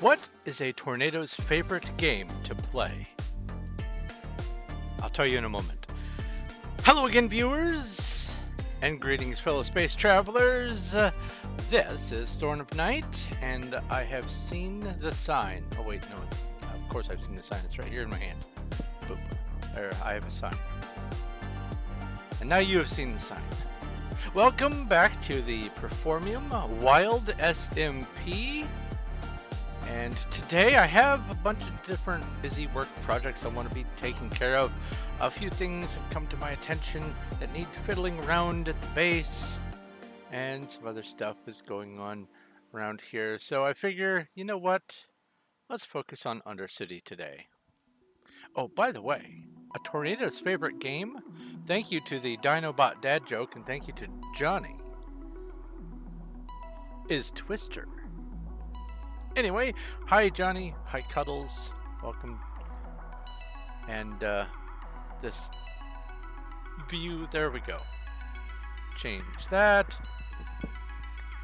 What is a tornado's favorite game to play? I'll tell you in a moment. Hello again, viewers, and greetings, fellow space travelers. This is Thorn of Night, and I have seen the sign. Oh wait, no, of course I've seen the sign. It's right here in my hand. Boop. There, I have a sign. And now you have seen the sign. Welcome back to the Performium Wild SMP. And today I have a bunch of different busy work projects I want to be taking care of. A few things have come to my attention that need fiddling around at the base. And some other stuff is going on around here. So I figure, you know what? Let's focus on Undercity today. Oh, by the way, a tornado's favorite game? Thank you to the Dinobot dad joke, and thank you to Johnny, is Twister. Anyway, hi Johnny, hi Cuddles, welcome. And this view, there we go. Change that,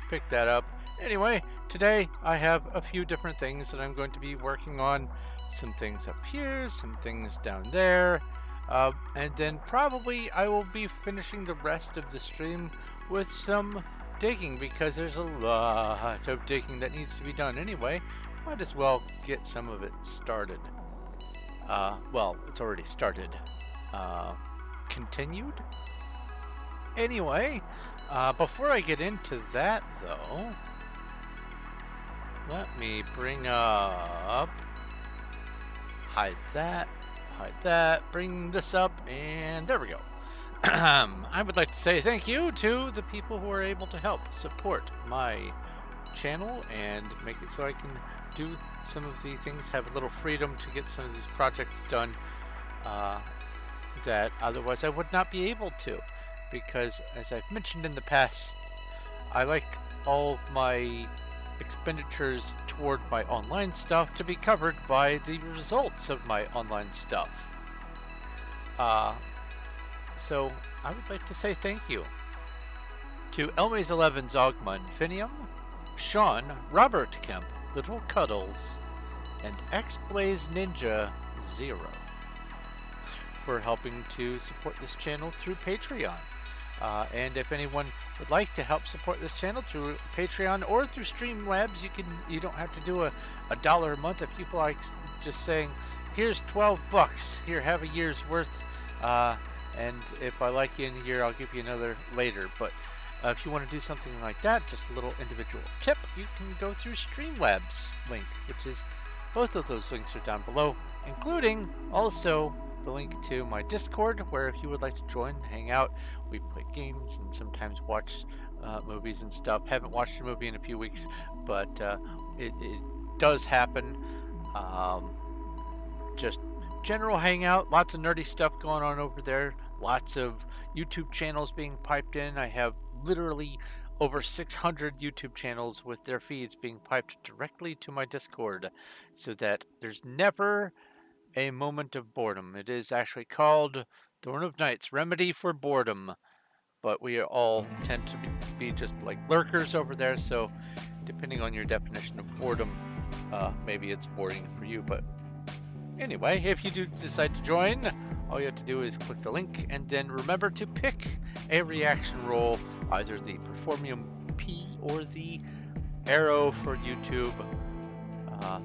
pick that up. Anyway, today I have a few different things that I'm going to be working on. Some things up here, some things down there. And then probably I will be finishing the rest of the stream with some digging, because there's a lot of digging that needs to be done anyway. Might as well get some of it started. Well, it's already started. Continued? Anyway, before I get into that though, let me bring up, hide that, bring this up, and there we go. I would like to say thank you to the people who are able to help support my channel and make it so I can do some of the things, have a little freedom to get some of these projects done that otherwise I would not be able to, because as I've mentioned in the past, I like all of my expenditures toward my online stuff to be covered by the results of my online stuff. So I would like to say thank you to Elmaze11 Zogman Finium, Sean, Robert Kemp, Little Cuddles, and XBlaze Ninja 0 for helping to support this channel through Patreon. And if anyone would like to help support this channel through Patreon or through Streamlabs, you don't have to do a $1 a month. If you feel like just saying, here's 12 bucks, here, have a year's worth, and if I like you in a year, I'll give you another later. But if you want to do something like that, just a little individual tip, you can go through Streamlabs link, which is, both of those links are down below, including also the link to my Discord, where if you would like to join, hang out, we play games and sometimes watch movies and stuff. Haven't watched a movie in a few weeks, but it does happen. Just general hangout, lots of nerdy stuff going on over there, lots of YouTube channels being piped in. I have literally over 600 YouTube channels with their feeds being piped directly to my Discord, so that there's never a moment of boredom. It is actually called Thorn of Night's Remedy for Boredom, but we all tend to be just like lurkers over there, so depending on your definition of boredom, maybe it's boring for you. But anyway, if you do decide to join, all you have to do is click the link, and then remember to pick a reaction role, either the Performium P or the arrow for YouTube,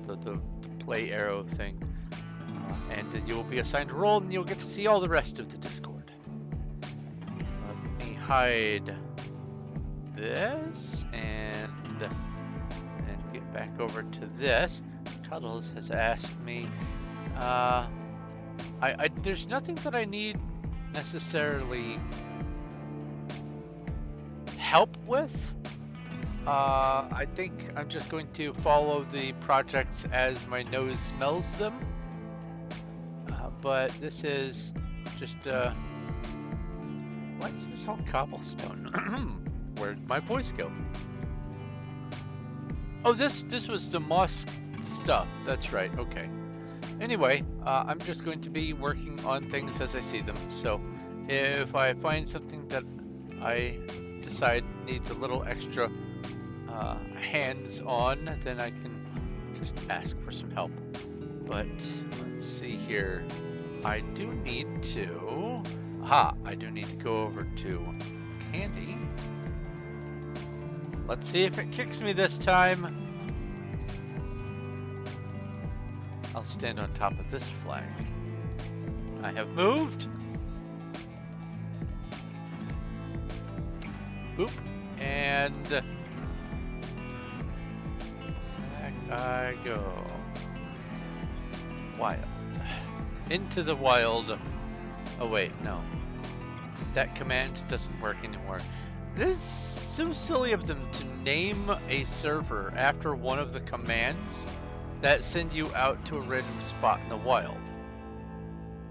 the play arrow thing. And then you will be assigned a role, and you'll get to see all the rest of the Discord. Let me hide this and get back over to this. Cuddles has asked me, there's nothing that I need necessarily help with. I think I'm just going to follow the projects as my nose smells them. But this is just, why is this all cobblestone? Where'd my voice go? Oh, this was the moss stuff. That's right, okay. Anyway, I'm just going to be working on things as I see them. So if I find something that I decide needs a little extra hands-on, then I can just ask for some help. But let's see here. I do need to... I do need to go over to Candy. Let's see if it kicks me this time. I'll stand on top of this flag. I have moved. Oop. And back I go. Wild. Into the wild. Oh wait, no. That command doesn't work anymore. This is so silly of them to name a server after one of the commands that send you out to a random spot in the wild.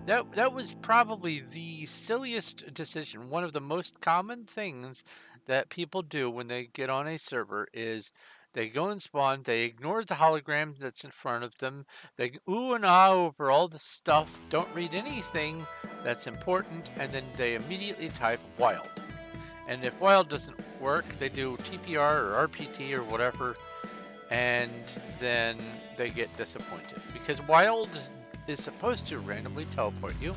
That was probably the silliest decision. One of the most common things that people do when they get on a server is they go and spawn, they ignore the hologram that's in front of them, they ooh and ah over all the stuff, don't read anything that's important, and then they immediately type wild. And if wild doesn't work, they do TPR or RPT or whatever, and then they get disappointed. Because wild is supposed to randomly teleport you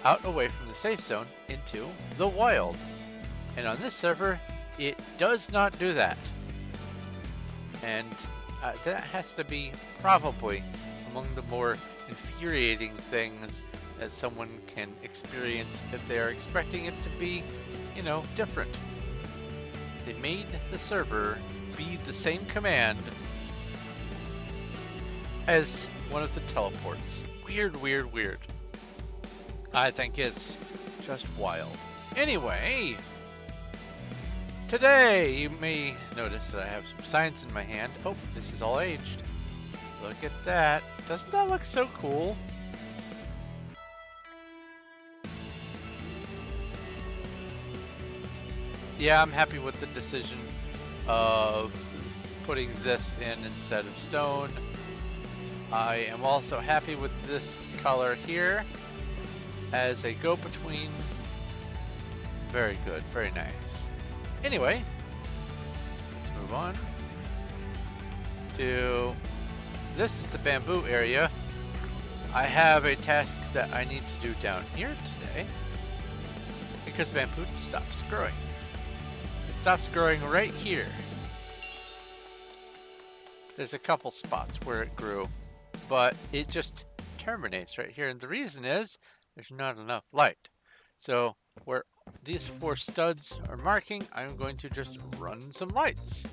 out away from the safe zone into the wild. And on this server, it does not do that. And that has to be probably among the more infuriating things that someone can experience if they are expecting it to be, you know, different. They made the server be the same command as one of the teleports. Weird, weird, weird. I think it's just wild. Anyway, today you may notice that I have some science in my hand. Oh, this is all aged. Look at that. Doesn't that look so cool? Yeah, I'm happy with the decision of putting this in instead of stone. I am also happy with this color here as a go-between. Very good, very nice. Anyway, let's move on to this is the bamboo area. I have a task that I need to do down here today because bamboo stops growing. It stops growing right here. There's a couple spots where it grew, but it just terminates right here. And the reason is there's not enough light. So where these 4 studs are marking, I'm going to just run some lights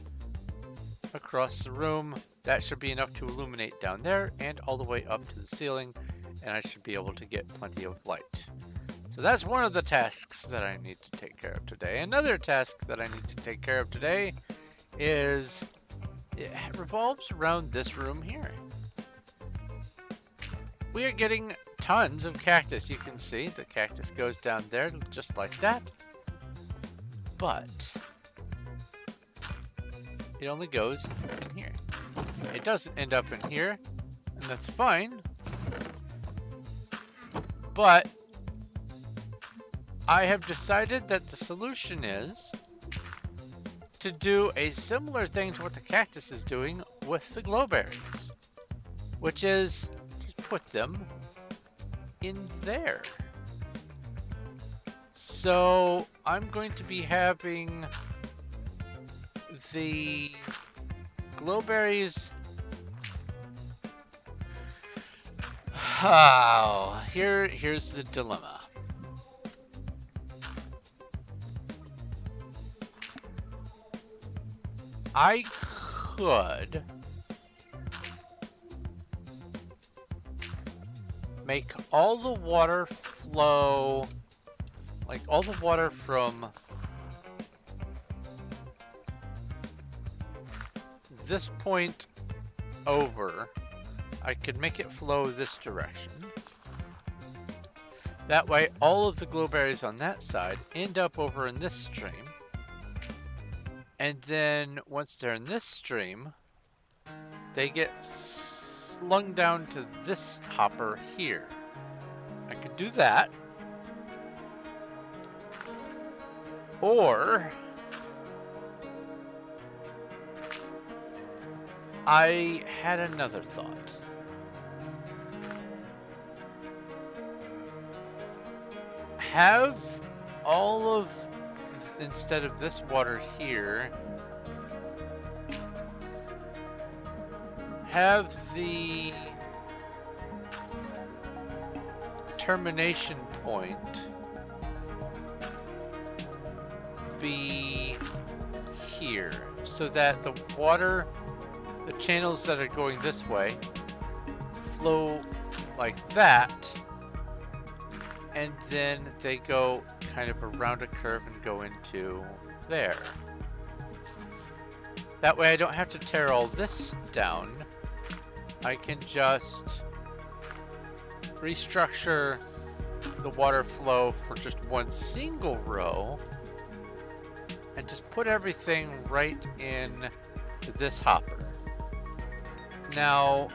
across the room. That should be enough to illuminate down there and all the way up to the ceiling, and I should be able to get plenty of light. So that's one of the tasks that I need to take care of today. Another task that I need to take care of today is it revolves around this room here. We are getting tons of cactus. You can see the cactus goes down there just like that. But it only goes in here. It doesn't end up in here, and that's fine. But I have decided that the solution is to do a similar thing to what the cactus is doing with the glowberries, which is just put them in there. So I'm going to be having the glowberries. Oh, here's the dilemma. I could make all the water flow, like all the water from this point over, I could make it flow this direction. That way all of the glowberries on that side end up over in this stream. And then once they're in this stream, they get slung down to this hopper here. I could do that. Or I had another thought. Have all of, instead of this water here, have the termination point be here, so that the water, the channels that are going this way, flow like that, and then they go kind of around a curve and go into there. That way I don't have to tear all this down. I can just restructure the water flow for just one single row and just put everything right in this hopper. Now,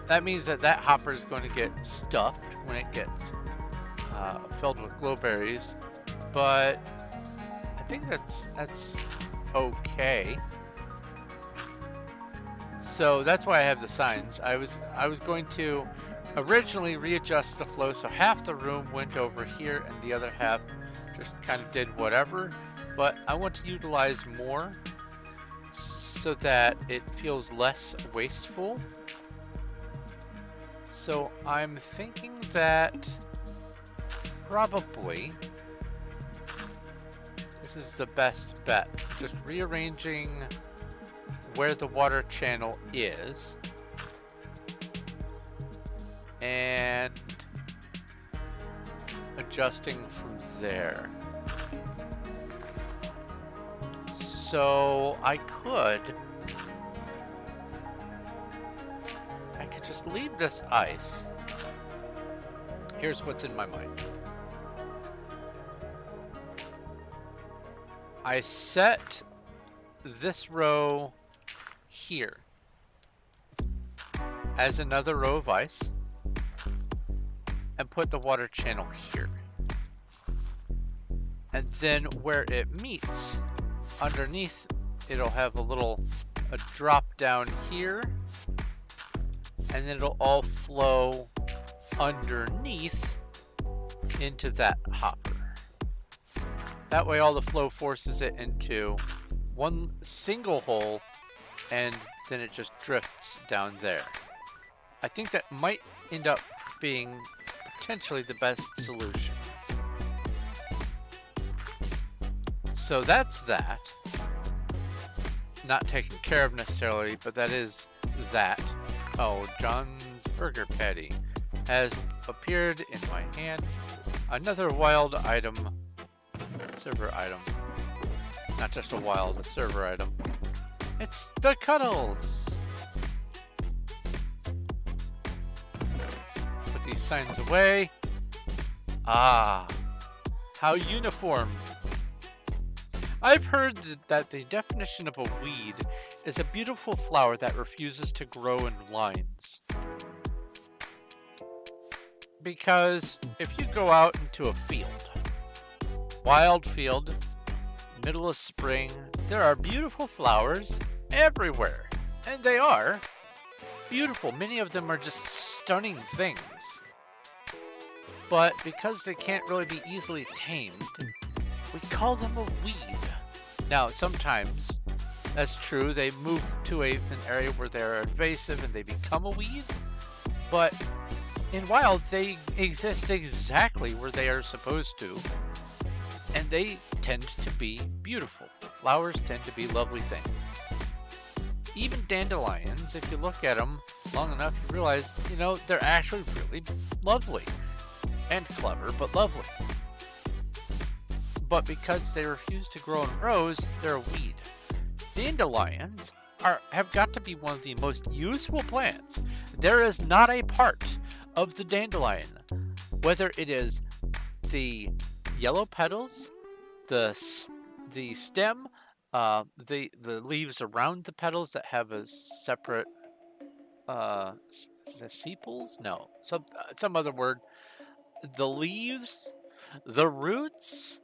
that means that that hopper is going to get stuffed when it gets filled with glowberries, but I think that's okay. So that's why I have the signs. I was going to originally readjust the flow so half the room went over here and the other half just kind of did whatever, but I want to utilize more so that it feels less wasteful. So I'm thinking that probably this is the best bet. Just rearranging where the water channel is and adjusting from there. So I could just leave this ice. Here's what's in my mind. I set this row here as another row of ice and put the water channel here. And then where it meets, underneath, it'll have a drop down here, and then it'll all flow underneath into that hopper. That way all the flow forces it into one single hole, and then it just drifts down there. I think that might end up being potentially the best solution. So that's that. Not taken care of necessarily, but that is that. Oh, John's Burger Patty has appeared in my hand. Another wild item. Server item. Not just a wild, a server item. It's the Cuddles! Put these signs away. Ah, how uniform. I've heard that the definition of a weed is a beautiful flower that refuses to grow in lines. Because if you go out into a field, wild field, middle of spring, there are beautiful flowers everywhere. And they are beautiful. Many of them are just stunning things. But because they can't really be easily tamed, we call them a weed. Now, sometimes that's true. They move to an area where they're invasive and they become a weed. But in wild, they exist exactly where they are supposed to. And they tend to be beautiful. Flowers tend to be lovely things. Even dandelions, if you look at them long enough, you realize, they're actually really lovely. And clever, but lovely. But because they refuse to grow in rows, they're a weed. Dandelions have got to be one of the most useful plants. There is not a part of the dandelion, whether it is the yellow petals, the stem, the leaves around the petals that have a separate the sepals? No, some other word. The leaves, the roots,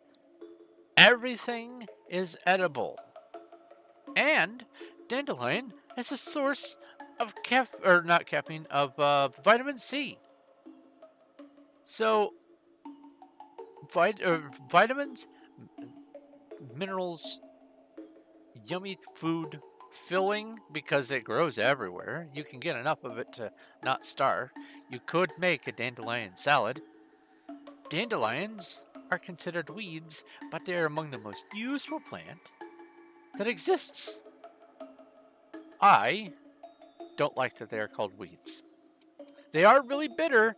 everything is edible. And dandelion is a source of not caffeine, of vitamin C. So vitamins, minerals, yummy food, filling because it grows everywhere. You can get enough of it to not starve. You could make a dandelion salad. Dandelions are considered weeds, but they are among the most useful plant that exists. I don't like that they are called weeds. They are really bitter,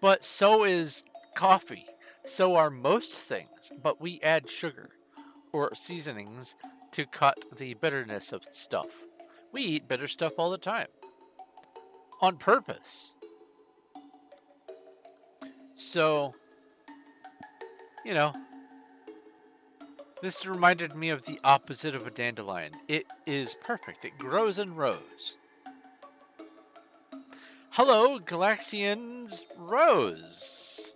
but so is coffee. So are most things, but we add sugar or seasonings to cut the bitterness of stuff. We eat bitter stuff all the time. On purpose. So, you know, this reminded me of the opposite of a dandelion. It is perfect. It grows in rows. Hello, Galaxian's Rose.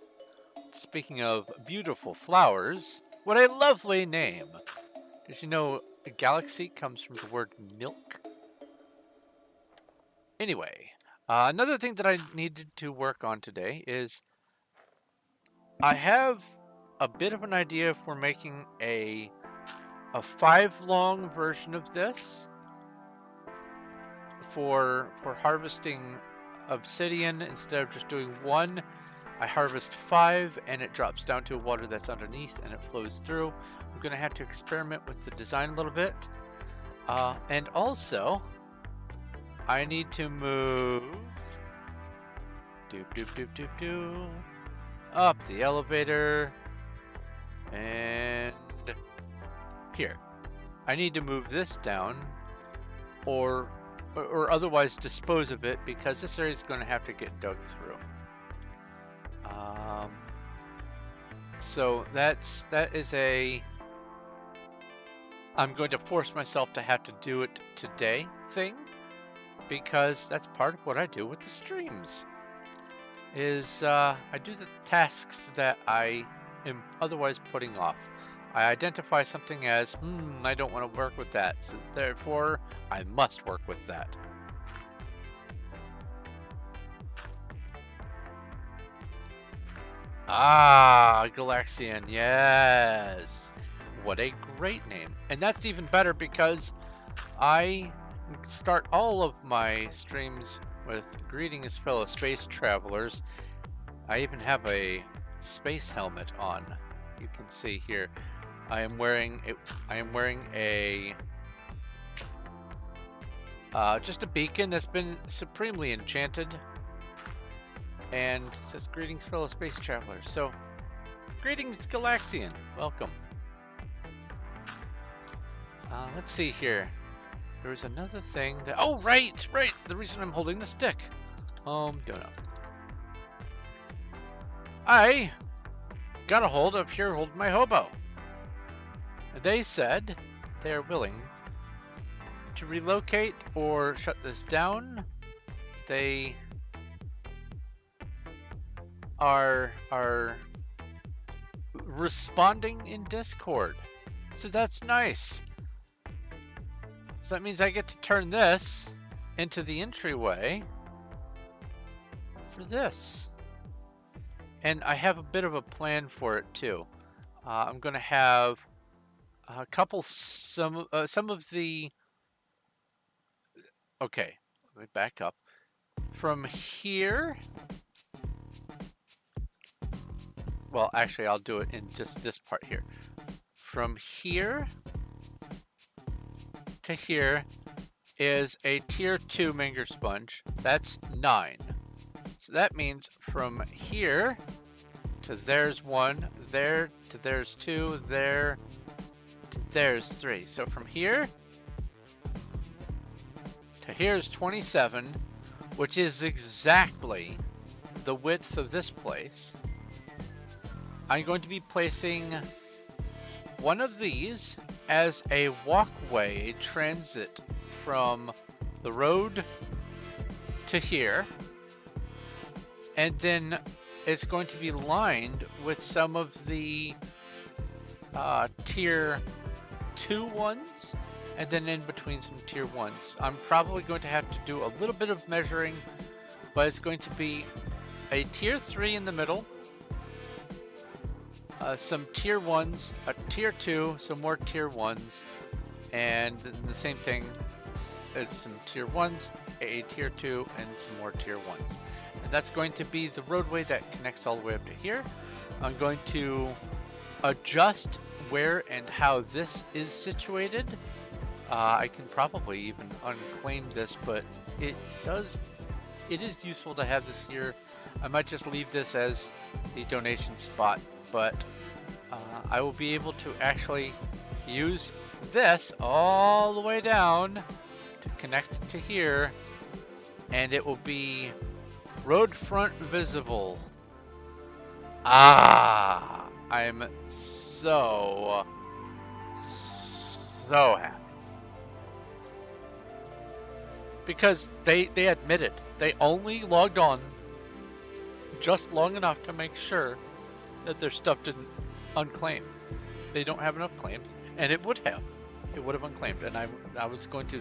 Speaking of beautiful flowers, what a lovely name. Did you know galaxy comes from the word milk? Anyway, another thing that I needed to work on today is I have a bit of an idea for making a 5-long version of this for harvesting obsidian. Instead of just doing one, I harvest 5 and it drops down to water that's underneath and it flows through. I'm going to have to experiment with the design a little bit. And also, I need to move up the elevator and here. I need to move this down or otherwise dispose of it because this area is going to have to get dug through. So that is a I'm going to force myself to have to do it today thing, because that's part of what I do with the streams. Is I do the tasks that I am otherwise putting off. I identify something as, I don't want to work with that, so therefore I must work with that. Ah, Galaxian, yes. What a great name. And that's even better because I start all of my streams with greetings, fellow space travelers. I even have a space helmet on. You can see here. I am wearing a just a beacon that's been supremely enchanted. And it says, greetings, fellow space travelers. So, greetings, Galaxian. Welcome. Let's see here. There was another thing that... Oh, right! The reason I'm holding the stick. Don't know. I got a hold of Pure Hold My Hobo. They said they are willing to relocate or shut this down. They are responding in Discord. So that's nice. So that means I get to turn this into the entryway for this. And I have a bit of a plan for it too. I'm going to have a couple, some of the... Okay, let me back up. From here... Well, actually, I'll do it in just this part here. From here to here is a tier 2 Manger Sponge. That's 9. So that means from here to there's 1, there to there's 2, there to there's 3. So from here to here's 27, which is exactly the width of this place. I'm going to be placing one of these as a walkway transit from the road to here. And then it's going to be lined with some of the tier 2 ones. And then in between between some tier 1s. I'm probably going to have to do a little bit of measuring, but it's going to be a tier 3 in the middle, some tier 1s, a tier 2, some more tier 1s, and the same thing as some tier 1s, a tier 2, and some more tier 1s. And that's going to be the roadway that connects all the way up to here. I'm going to adjust where and how this is situated. I can probably even unclaim this, but it is useful to have this here. I might just leave this as the donation spot, but I will be able to actually use this all the way down to connect to here, and it will be road front visible. I'm so happy. Because they admitted they only logged on just long enough to make sure that their stuff didn't unclaim. They don't have enough claims, and it would have unclaimed, and I was going to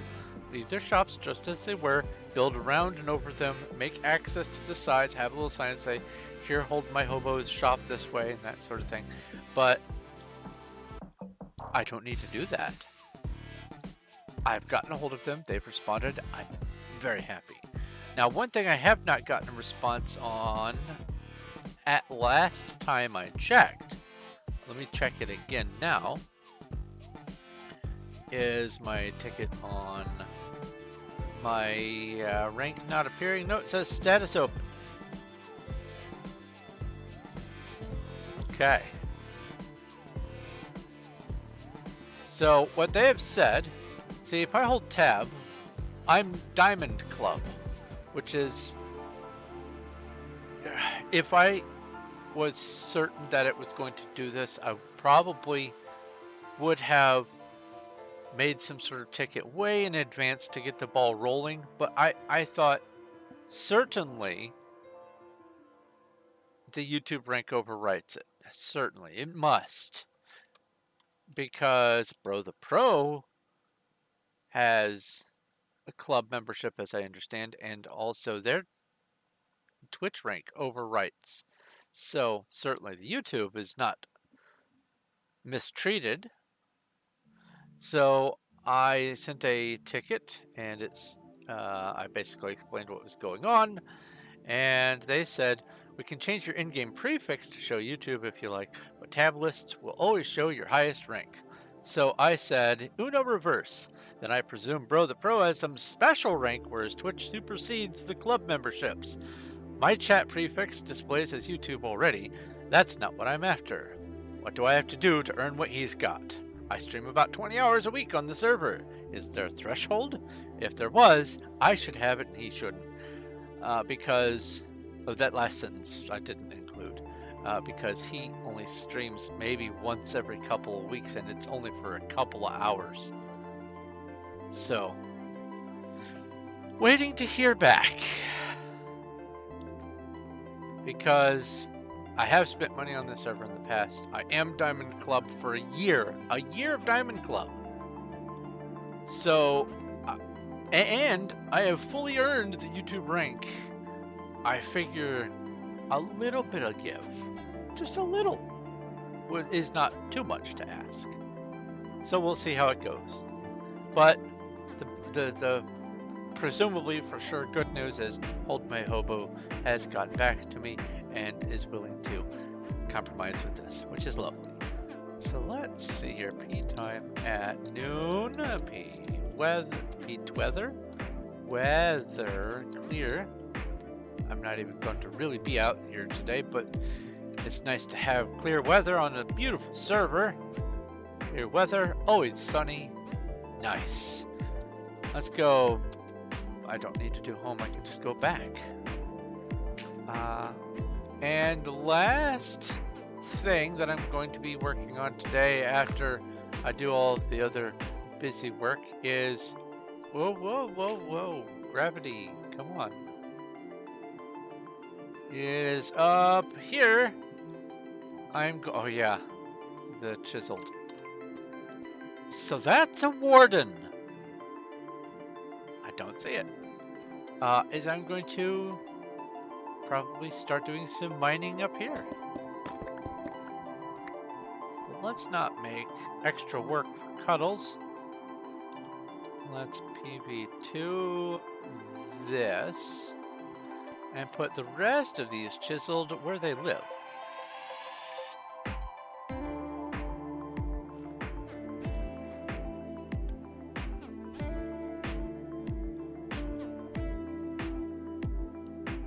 leave their shops just as they were, build around and over them, make access to the sides, have a little sign and say, here, hold my hobo's shop this way, and that sort of thing. But I don't need to do that. I've gotten a hold of them, they've responded, I'm very happy. Now, one thing I have not gotten a response on at last time I checked, let me check it again now, is my ticket on my rank not appearing. No, it says status open. Okay. So what they have said, see, if I hold tab, I'm Diamond Club, which is, if I was certain that it was going to do this, I probably would have made some sort of ticket way in advance to get the ball rolling, but I thought certainly the YouTube rank overwrites it. Certainly, it must. Because Bro the Pro has a club membership, as I understand, and also their Twitch rank overwrites. So certainly the YouTube is not mistreated. So I sent a ticket, and it's I basically explained what was going on, and they said, we can change your in-game prefix to show YouTube if you like, but tab lists will always show your highest rank. So I said, Uno reverse. Then I presume Bro the Pro has some special rank, whereas Twitch supersedes the club memberships. My chat prefix displays as YouTube already. That's not what I'm after. What do I have to do to earn what he's got? I stream about 20 hours a week on the server. Is there a threshold? If there was, I should have it and he shouldn't. Because of that last sentence I didn't include. Because he only streams maybe once every couple of weeks, and it's only for a couple of hours. So, waiting to hear back. Because I have spent money on this server in the past. I am Diamond Club for a year of Diamond Club. So, and I have fully earned the YouTube rank. I figure a little bit of give, just a little, is not too much to ask. So we'll see how it goes. But the presumably for sure good news is Hold My Hobo has gotten back to me and is willing to compromise with this, which is lovely. So let's see here. P time at noon. Weather clear. I'm not even going to really be out here today, but it's nice to have clear weather on a beautiful server. Clear weather, always sunny. Nice. Let's go. I don't need to do home, I can just go back. And the last thing that I'm going to be working on today after I do all of the other busy work is... Whoa. Gravity, come on. Is up here. Oh yeah, the chiseled. So that's a warden. don't see it, is I'm going to probably start doing some mining up here. Let's not make extra work for Cuddles. Let's PV2 this and put the rest of these chiseled where they live.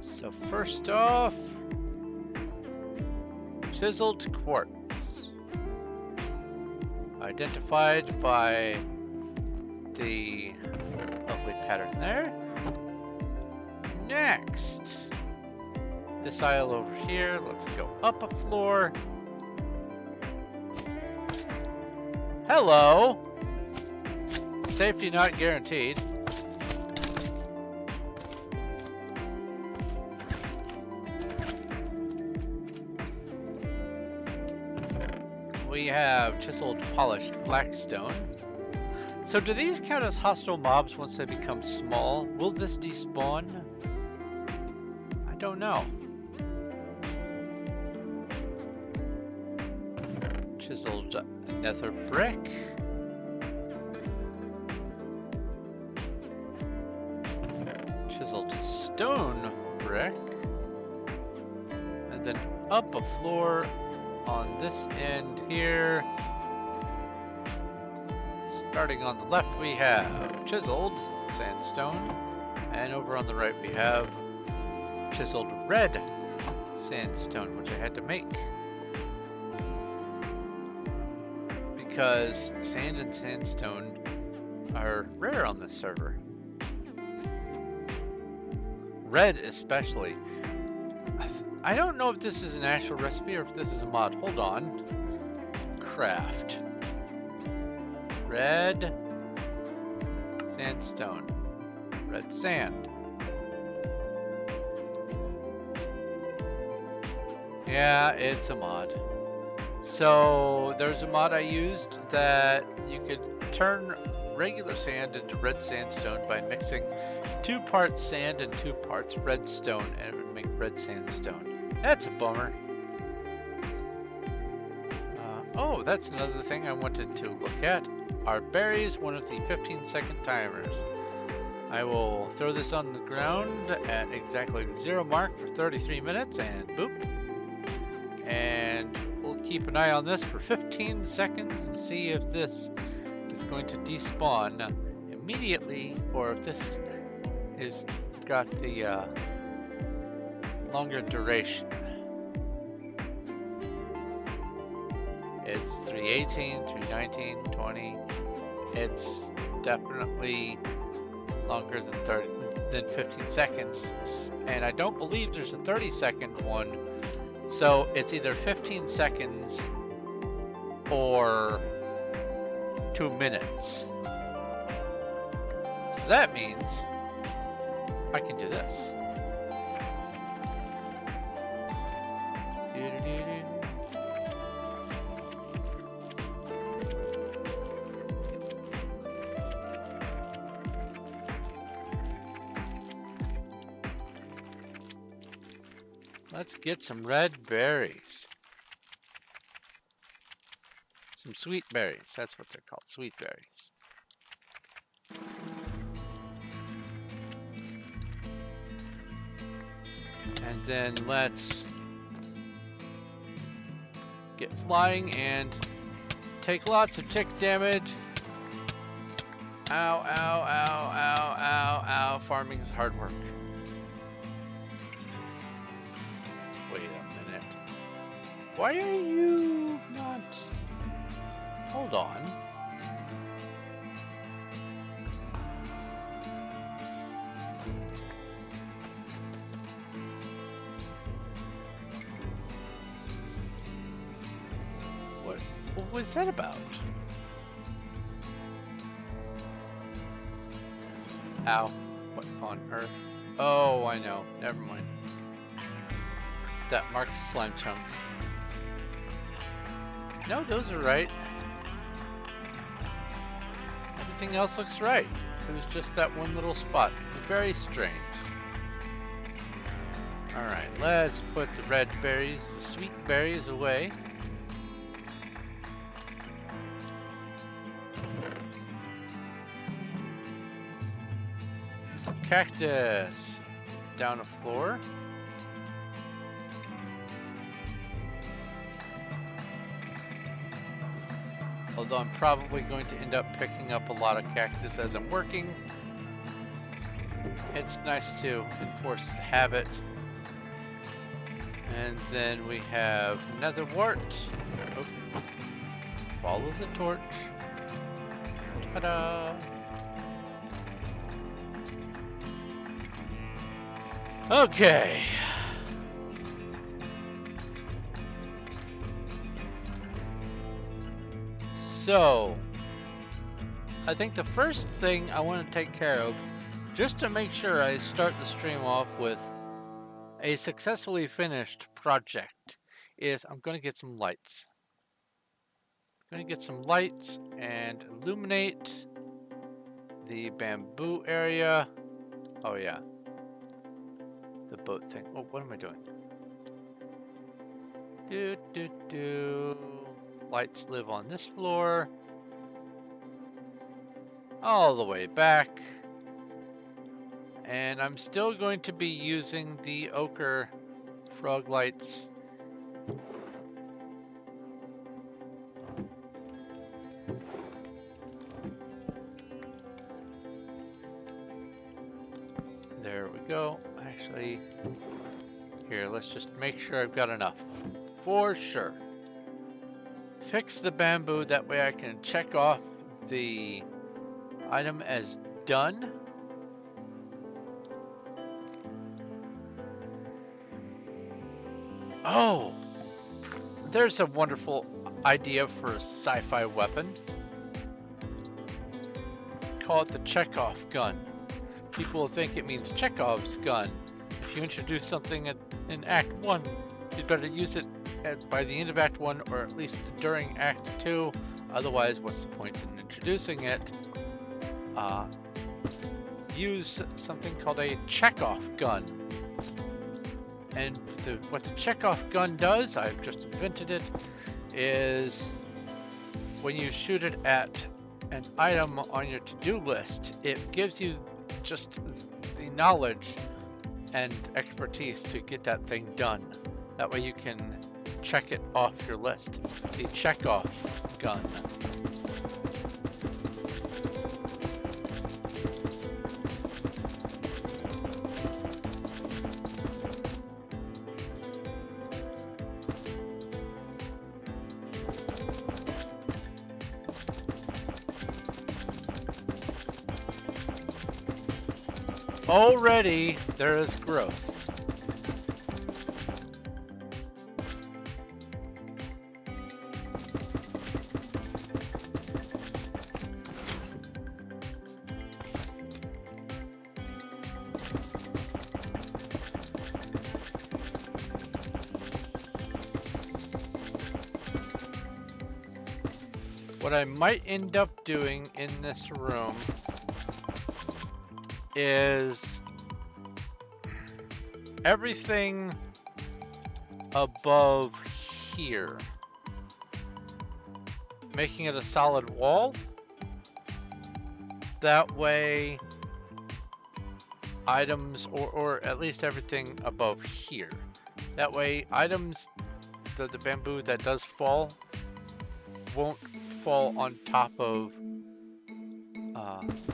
So first off, chiseled quartz. Identified by the lovely pattern there. Next, this aisle over here, let's go up a floor. Hello! Safety not guaranteed. We have chiseled polished blackstone. So do these count as hostile mobs once they become small? Will this despawn? I don't know. Chiseled nether brick. Chiseled stone brick. And then up a floor on this end here. Starting on the left we have chiseled sandstone, and over on the right we have chiseled red sandstone, which I had to make because sand and sandstone are rare on this server. Red especially. I don't know if this is an actual recipe or if this is a mod. Hold on. Craft. Red sandstone. Red sand. Yeah, it's a mod. So there's a mod I used that you could turn regular sand into red sandstone by mixing 2 parts sand and 2 parts redstone, and it would make red sandstone. That's a bummer. Oh, that's another thing I wanted to look at. Are berries one of the 15-second timers? I will throw this on the ground at exactly the 0 mark for 33 minutes and boop. And we'll keep an eye on this for 15 seconds and see if this is going to despawn immediately or if this is got the longer duration. It's 3:18, 3:19, 20. It's definitely longer than 15 seconds, and I don't believe there's a 30-second one. So it's either 15 seconds or 2 minutes. So that means I can do this. Let's get some red berries. Some sweet berries. That's what they're called, sweet berries. And then let's get flying and take lots of tick damage. Ow, ow, ow, ow, ow, ow. Farming is hard work. Wait a minute. Why are you not... Hold on. What was that about? Ow. What on earth? Oh, I know. Never mind. That marks a slime chunk. No, those are right. Everything else looks right. It was just that one little spot. Very strange. Alright, let's put the red berries, the sweet berries away. Cactus down a floor. Although I'm probably going to end up picking up a lot of cactus as I'm working. It's nice to enforce the habit. And then we have another wart. Oh. Follow the torch. Ta-da! Okay. So, I think the first thing I want to take care of, just to make sure I start the stream off with a successfully finished project, is I'm going to get some lights. I'm going to get some lights and illuminate the bamboo area. Oh yeah. The boat thing. Oh, what am I doing? Lights live on this floor. All the way back. And I'm still going to be using the ochre frog lights. There we go. Actually, here, let's just make sure I've got enough. For sure. Fix the bamboo, that way I can check off the item as done. Oh! There's a wonderful idea for a sci-fi weapon. Call it the Chekhov gun. People will think it means Chekhov's gun. If you introduce something in Act 1, you'd better use it by the end of Act 1 or at least during Act 2. Otherwise, what's the point in introducing it? Use something called a Chekhov gun. And what the Chekhov gun does, I've just invented it, is when you shoot it at an item on your to-do list, it gives you just the knowledge and expertise to get that thing done. That way you can check it off your list. The Chekhov gun. Already there is growth. What I might end up doing in this room is everything above here, making it a solid wall. That way items, or at least everything above here, that way items, the bamboo that does fall won't fall on top of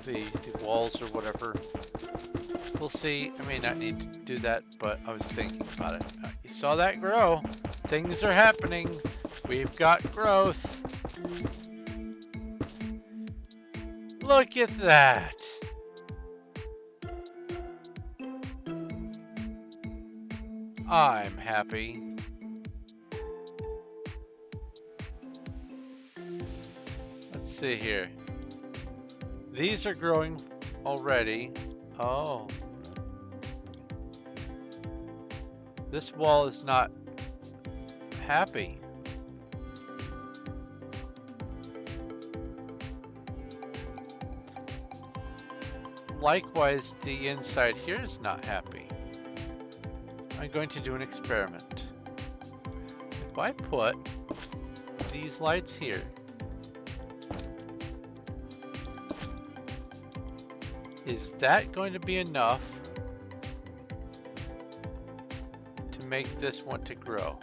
the walls or whatever. We'll see. I may not need to do that, but I was thinking about it. You saw that grow. Things are happening. We've got growth. Look at that. I'm happy. Let's see here. These are growing already. Oh. This wall is not happy. likewise, the inside here is not happy. I'm going to do an experiment. If I put these lights here, is that going to be enough to make this want to grow?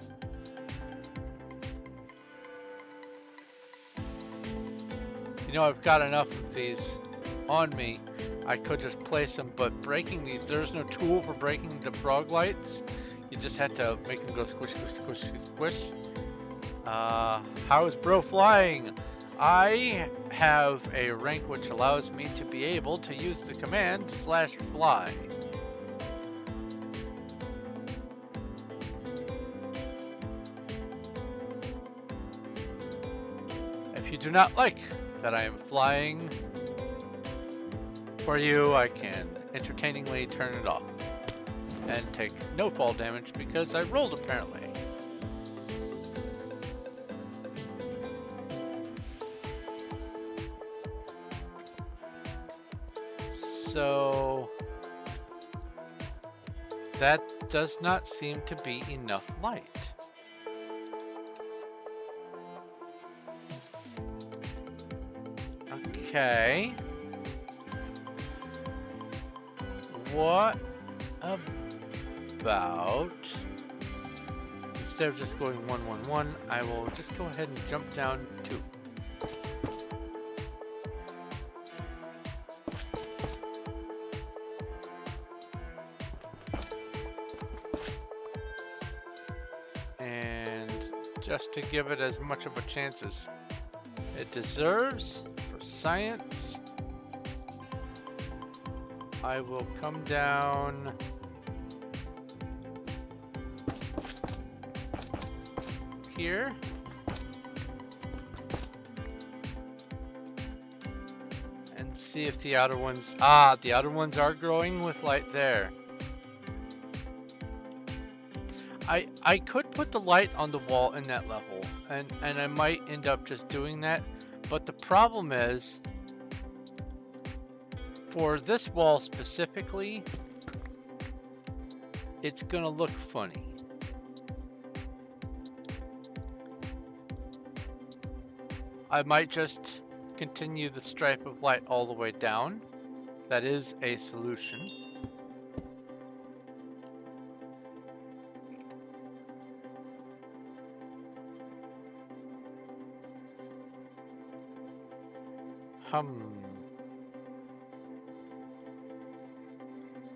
You know, I've got enough of these on me. I could just place them, but breaking these, there's no tool for breaking the frog lights. You just had to make them go squish, squish, squish, squish, squish. How is bro flying? I have a rank which allows me to be able to use the command /fly. If you do not like that I am flying for you, I can entertainingly turn it off and take no fall damage because I rolled apparently. So that does not seem to be enough light. Okay. What about, instead of just going 1, 1, 1, I will just go ahead and jump down 2. And just to give it as much of a chance as it deserves for science, I will come down here. And see if the outer ones, the outer ones are growing with light there. I could put the light on the wall in that level, and I might end up just doing that, but the problem is, for this wall specifically, it's gonna look funny. I might just continue the stripe of light all the way down. That is a solution.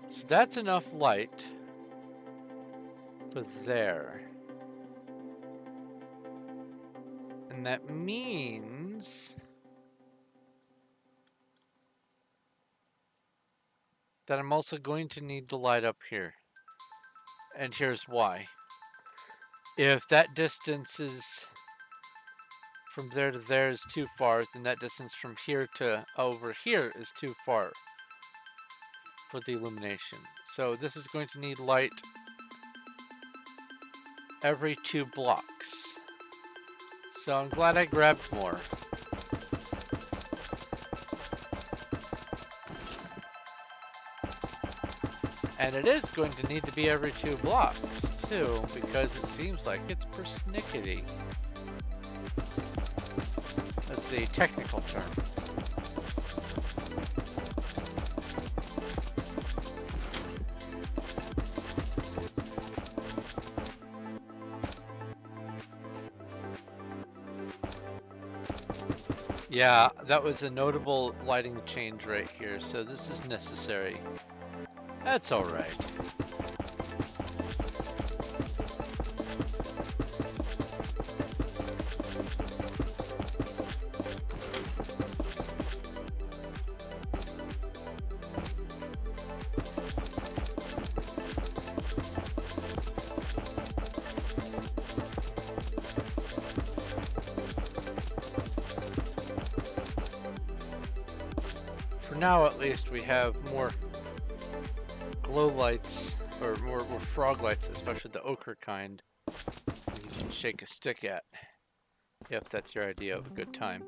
So that's enough light for there. And that means that I'm also going to need the light up here. And here's why. If that distance is from there to there is too far, then that distance from here to over here is too far for the illumination. So this is going to need light every 2 blocks. So I'm glad I grabbed more. And it is going to need to be every 2 blocks too, because it seems like it's persnickety. That's the technical term. Yeah, that was a notable lighting change right here, so this is necessary. That's all right. For now, at least, we have more glow lights, or more frog lights, especially the ochre kind, that you can shake a stick at, if that's your idea of a good time.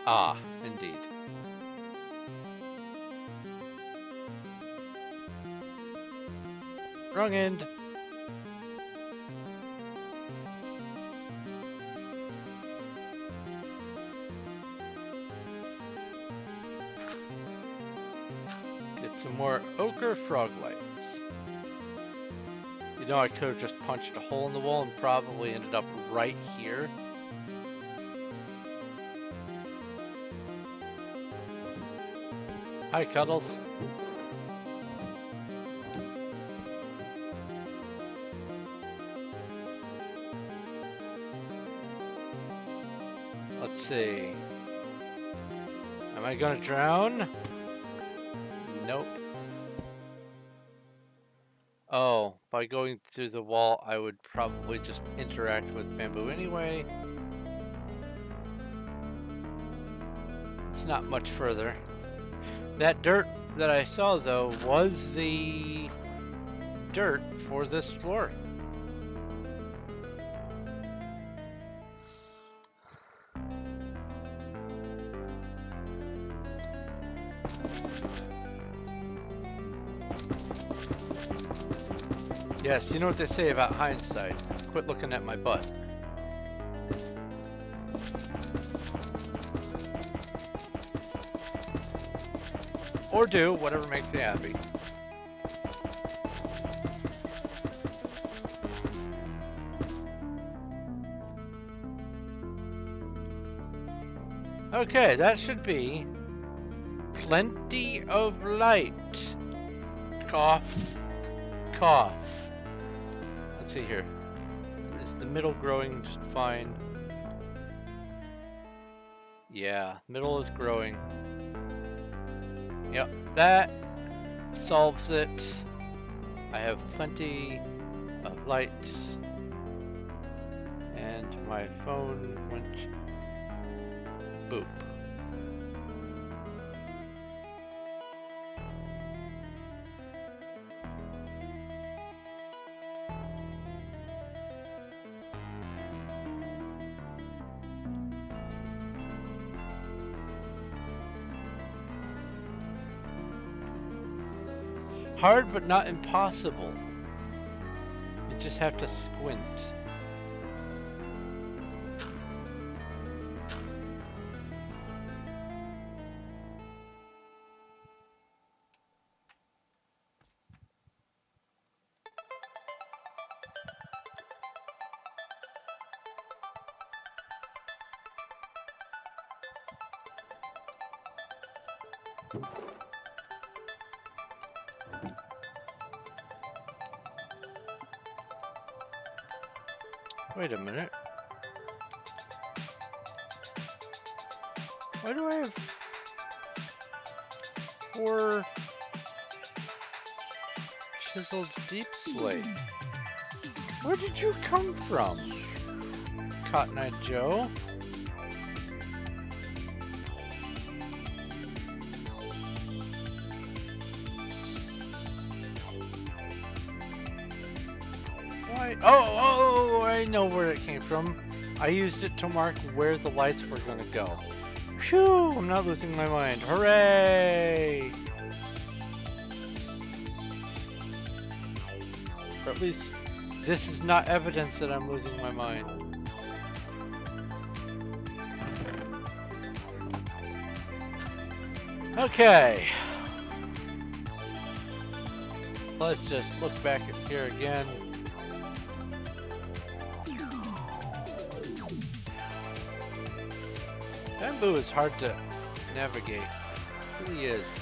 Ah, indeed. Wrong end. Get some more ochre frog lights. You know, I could have just punched a hole in the wall and probably ended up right here. Hi, Cuddles. Let's see. Am I gonna drown? Nope. Oh, by going through the wall, I would probably just interact with bamboo anyway. It's not much further. That dirt that I saw, though, was the dirt for this floor. Yes, you know what they say about hindsight. Quit looking at my butt. Or do, whatever makes you happy. Okay, that should be plenty of light. Cough, cough. Let's see here. Is the middle growing just fine? Yeah, middle is growing. Yep, that solves it. I have plenty of light. And my phone went boop. Hard, but not impossible. You just have to squint. Wait a minute. Why do I have 4 chiseled deep slate? Where did you come from, Cotton Eye Joe? Oh, I know where it came from. I used it to mark where the lights were gonna go. Phew, I'm not losing my mind. Hooray! Or at least this is not evidence that I'm losing my mind. Okay. Let's just look back at here again. Bamboo is hard to navigate. It really is.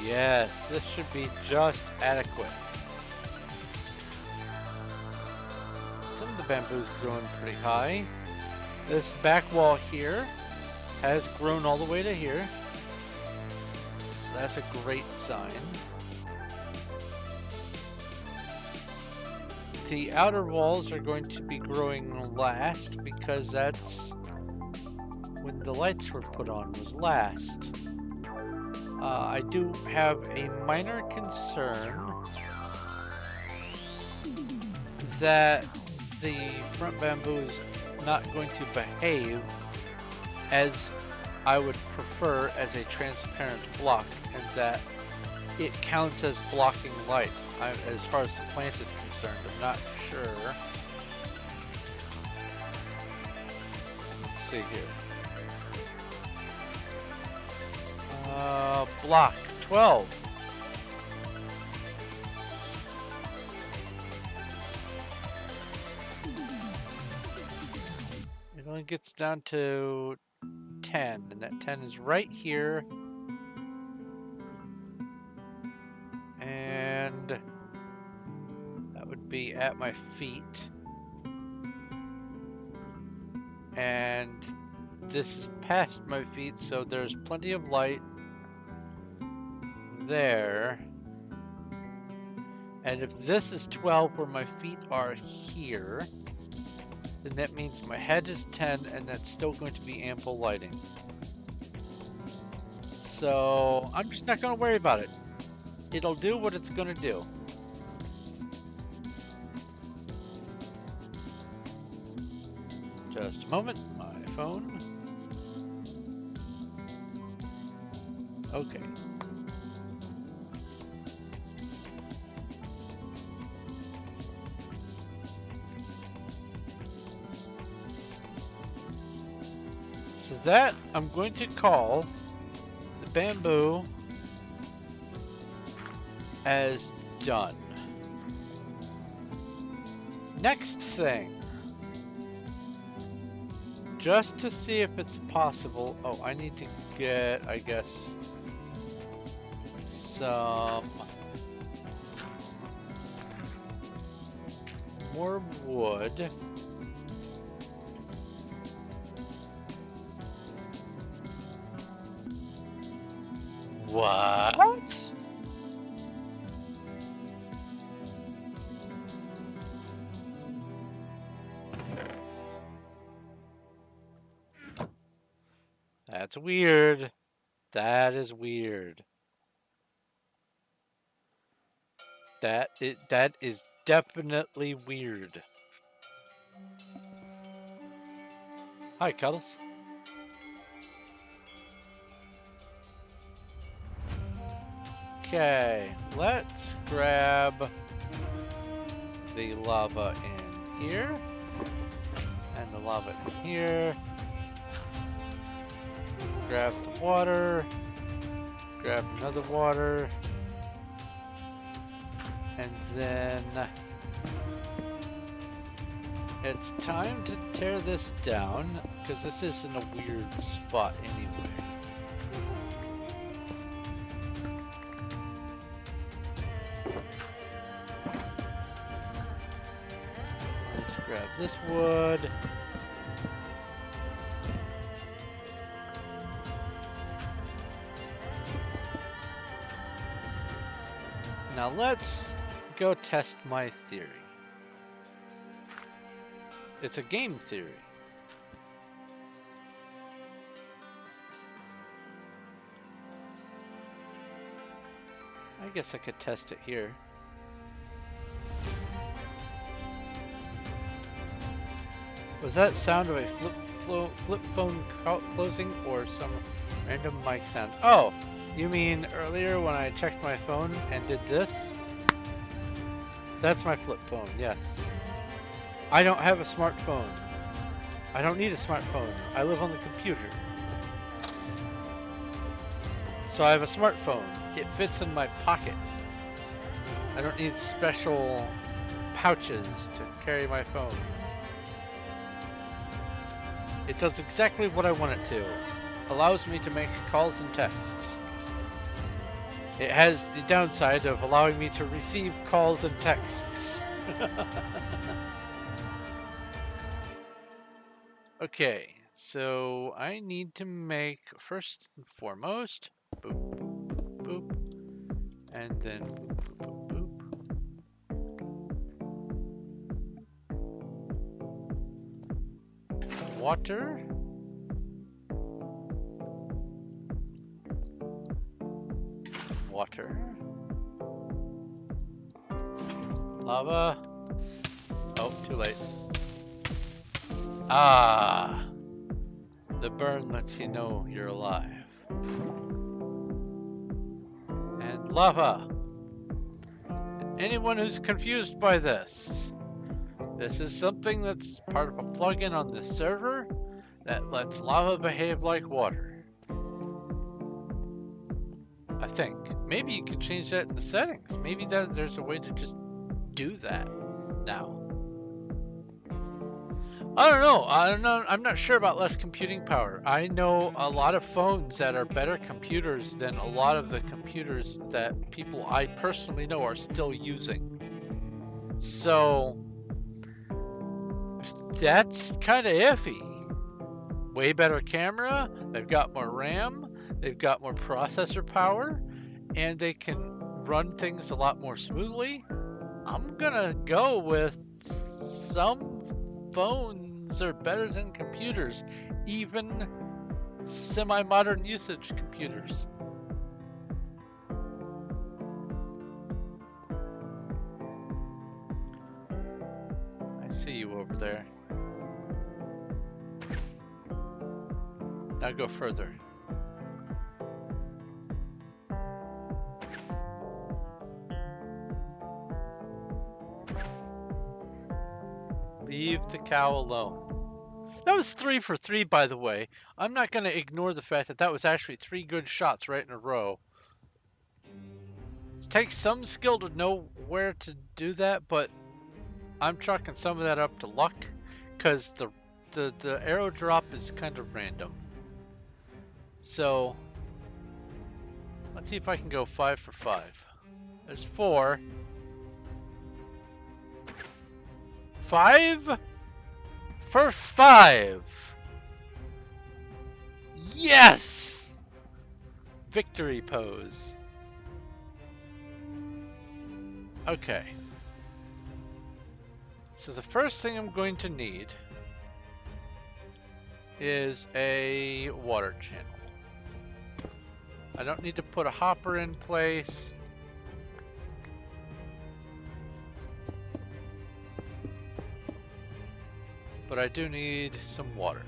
Yes, this should be just adequate. Some of the bamboo's growing pretty high. This back wall here has grown all the way to here. So that's a great sign. The outer walls are going to be growing last because that's when the lights were put on, was last. I do have a minor concern that the front bamboo is not going to behave as I would prefer as a transparent block, and that it counts as blocking light. As far as the plant is concerned, I'm not sure. Let's see here. Block 12. It only gets down to 10, and that 10 is right here. And that would be at my feet. And this is past my feet, so there's plenty of light there. And if this is 12 where my feet are here, then that means my head is 10, and that's still going to be ample lighting. So I'm just not going to worry about it. It'll do what it's going to do. Just a moment, my phone. Okay. So that I'm going to call the bamboo as done. Next thing, just to see if it's possible. Oh, I need to get, I guess, some more wood. What? That's weird. That is weird. That is definitely weird. Hi, Cuddles. Okay, let's grab the lava in here, and the lava in here. Grab the water, grab another water, and then it's time to tear this down, because this is in a weird spot anyway. Let's grab this wood. Now let's go test my theory. It's a game theory. I guess I could test it here. Was that sound of a flip phone closing or some random mic sound? Oh! You mean earlier when I checked my phone and did this? That's my flip phone, yes. I don't have a smartphone. I don't need a smartphone. I live on the computer. So I have a smartphone. It fits in my pocket. I don't need special pouches to carry my phone. It does exactly what I want it to. Allows me to make calls and texts. It has the downside of allowing me to receive calls and texts. Okay, so I need to make, first and foremost, boop, boop, boop, and then boop, boop, boop. Water. Water. Lava. Oh, too late. Ah! The burn lets you know you're alive. And lava! Anyone who's confused by this, this is something that's part of a plugin on the server that lets lava behave like water. I think. Maybe you could change that in the settings. Maybe there's a way to just do that now. I don't know. I'm not sure about less computing power. I know a lot of phones that are better computers than a lot of the computers that people I personally know are still using. So that's kind of iffy. Way better camera, they've got more RAM, they've got more processor power, and they can run things a lot more smoothly. I'm gonna go with some phones are better than computers, even semi-modern usage computers. I see you over there. Now go further. Leave the cow alone. That was 3 for 3, by the way. I'm not going to ignore the fact that that was actually 3 good shots right in a row. It takes some skill to know where to do that, but I'm chalking some of that up to luck, because the arrow drop is kind of random. So let's see if I can go 5 for 5. There's 4. 5 for 5. Yes! Victory pose. Okay. So the first thing I'm going to need is a water channel. I don't need to put a hopper in place. But I do need some water.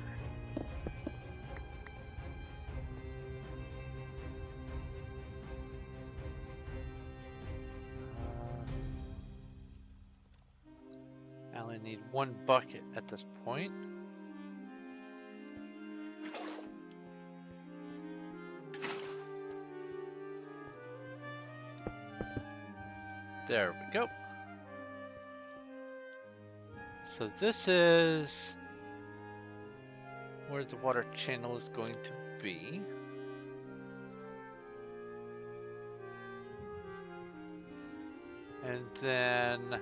I only need 1 bucket at this point. There we go. So this is where the water channel is going to be. And then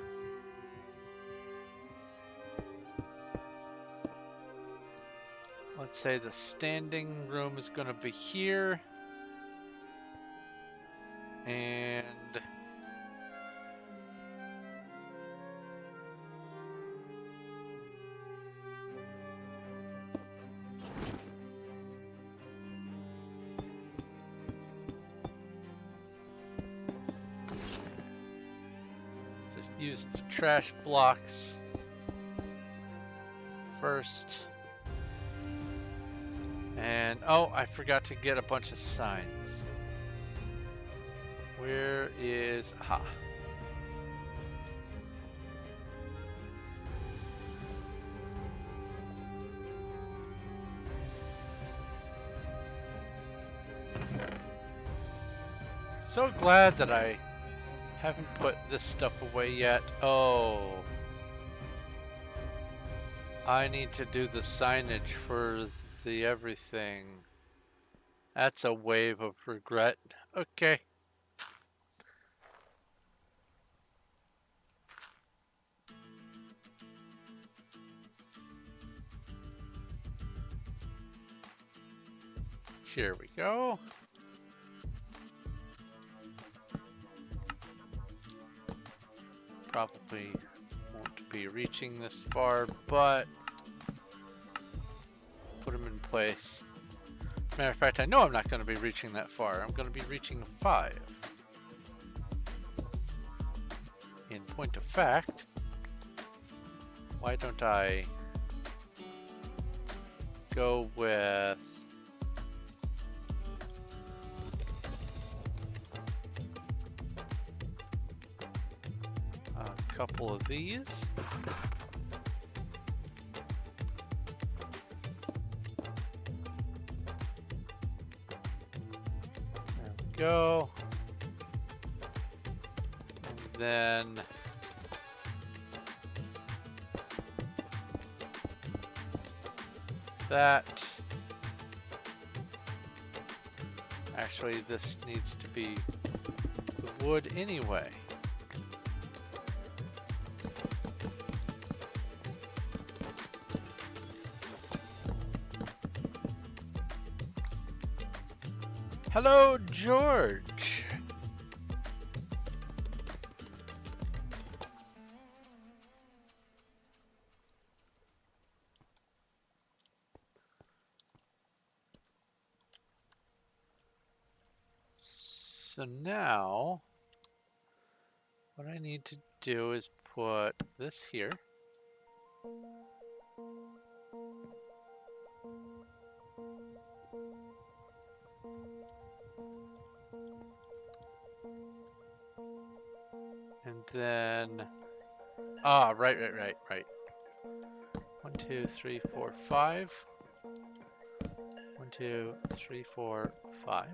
let's say the standing room is going to be here. And use the trash blocks first. And oh, I forgot to get a bunch of signs. Where is aha? So glad that I haven't put this stuff away yet. Oh. I need to do the signage for the everything. That's a wave of regret. Okay. Here we go. Probably won't be reaching this far, but put them in place. Matter of fact, I know I'm not going to be reaching that far. I'm going to be reaching 5. In point of fact, why don't I go with a couple of these. There we go. And then that. Actually, this needs to be the wood anyway. Hello, George. So now, what I need to do is put this here. And then, right. 1, 2, 3, 4, 5. 1, 2, 3, 4, 5.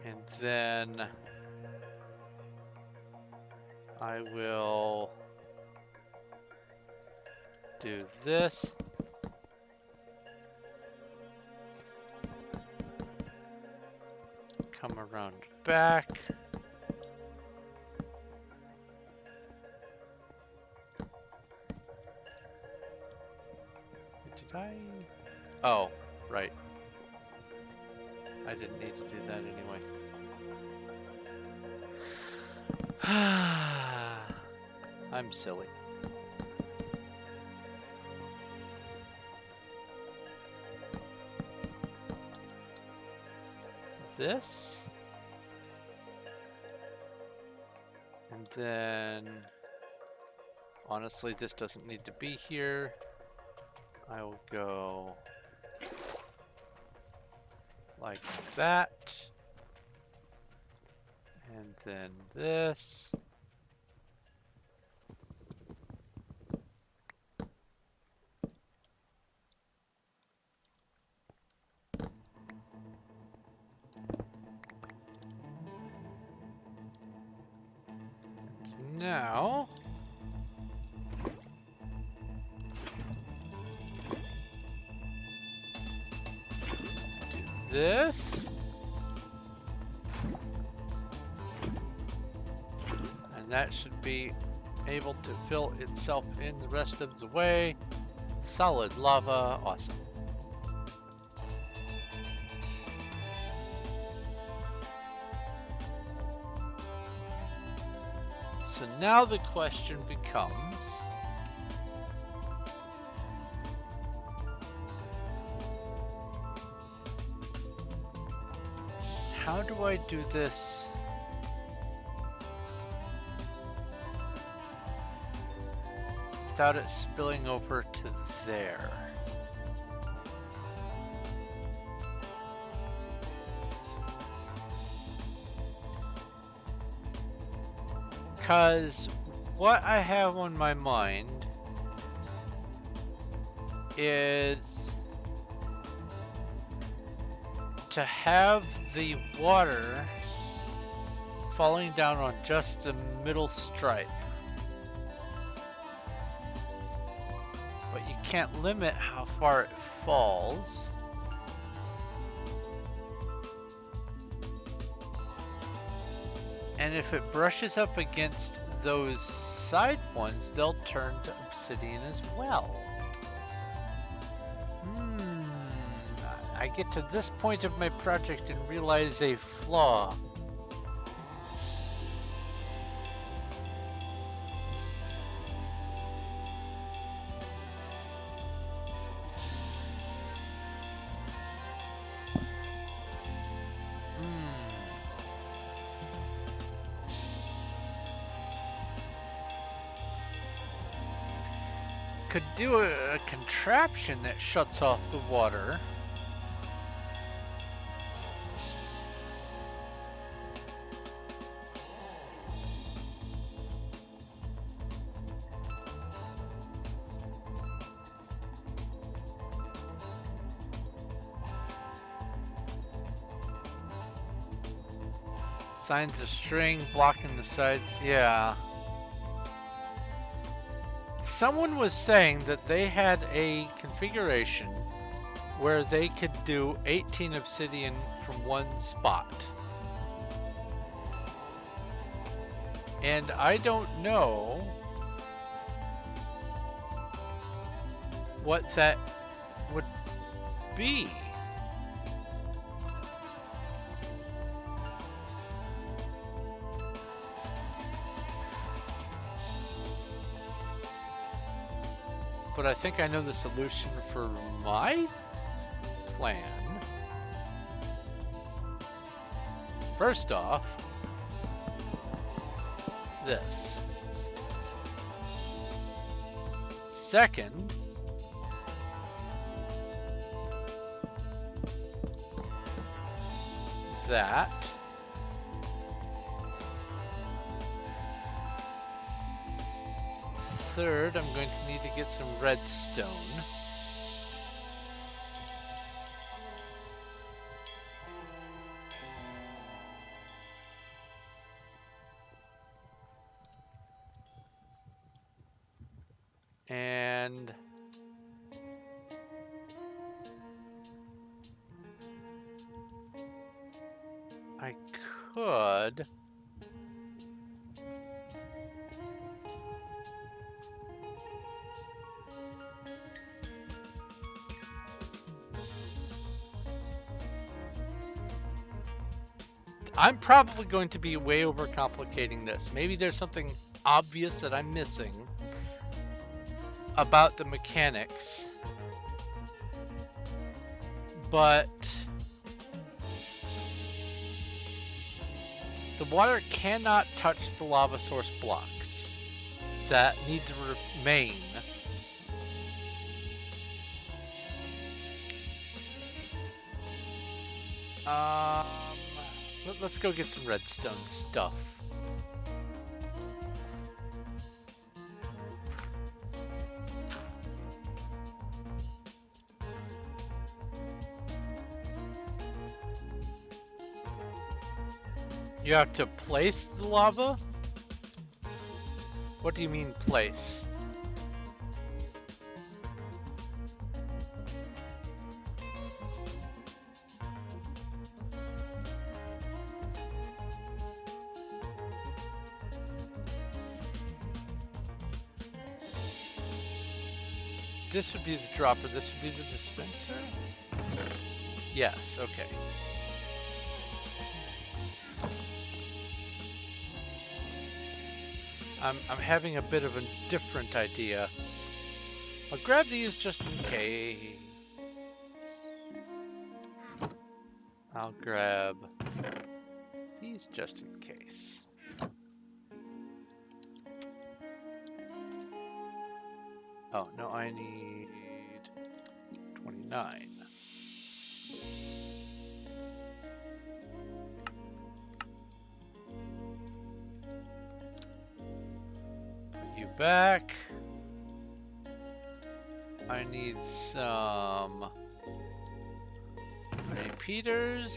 And then I will do this. Come around back. Did I? Oh, right. I didn't need to do that anyway. I'm silly. This. And then, honestly, this doesn't need to be here. I will go like that. And then this. Now, do this. And that should be able to fill itself in the rest of the way. Solid lava, awesome. So now the question becomes, how do I do this without it spilling over to there? Because what I have on my mind is to have the water falling down on just the middle stripe. But you can't limit how far it falls. And if it brushes up against those side ones, they'll turn to obsidian as well. I get to this point of my project and realize a flaw. could do a contraption that shuts off the water. Signs of string blocking the sides. Yeah. Someone was saying that they had a configuration where they could do 18 obsidian from one spot. And I don't know what that would be. But I think I know the solution for my plan. First off, this. Second, that. Third, I'm going to need to get some redstone. And I could I'm probably going to be way overcomplicating this. Maybe there's something obvious that I'm missing about the mechanics. But the water cannot touch the lava source blocks that need to remain. Let's go get some redstone stuff. You have to place the lava? What do you mean place? This would be the dropper, this would be the dispenser? Yes, okay. I'm having a bit of a different idea. I'll grab these just in case. I'll grab these just in case. Oh, no, I need 29. Put you back. I need some repeaters.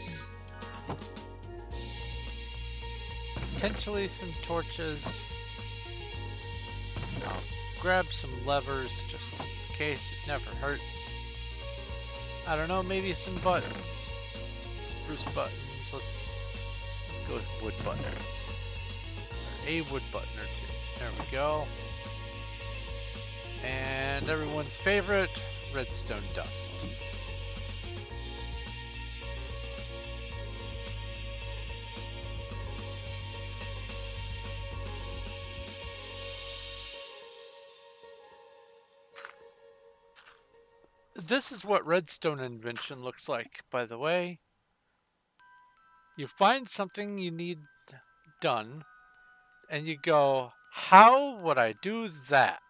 Potentially some torches. I'll grab some levers just in case, it never hurts. I don't know, maybe some buttons. Spruce buttons. Let's go with wood buttons. Or a wood button or two. There we go. And everyone's favorite, redstone dust. This is what redstone invention looks like, by the way. You find something you need done, and you go, how would I do that?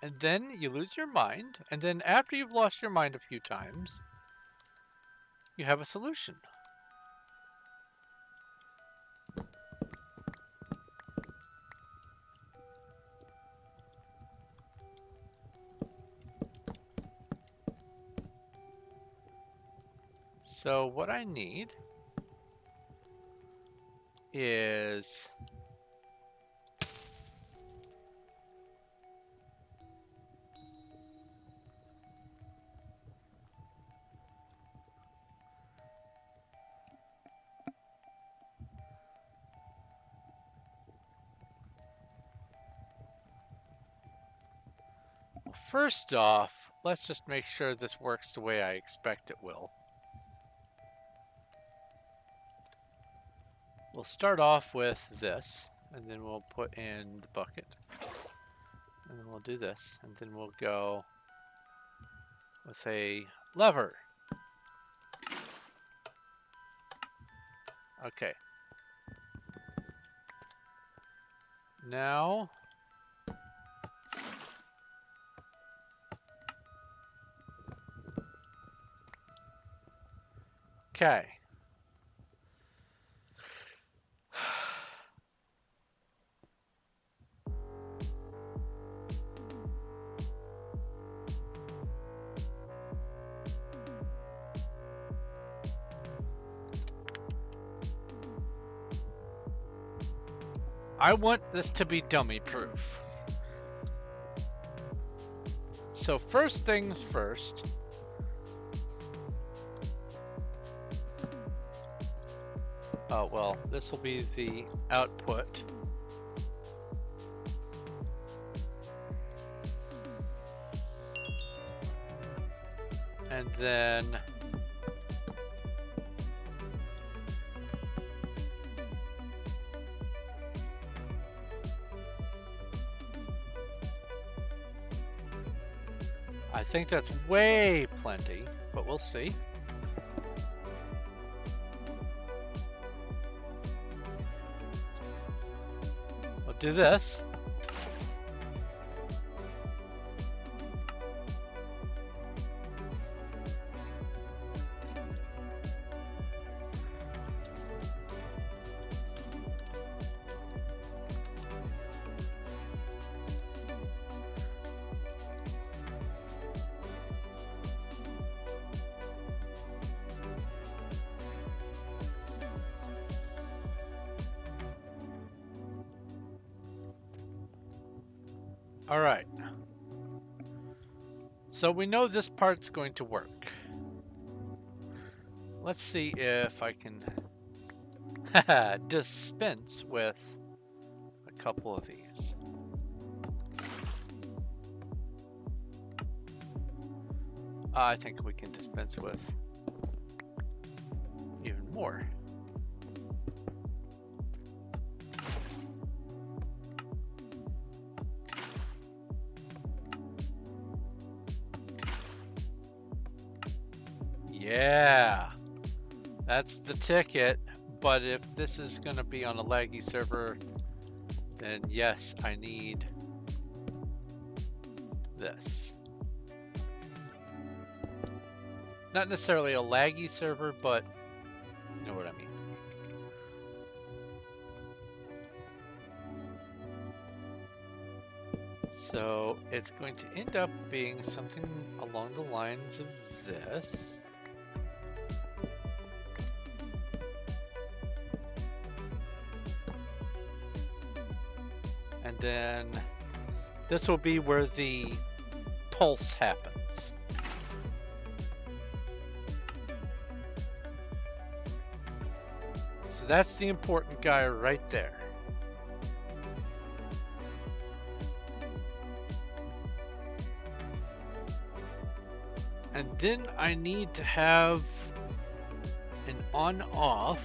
And then you lose your mind, and then after you've lost your mind a few times, you have a solution. So what I need is first off, let's just make sure this works the way I expect it will. We'll start off with this, and then we'll put in the bucket. And then we'll do this, and then we'll go with a lever. Okay. Now, okay. I want this to be dummy proof. So first things first. Oh, well, this will be the output. And then I think that's way plenty, but we'll see. We'll do this. All right. So we know this part's going to work. Let's see if I can dispense with a couple of these. I think we can dispense with even more. Yeah, that's the ticket. But if this is going to be on a laggy server, then yes, I need this. Not necessarily a laggy server, but you know what I mean. So it's going to end up being something along the lines of this. And then this will be where the pulse happens. So that's the important guy right there. And then I need to have an on-off.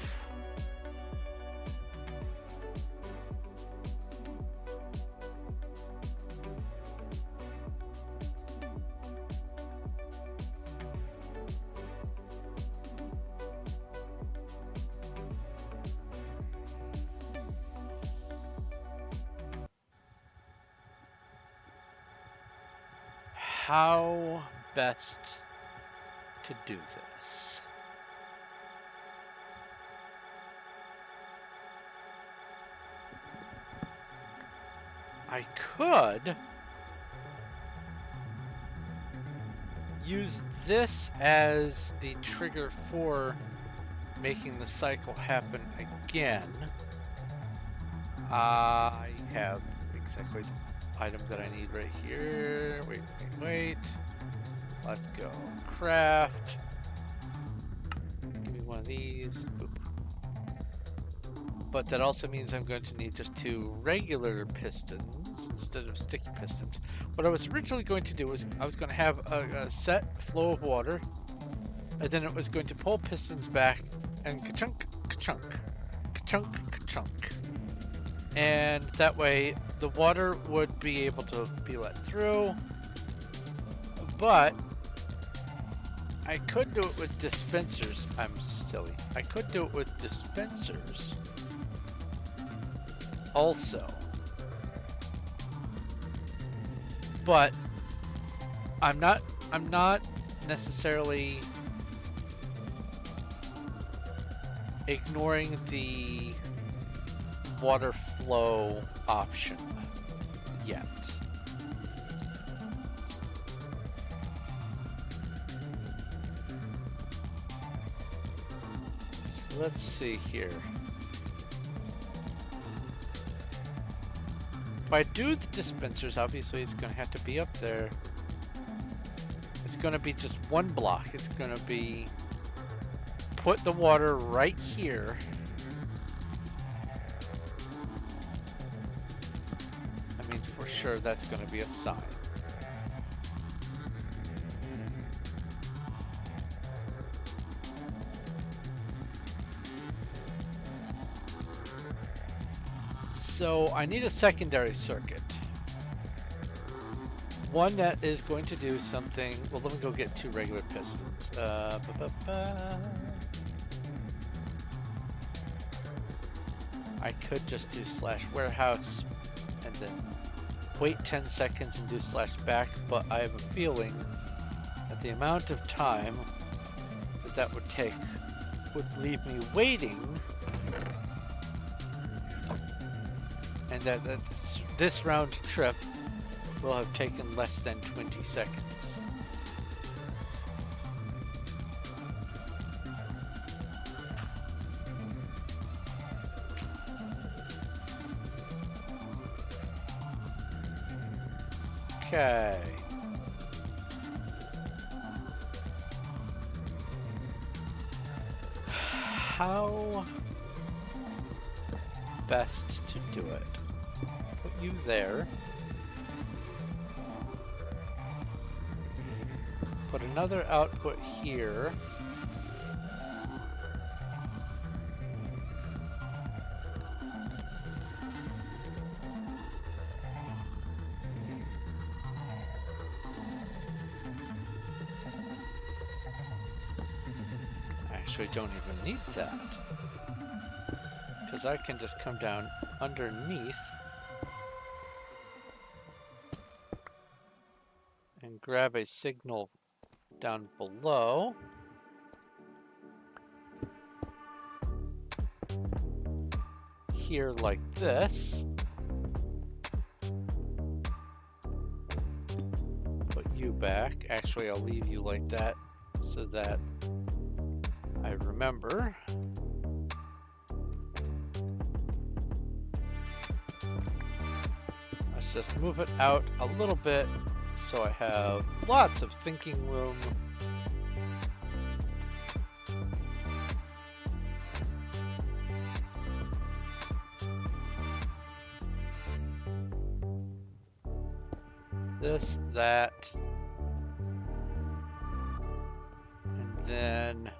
how best to do this. I could use this as the trigger for making the cycle happen again. I have exactly the item that I need right here. Wait. Let's go. Craft. Give me one of these. Boop. But that also means I'm going to need just 2 regular pistons instead of sticky pistons. What I was originally going to do was I was going to have a set flow of water, and then it was going to pull pistons back and ka-chunk, ka-chunk, ka-chunk, ka-chunk. And that way the water would be able to be let through, but I could do it with dispensers. I'm silly. I could do it with dispensers also, but I'm not necessarily ignoring the water flow option yet. So let's see here. If I do the dispensers, obviously it's going to have to be up there. It's going to be just one block. It's going to be put the water right here. That means for sure that's going to be a sign. So I need a secondary circuit. One that is going to do something. Well, let me go get 2 regular pistons. I could just do /warehouse and then wait 10 seconds and do /back, but I have a feeling that the amount of time that would take would leave me waiting, and that this round trip will have taken less than 20 seconds. Okay. How best to do it? Put you there. Put another output here. Actually don't even need that, because I can just come down underneath and grab a signal down below. Here like this. Put you back. Actually, I'll leave you like that so that I remember. Let's just move it out a little bit so I have lots of thinking room. This, that, and then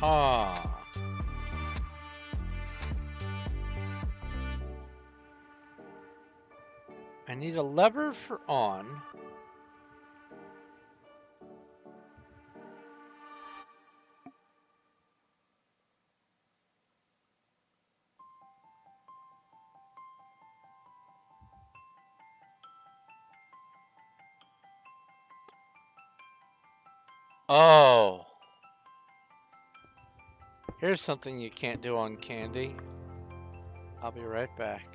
Uh-huh. I need a lever for on. Oh. Here's something you can't do on candy. I'll be right back.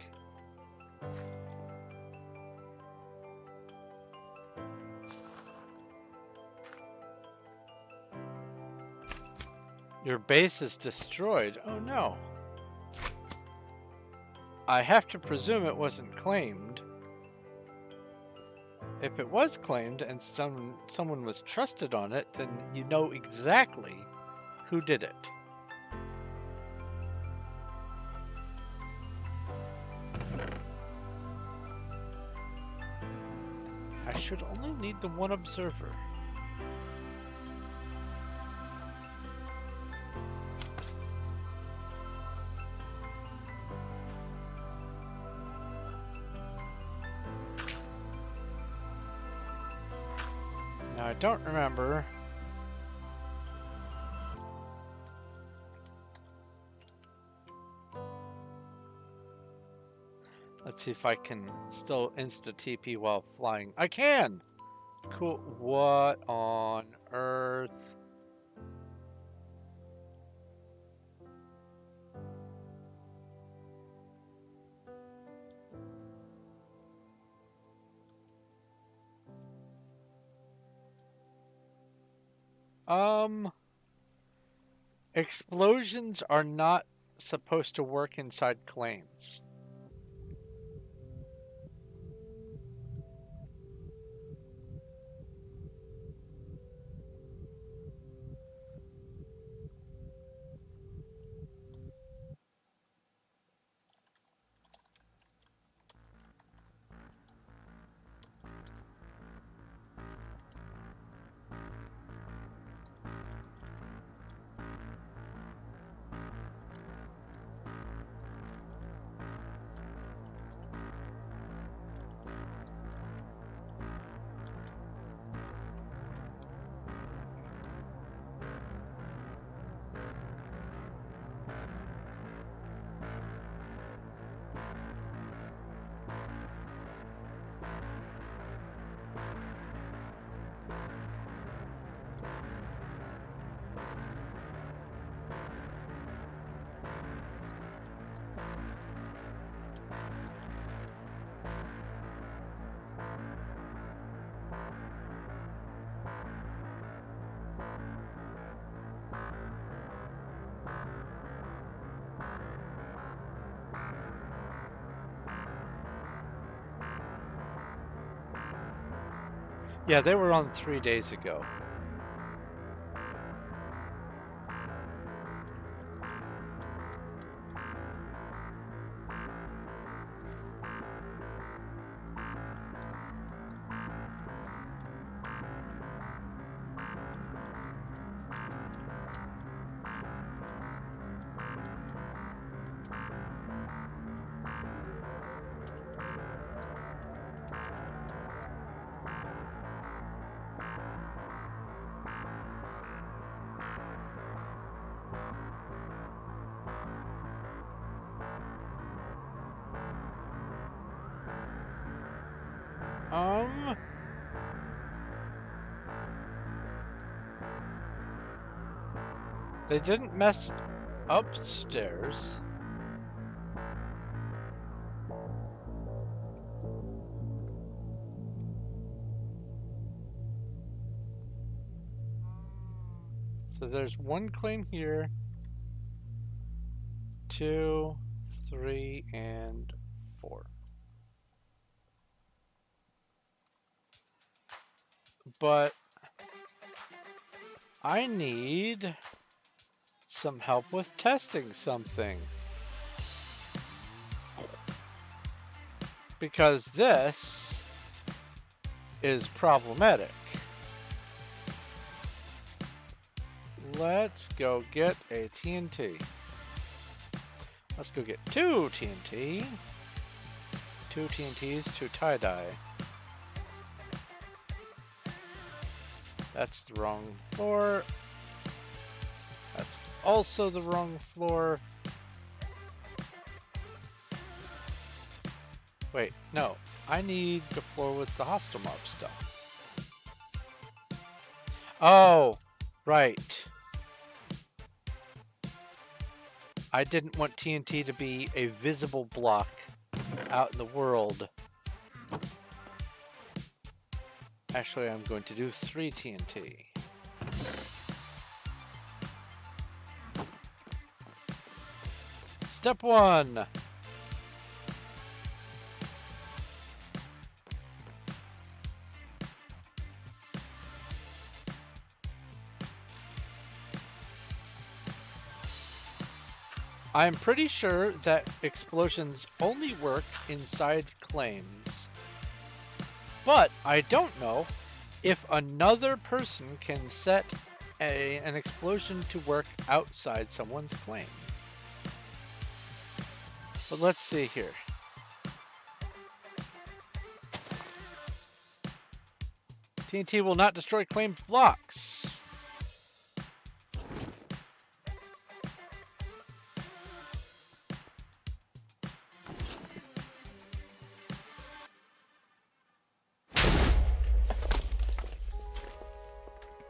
Your base is destroyed. Oh no. I have to presume it wasn't claimed. If it was claimed and someone was trusted on it, then you know exactly who did it. I should only need the one observer. Now I don't remember. Let's see if I can still insta-TP while flying. I can! Cool. What on earth? Explosions are not supposed to work inside claims. Yeah, they were on 3 days ago. They didn't mess upstairs. So there's one claim here, 2, 3, and 4. But I need some help with testing something. Because this is problematic. let's go get a TNT. Let's go get 2 TNT. 2 TNTs, 2 tie-dye. That's the wrong floor. That's also the wrong floor. Wait, no. I need the floor with the hostile mob stuff. Oh, right. I didn't want TNT to be a visible block out in the world. Actually, I'm going to do 3 TNT. Step 1. I'm pretty sure that explosions only work inside claims. But I don't know if another person can set an explosion to work outside someone's claim. But let's see here. TNT will not destroy claimed blocks.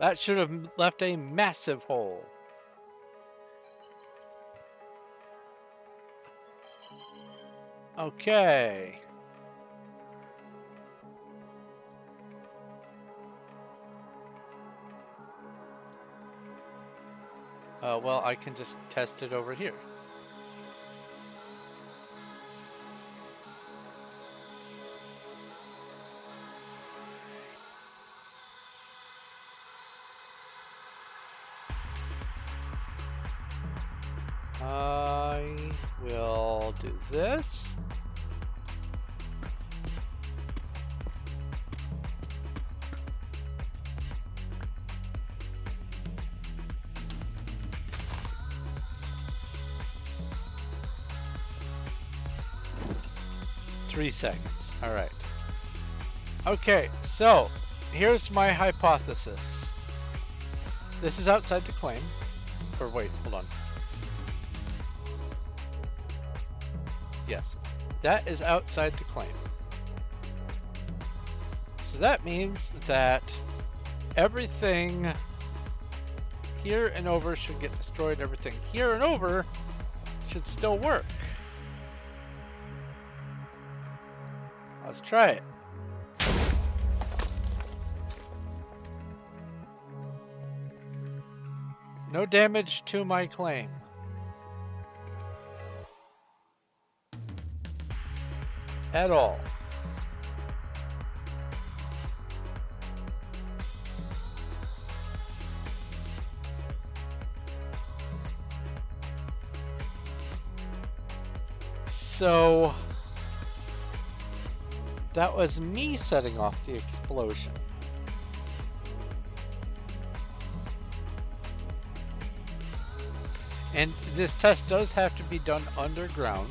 That should have left a massive hole. Okay. Well, I can just test it over here. I will do this. Three seconds. All right. Okay, so here's my hypothesis. This is outside the claim. Or wait, hold on. Yes, that is outside the claim. So that means that everything here and over should get destroyed. Everything here and over should still work. Let's try it. No damage to my claim. At all. So that was me setting off the explosion. And this test does have to be done underground.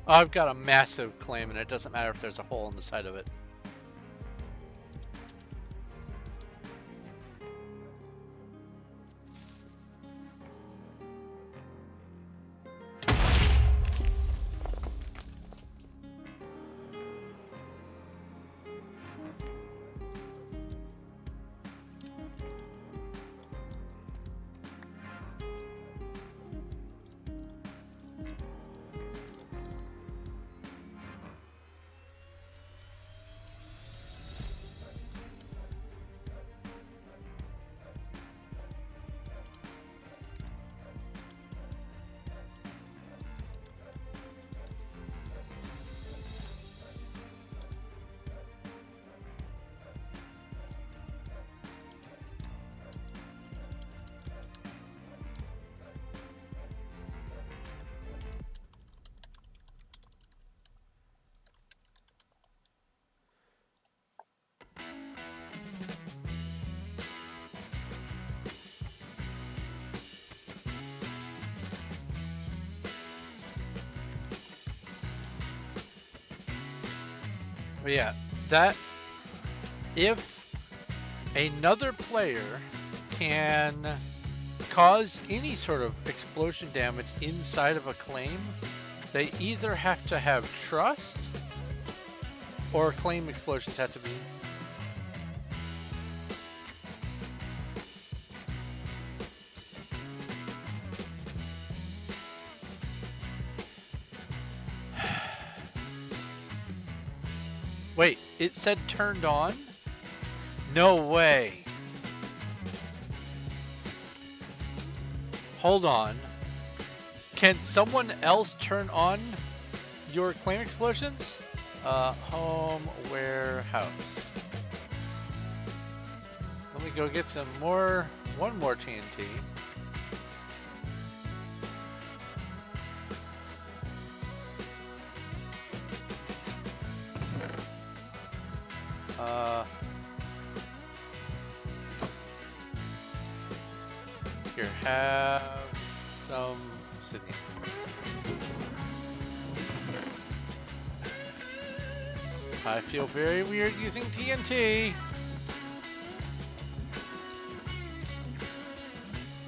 I've got a massive claim, and it doesn't matter if there's a hole in the side of it. But yeah, that if another player can cause any sort of explosion damage inside of a claim, they either have to have trust or claim explosions have to be. Wait, it said turned on? No way. Hold on. Can someone else turn on your claim explosions? Home warehouse. Let me go get some more, one more TNT. Here, have some city. I feel very weird using TNT.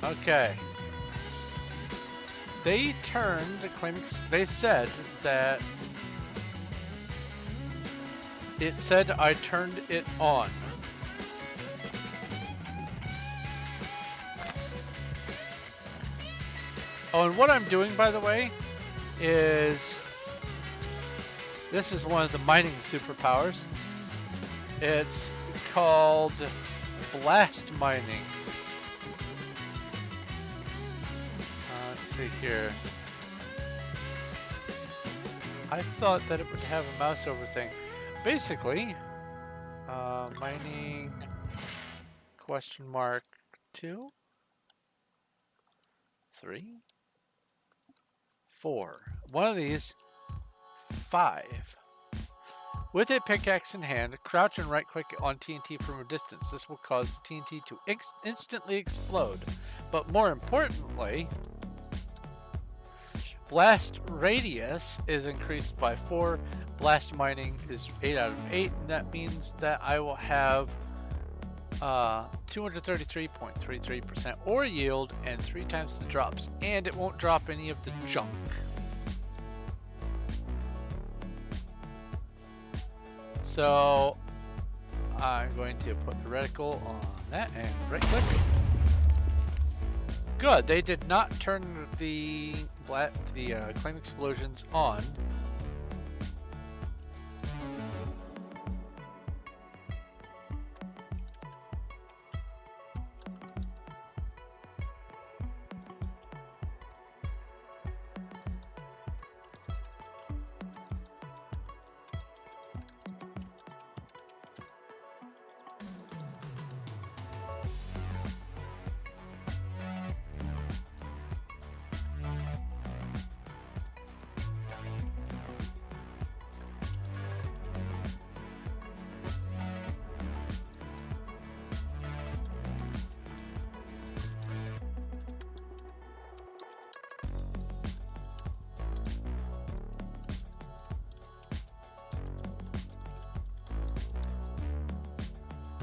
Okay. They turned the claim. They said that it said I turned it on. Oh, and what I'm doing, by the way, is this is one of the mining superpowers. It's called blast mining. Let's see here. I thought that it would have a mouse over thing. Basically, mining question mark 2, 3, 4. One of these, 5. With a pickaxe in hand, crouch and right click on TNT from a distance. This will cause the TNT to instantly explode. But more importantly, blast radius is increased by 4. Blast mining is 8 out of 8, and that means that I will have 233.33% ore yield and 3 times the drops, and it won't drop any of the junk. So I'm going to put the reticle on that and right click. Good, they did not turn the claim explosions on.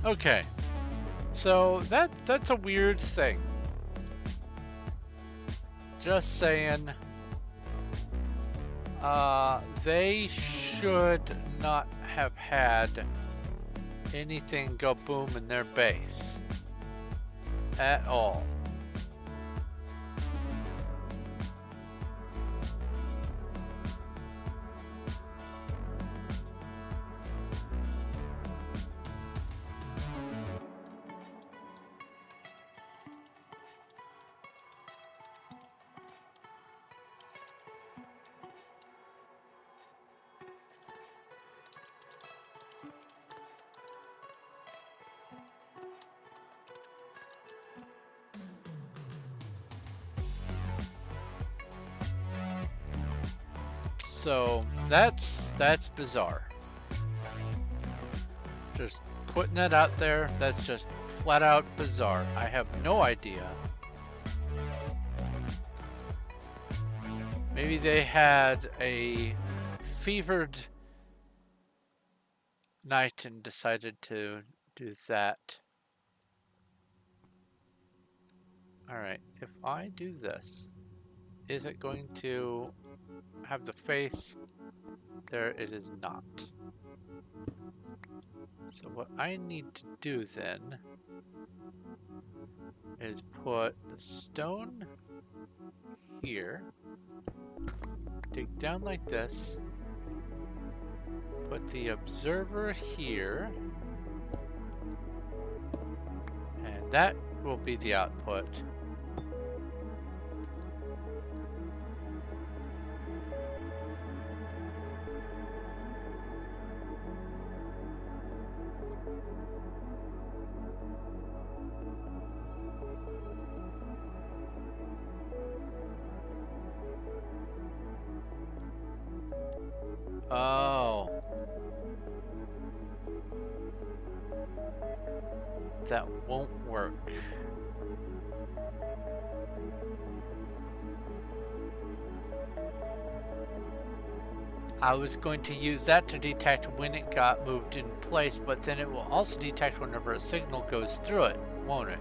Okay, so that's a weird thing. Just saying, they should not have had anything go boom in their base at all. So that's bizarre. Just putting that out there, that's just flat out bizarre. I have no idea. Maybe they had a fevered night and decided to do that. Alright, if I do this, is it going to have the face? There it is not. So what I need to do then is put the stone here, dig down like this, put the observer here, and that will be the output. Oh. That won't work. I was going to use that to detect when it got moved in place, but then it will also detect whenever a signal goes through it, won't it?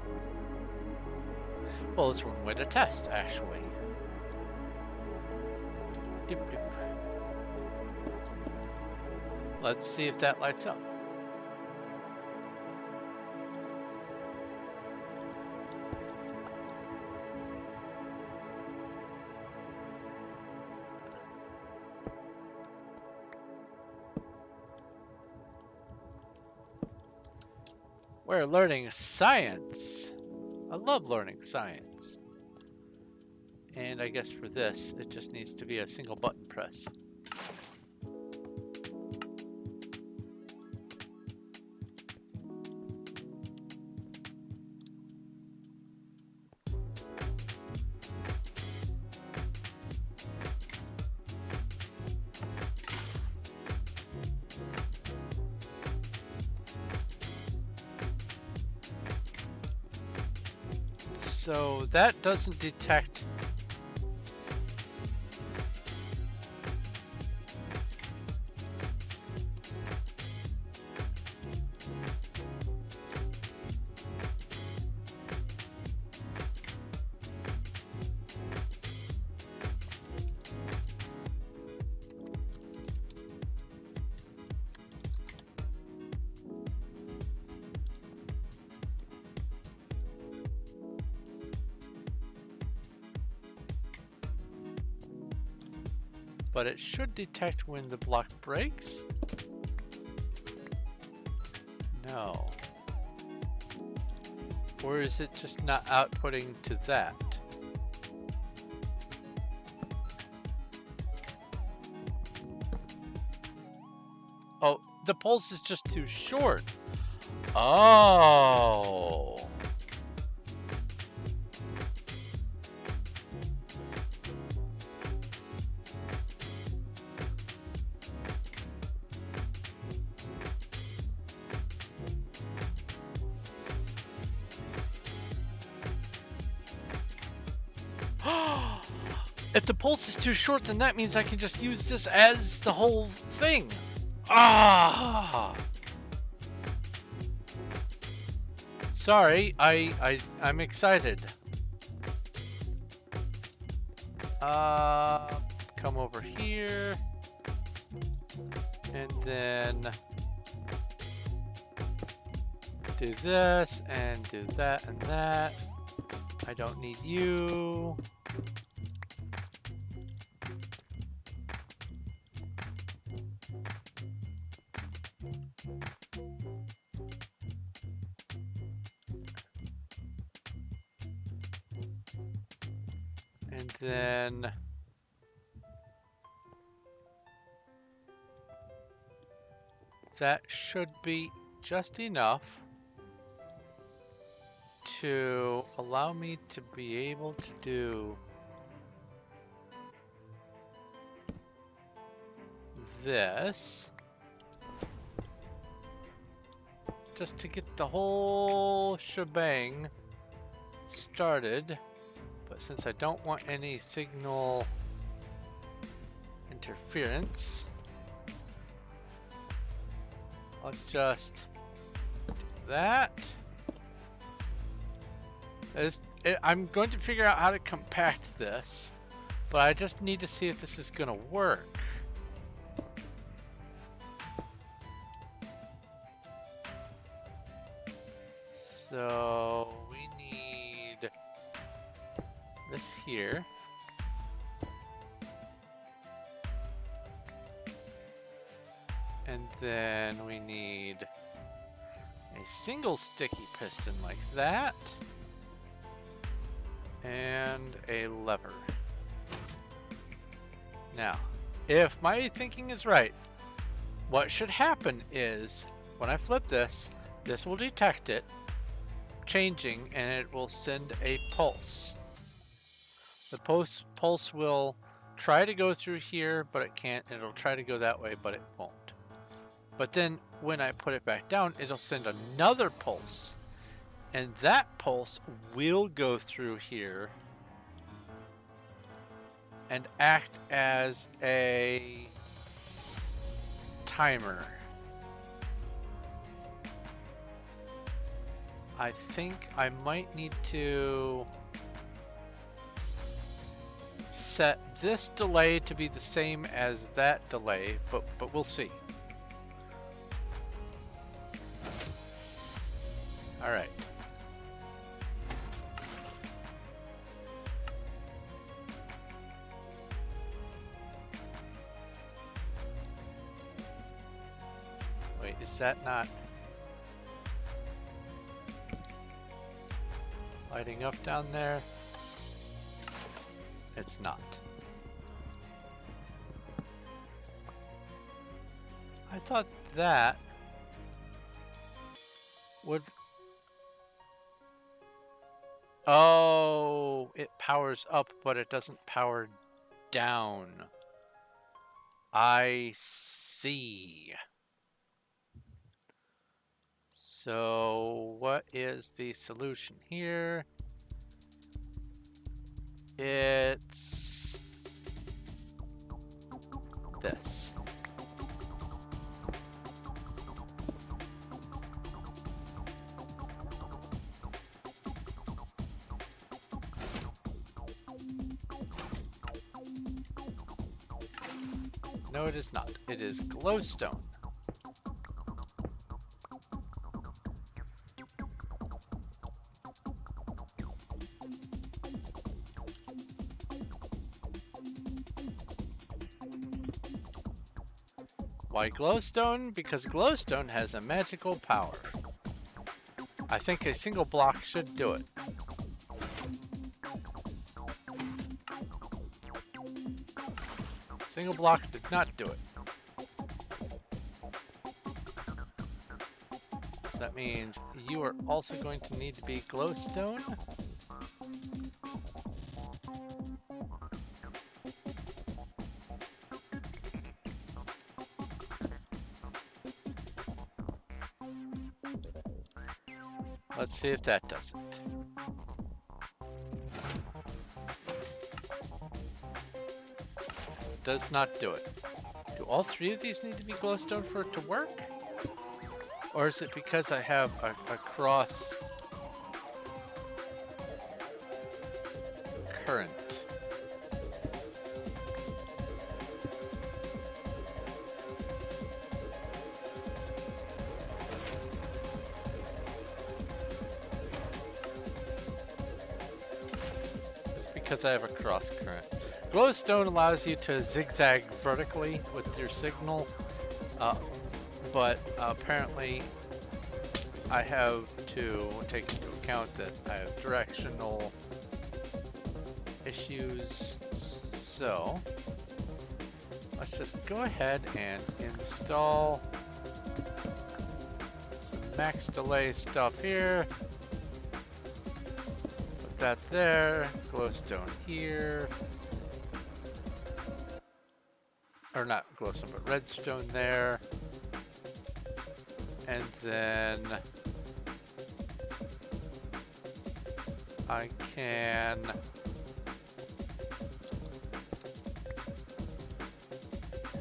Well, it's one way to test, actually. Doop, doop. Let's see if that lights up. We're learning science. I love learning science. And I guess for this, it just needs to be a single button press. So that doesn't detect. But it should detect when the block breaks? No. Or is it just not outputting to that? Oh, the pulse is just too short. Oh. If the pulse is too short, then that means I can just use this as the whole thing. Ah! Sorry, I'm excited. Come over here. And then do this and do that and that. I don't need you. And then that should be just enough to allow me to be able to do this, just to get the whole shebang started. But since I don't want any signal interference, let's just do that. I'm going to figure out how to compact this, but I just need to see if this is going to work. So we need this here. And then we need a single sticky piston like that. And a lever. Now, if my thinking is right, what should happen is when I flip this, this will detect it changing and it will send a pulse. The pulse will try to go through here, but it can't. It'll try to go that way, but it won't. But then when I put it back down, it'll send another pulse. And that pulse will go through here and act as a timer. I think I might need to set this delay to be the same as that delay, but we'll see. All right. Wait, is that not lighting up down there? It's not. I thought that would... Oh, it powers up, but it doesn't power down. I see. So what is the solution here? It's this. No, it is not. It is glowstone. Why glowstone? Because glowstone has a magical power. I think a single block should do it. Single block did not do it. So that means you are also going to need to be glowstone. Let's see if that does it. Does not do it. Do all three of these need to be glowstone for it to work? Or is it because I have a cross current? Because I have a cross current. Glowstone allows you to zigzag vertically with your signal, but apparently I have to take into account that I have directional issues. So let's just go ahead and install some max delay stuff here. That there, glowstone here, or not glowstone, but redstone there, and then I can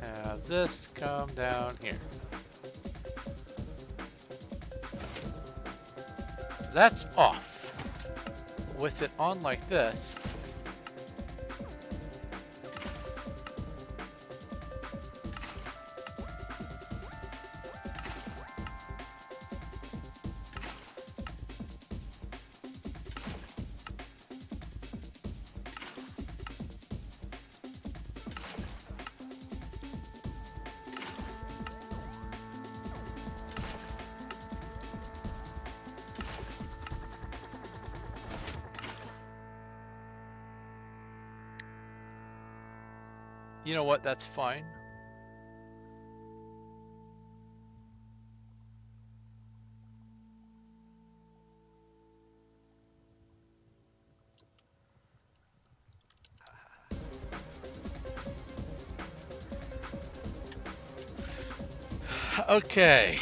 have this come down here. that's off. With it on like this, you know what, that's fine. Okay.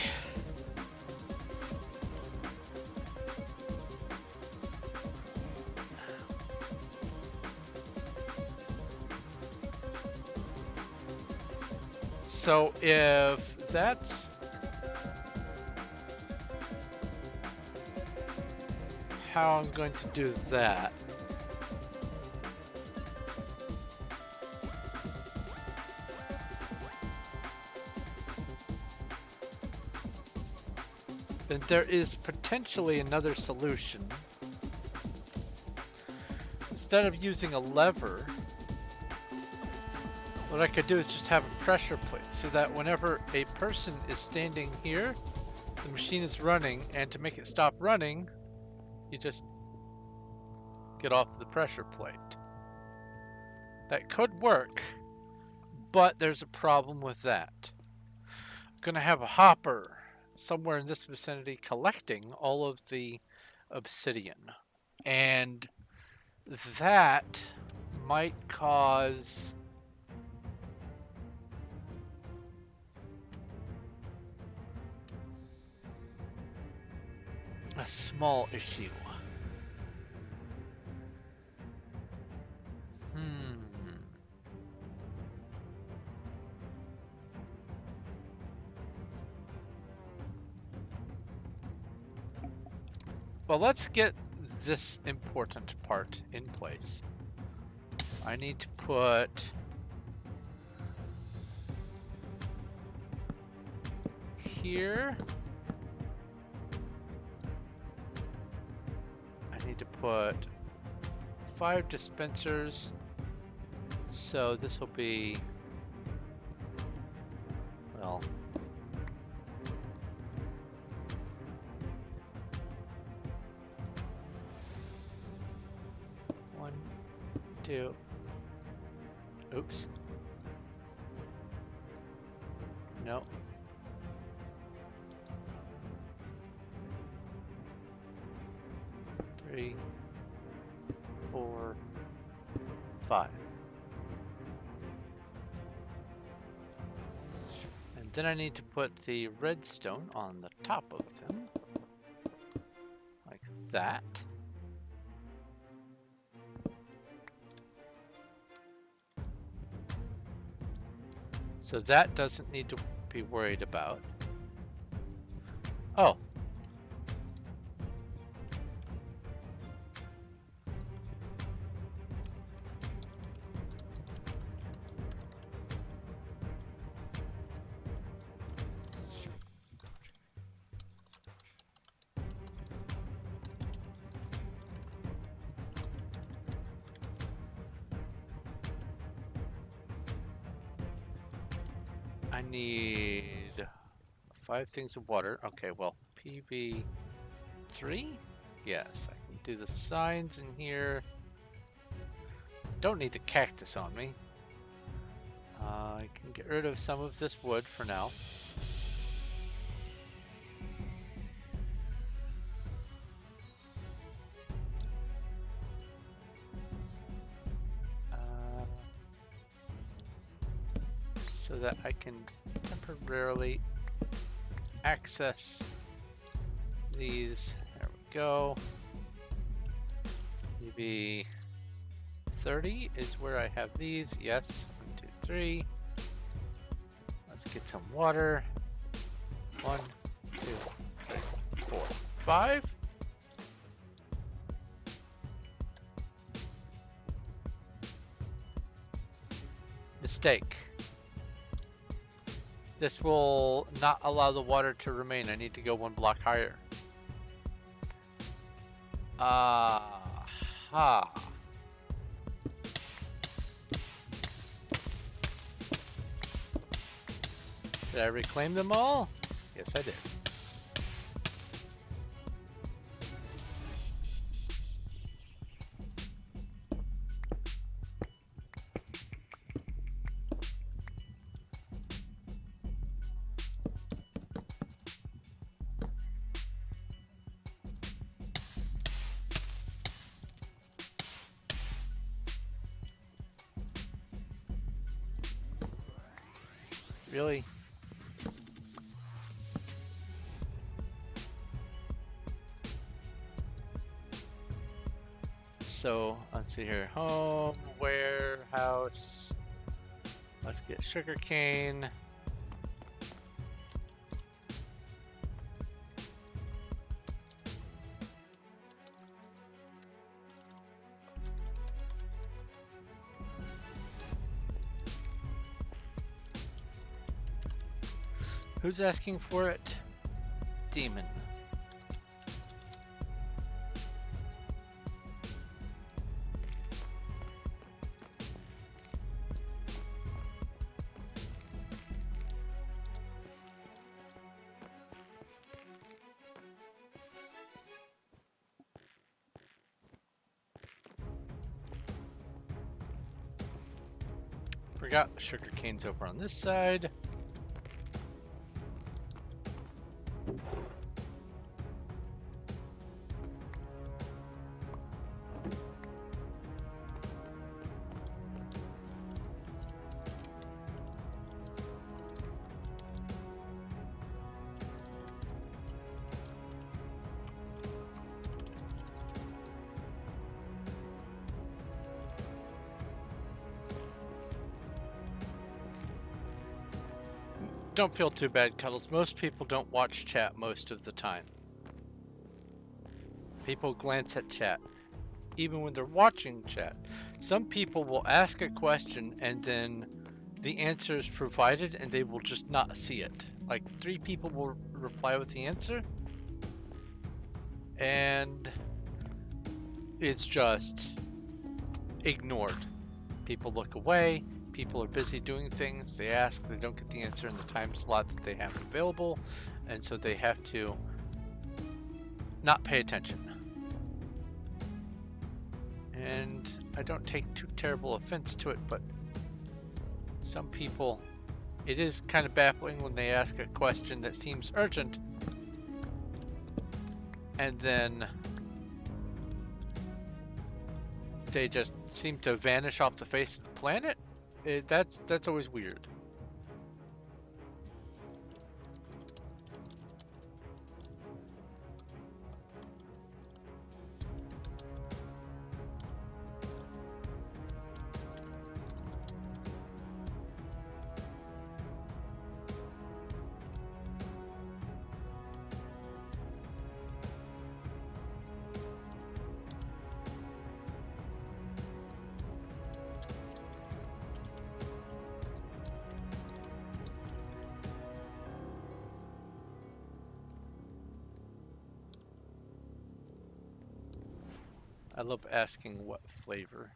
So if that's how I'm going to do that, then there is potentially another solution. Instead of using a lever, what I could do is just have a pressure plate so that whenever a person is standing here, the machine is running, and to make it stop running, you just get off the pressure plate. That could work, but there's a problem with that. I'm going to have a hopper somewhere in this vicinity collecting all of the obsidian, and that might cause a small issue. Well, let's get this important part in place. I need to put here. I need to put 5 dispensers. So this will be, well, one, two, oops, no, 3, 4, 5. And then I need to put the redstone on the top of them, like that. So that doesn't need to be worried about. Oh. I need 5 things of water. Okay, well, PV3? Yes, I can do the signs in here. Don't need the cactus on me. I can get rid of some of this wood for now. So that I can temporarily access these. There we go. Maybe 30 is where I have these. Yes, 1, 2, 3. Let's get some water. 1, 2, 3, 4, 5. Mistake. This will not allow the water to remain. I need to go one block higher. Aha. Did I reclaim them all? Yes, I did. Really? So let's see here. Home, warehouse. Let's get sugarcane. Who's asking for it? Demon. Forgot the sugar cane's over on this side. Don't feel too bad, Cuddles. Most people don't watch chat most of the time. People glance at chat, even when they're watching chat. Some people will ask a question and then the answer is provided and they will just not see it. Like 3 people will reply with the answer and it's just ignored. People look away. People are busy doing things, they ask, they don't get the answer in the time slot that they have available, and so they have to not pay attention. And I don't take too terrible offense to it, but some people, it is kind of baffling when they ask a question that seems urgent, and then they just seem to vanish off the face of the planet. That's always weird. I love asking what flavor.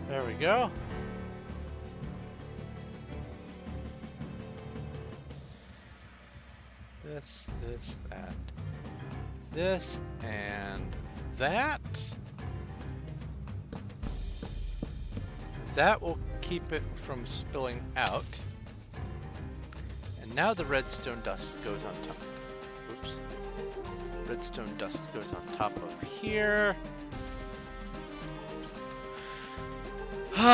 There we go. This, that. This and that. That will keep it from spilling out. And now the redstone dust goes on top. Oops. Redstone dust goes on top of here. You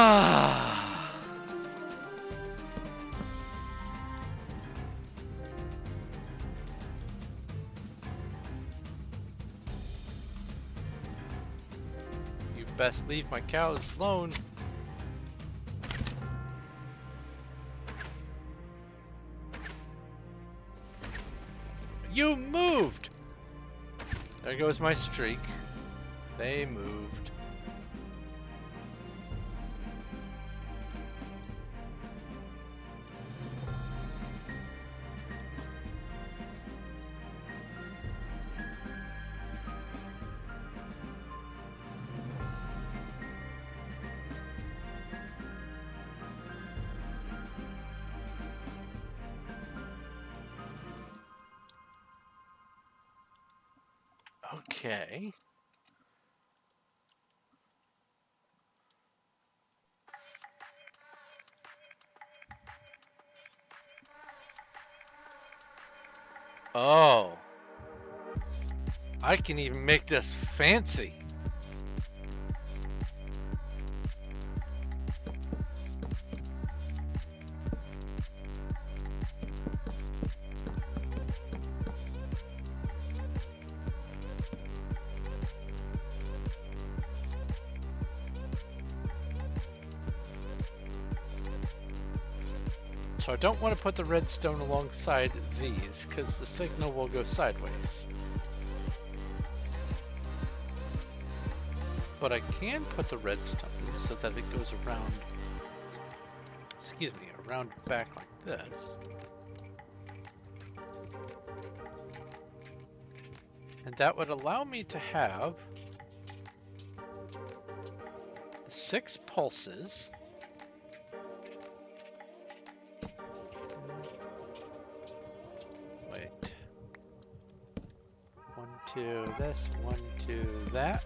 best leave my cows alone. You moved! There goes my streak. They moved. Okay. Oh. I can even make this fancy. So I don't want to put the redstone alongside these because the signal will go sideways. But I can put the redstone so that it goes around, excuse me, around back like this. And that would allow me to have 6 pulses. Wait. 1, 2, this, 1, 2, that.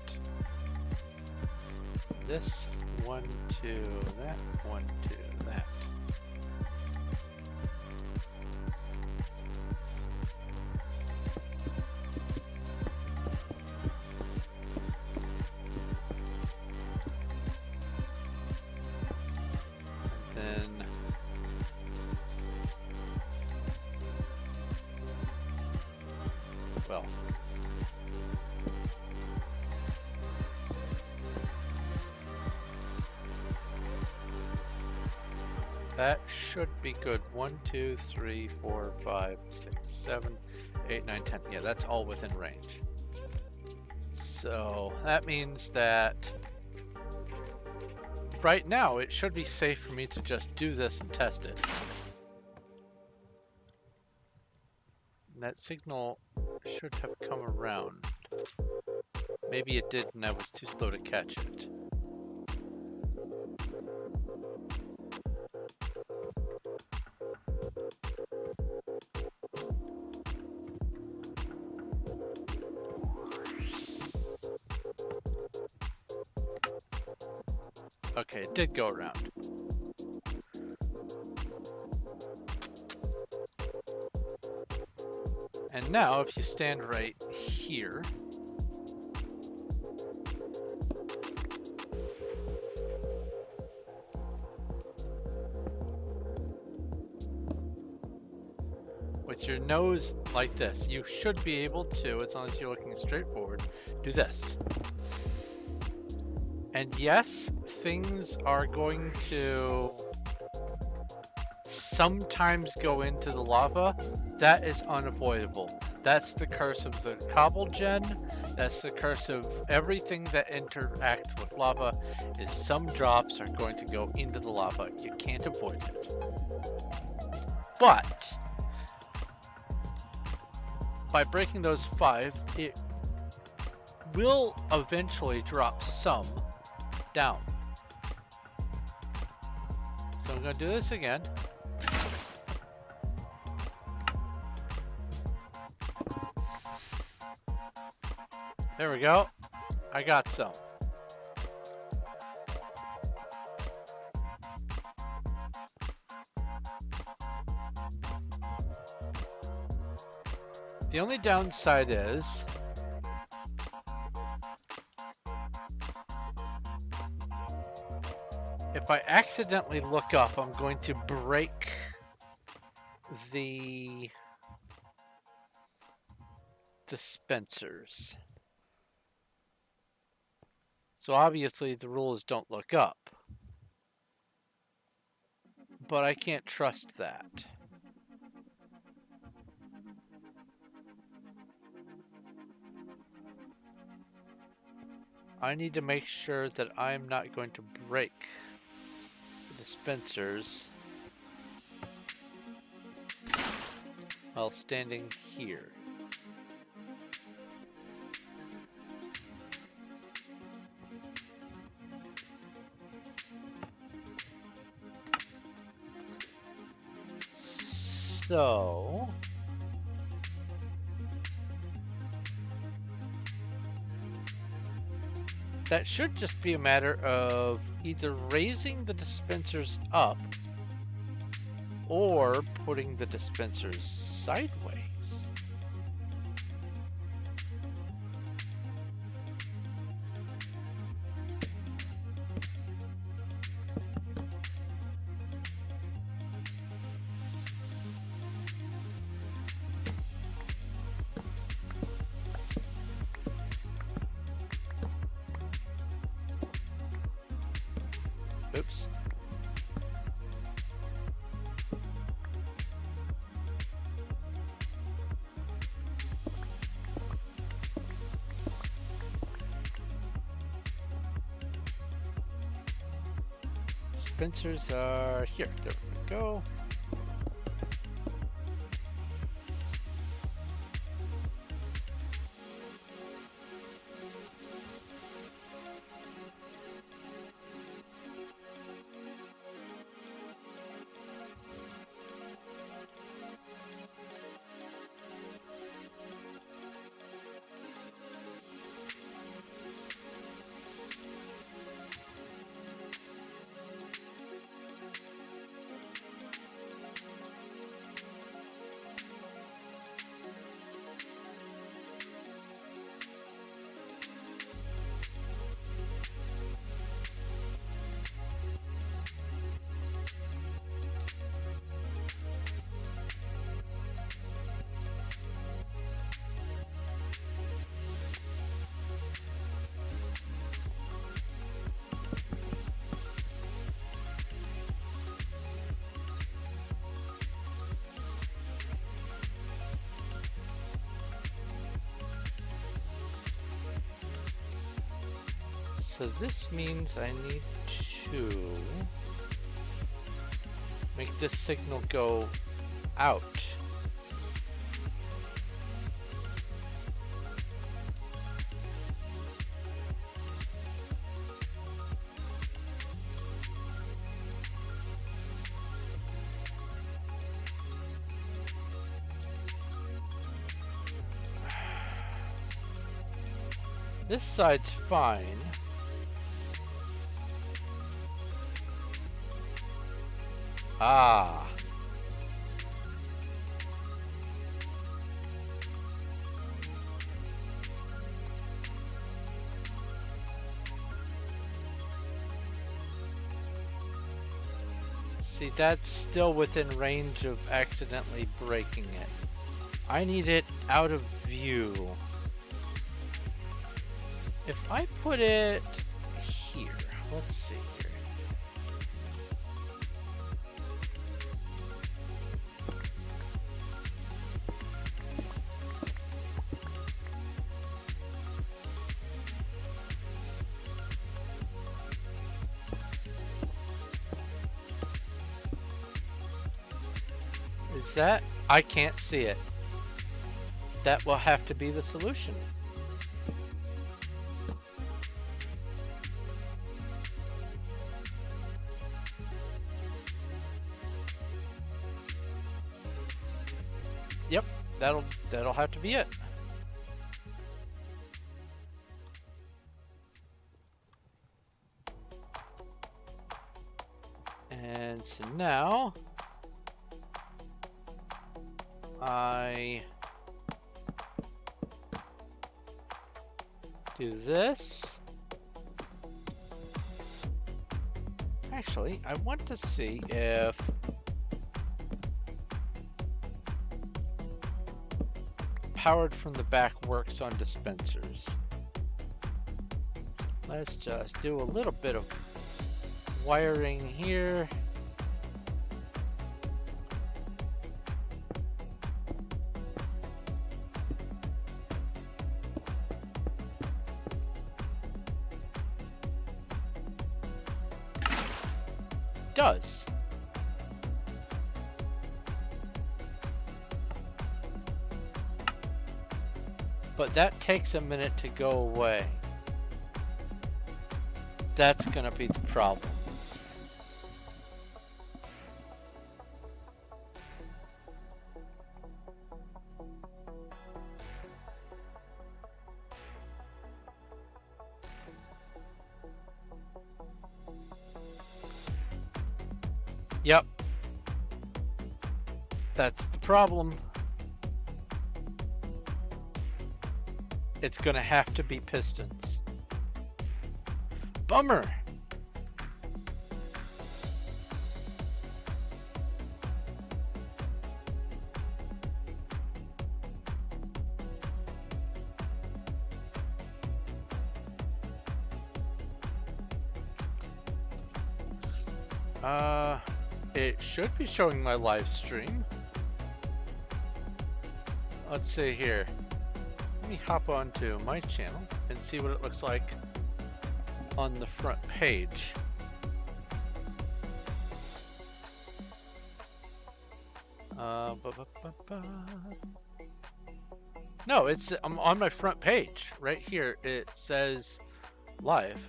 This, 1, 2, that, 1, 2, that. Then well, that should be good. 1, 2, 3, 4, 5, 6, 7, 8, 9, 10. Yeah, that's all within range. So that means that right now it should be safe for me to just do this and test it. And that signal should have come around. Maybe it did and I was too slow to catch it. Okay, it did go around. And now if you stand right here, with your nose like this, you should be able to, as long as you're looking straight forward, do this. And yes, things are going to sometimes go into the lava. That is unavoidable. That's the curse of the cobble gen. That's the curse of everything that interacts with lava, is some drops are going to go into the lava. You can't avoid it. But by breaking those 5, it will eventually drop some down. So I'm going to do this again. There we go. I got some. The only downside is If I accidentally look up, I'm going to break the dispensers. So obviously the rule is don't look up. But I can't trust that. I need to make sure that I'm not going to break the dispensers while standing here. So that should just be a matter of either raising the dispensers up or putting the dispensers sideways. Oops. Dispensers are here. There we go. So this means I need to make this signal go out. This side's fine. Ah. See, that's still within range of accidentally breaking it. I need it out of view. If I put it here, let's see here. Is that? I can't see it. That will have to be the solution. Yep, that'll have to be it. And so now I do this. Actually, I want to see if powered from the back works on dispensers. Let's just do a little bit of wiring here. Does. But that takes a minute to go away. That's gonna be the problem. Yep. That's the problem. It's gonna have to be pistons. Bummer. It should be showing my live stream. Let's see here. Let me hop onto my channel and see what it looks like on the front page. No, I'm on my front page right here. It says live.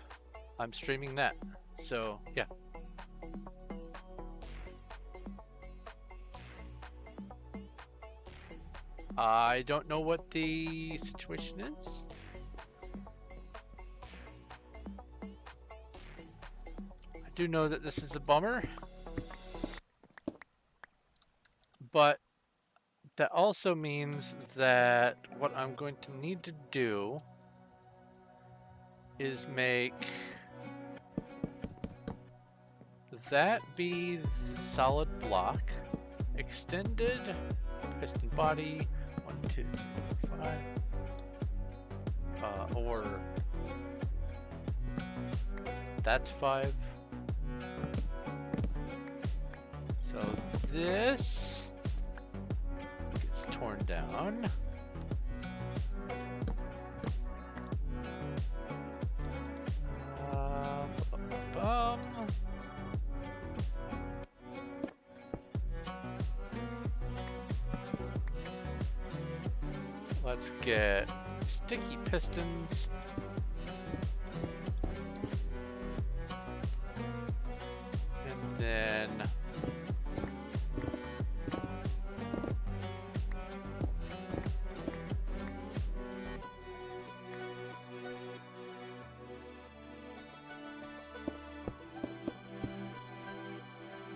I'm streaming that. So yeah. I don't know what the situation is. I do know that this is a bummer, but that also means that what I'm going to need to do is make that be the solid block, extended piston body, 1, 2, 3, 5, or that's 5. So this gets torn down. Let's get sticky pistons. And then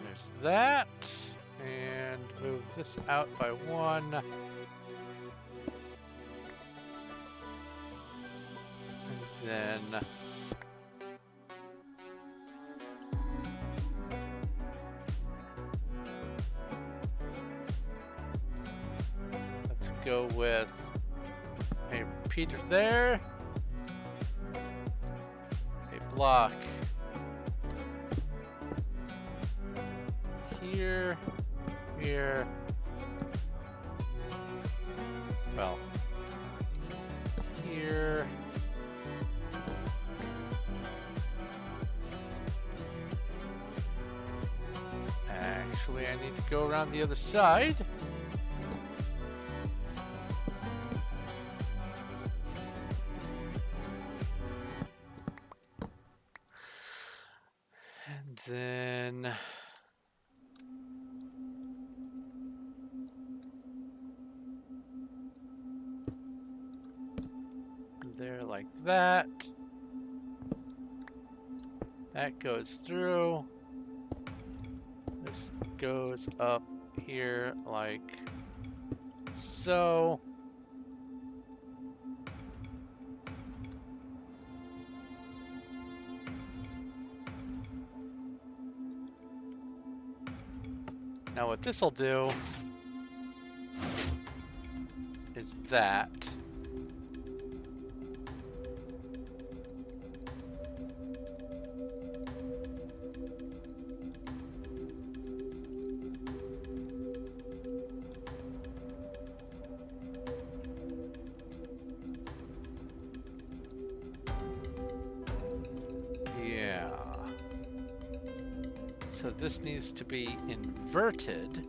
there's that. And move this out by 1. Then let's go with a repeater there, a block here, here, well, here. Actually, I need to go around the other side. And then there like that. That goes through. This goes up here like so. Now what this will do is that. Yeah. So this needs to be inverted.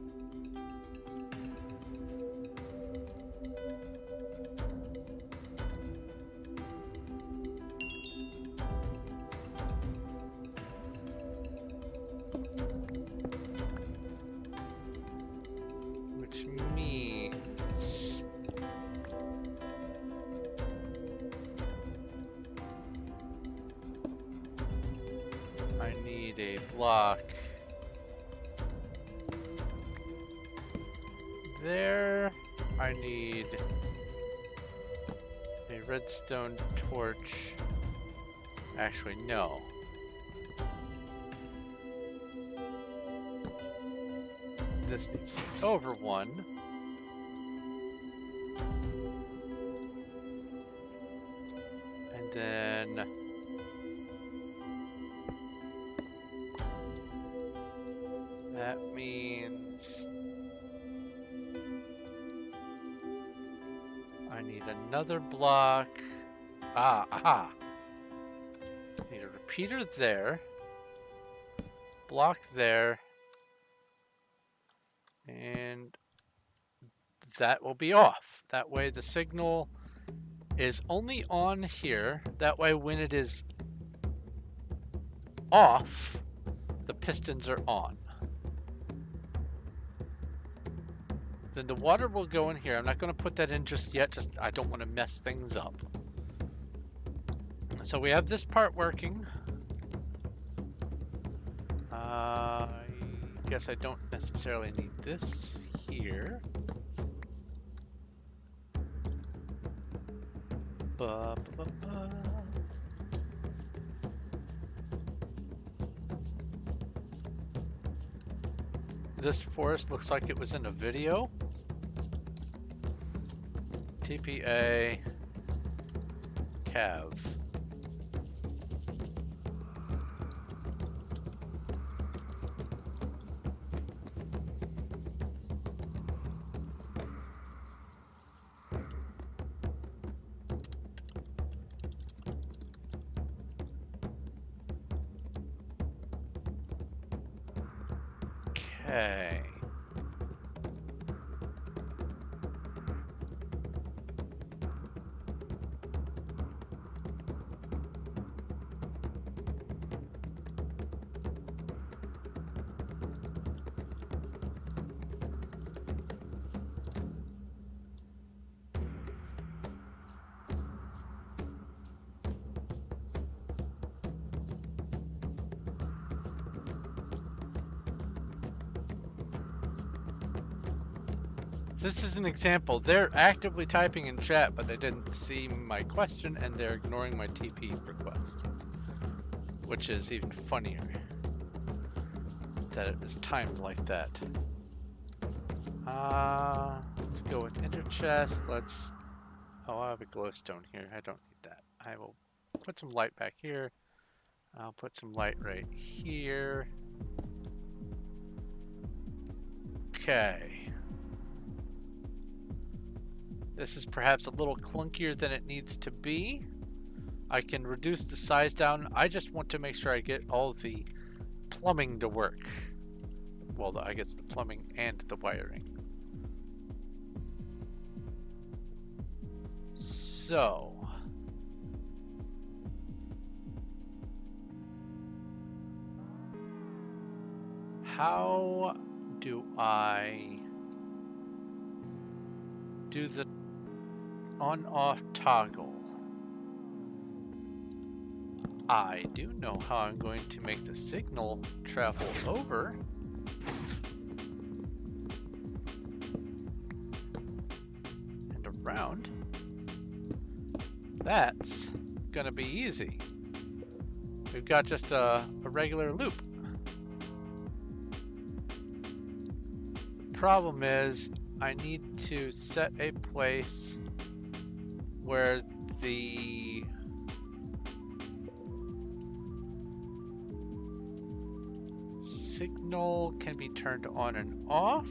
Which means I need a block there. I need a redstone torch. Actually, no. This needs to be over one. And then that means I need another block. Aha! Need a repeater there. Block there. And that will be off. That way the signal is only on here. That way when it is off, the pistons are on. Then the water will go in here. I'm not going to put that in just yet. I don't want to mess things up. So we have this part working. I guess I don't necessarily need this here. This forest looks like it was in a video. TPA Cav. Okay. This is an example. They're actively typing in chat, but they didn't see my question, and they're ignoring my TP request. Which is even funnier. That it is timed like that. Let's go with interchest. Oh, I have a glowstone here. I don't need that. I will put some light back here. I'll put some light right here. Okay. This is perhaps a little clunkier than it needs to be. I can reduce the size down. I just want to make sure I get all of the plumbing to work. Well, I guess the plumbing and the wiring. So. How do I do the on-off toggle? I do know how I'm going to make the signal travel over. And around. That's gonna be easy. We've got just a regular loop. problem is I need to set a place where the signal can be turned on and off.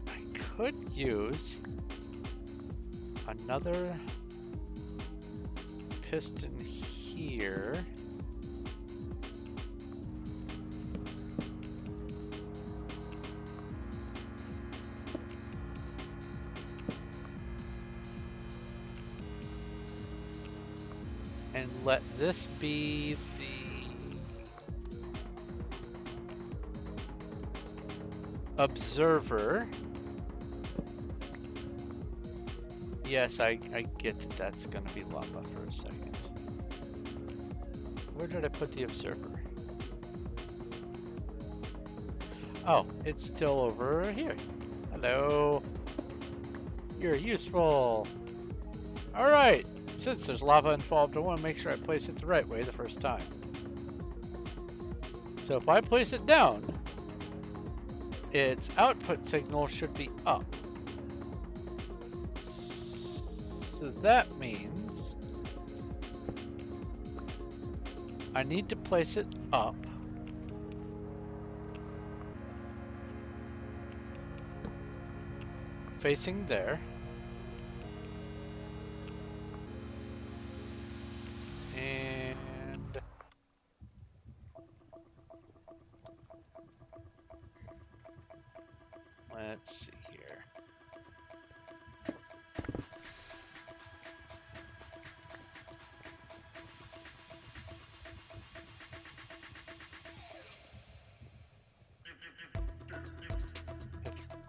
I could use another piston here. And let this be the observer. Yes, I get that that's going to be lava for a second. Where did I put the observer? Oh, it's still over here. Hello. You're useful. All right. Since there's lava involved, I want to make sure I place it the right way the first time. So if I place it down, its output signal should be up. So that means I need to place it up. Facing there. And let's see here.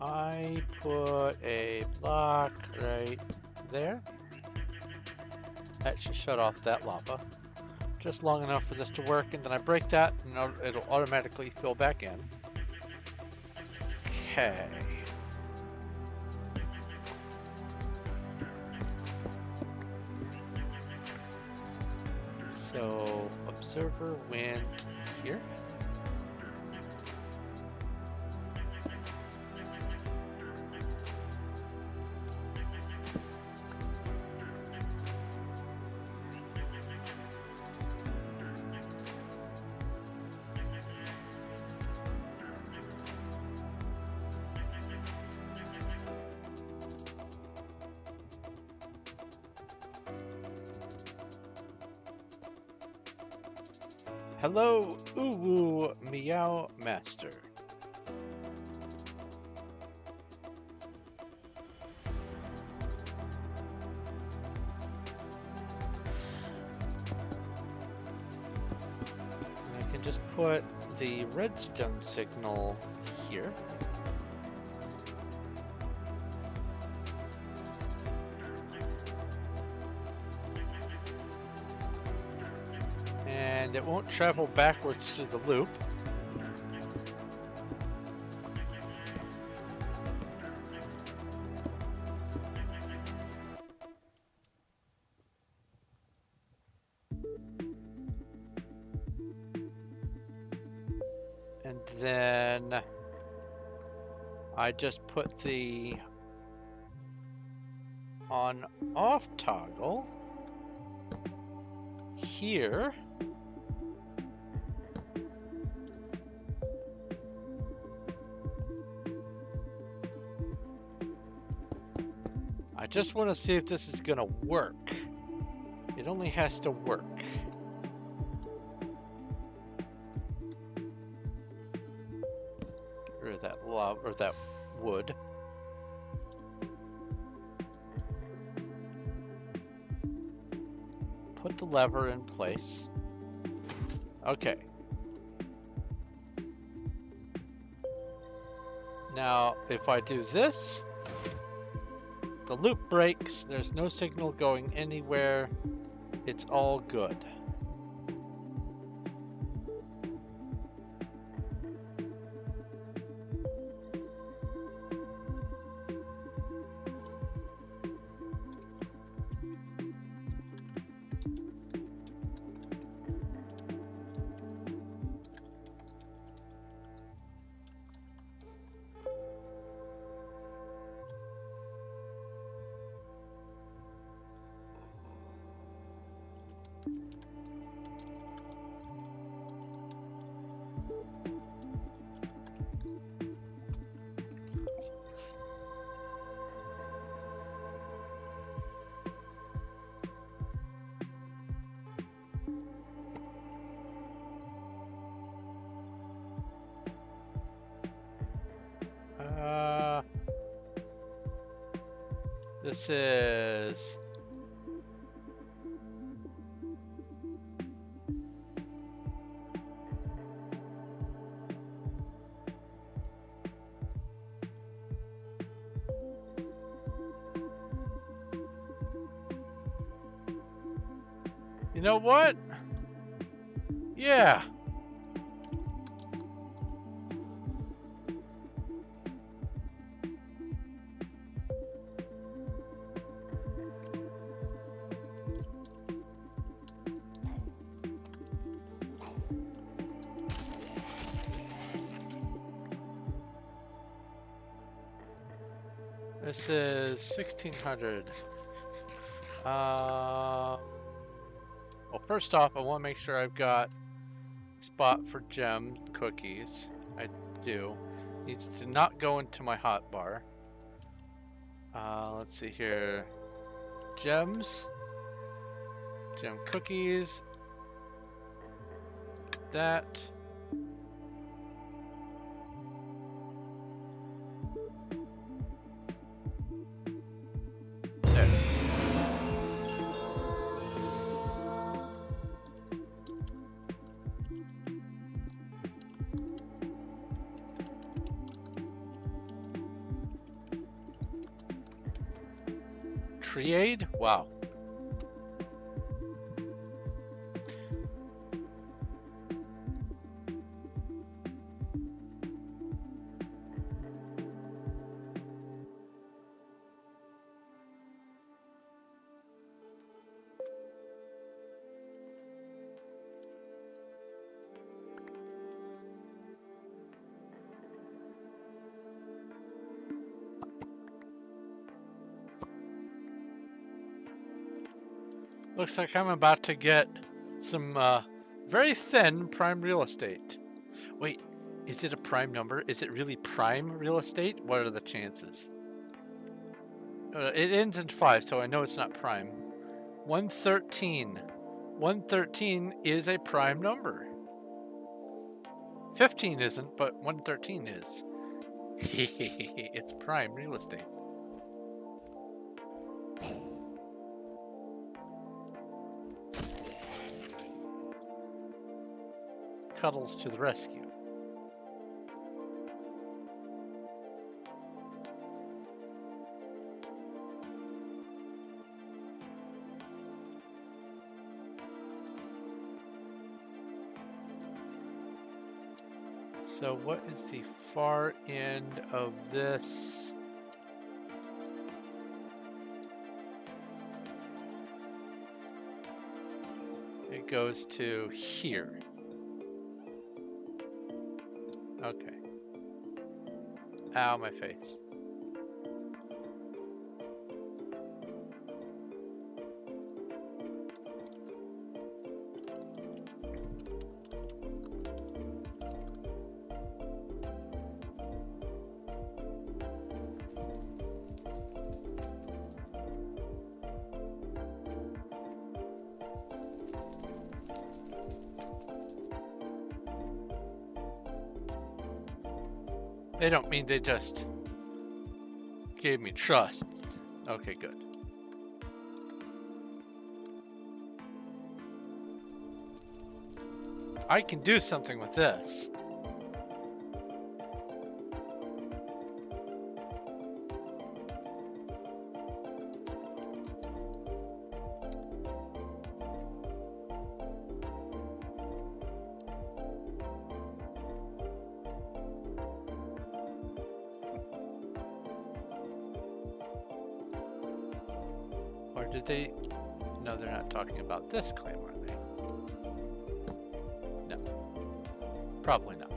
I put a block right there. That should shut off that lava. Just long enough for this to work, and then I break that and it'll automatically fill back in. Okay. So observer went here. Hello, Uwu Meow Master. I can just put the redstone signal here. And it won't travel backwards through the loop. And then I just put the on-off toggle here. I just want to see if this is going to work. It only has to work. Get rid of that lava or that wood. Put the lever in place. Okay. Now, if I do this, the loop breaks, there's no signal going anywhere, it's all good. This is... You know what? Yeah. This is 1600. Well, first off, I want to make sure I've got a spot for gem cookies. I do. Needs to not go into my hotbar. Let's see here. Gems. Gem cookies. That. There. Triade? Wow. Looks like I'm about to get some very thin prime real estate. Wait, is it a prime number? Is it really prime real estate? What are the chances? It ends in 5, so I know it's not prime. 113. 113 is a prime number. 15 isn't, but 113 is. It's prime real estate. Cuddles to the rescue. So what is the far end of this? It goes to here. Okay. Ow, my face. They don't mean they just gave me trust. Okay, good. I can do something with this. Or did they? No, they're not talking about this claim, are they? No. Probably not.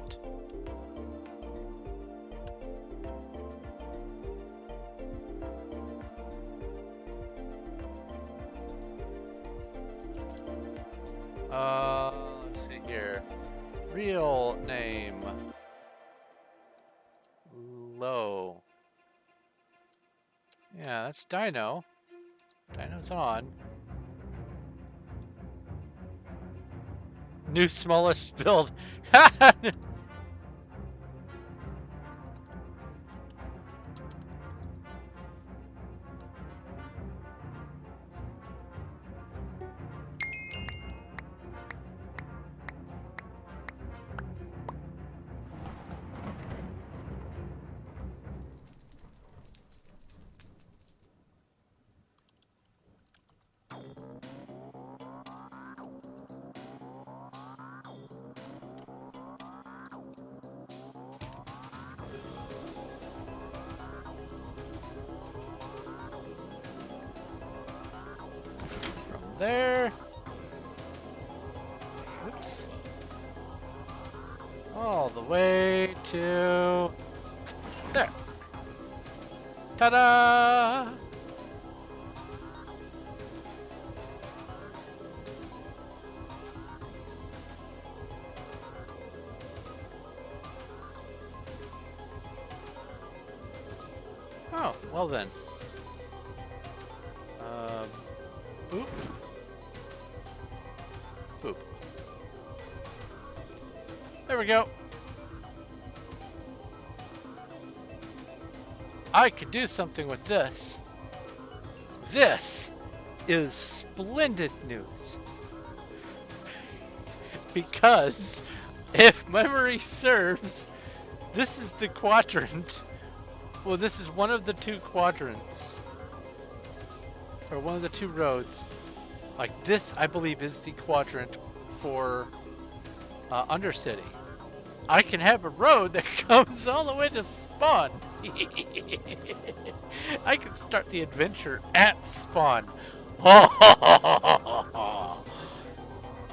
Let's see here. Real name. Low. Yeah, that's Dino. Dino's on. New smallest build. there. Oops. All the way to there. Ta-da! Oh, well then. Boop. Boop. There we go. I could do something with this. This is splendid news. Because if memory serves, this is the quadrant. Well, this is one of the two quadrants. Or one of the two roads. Like this, I believe, is the quadrant for Undercity. I can have a road that comes all the way to spawn. I can start the adventure at spawn.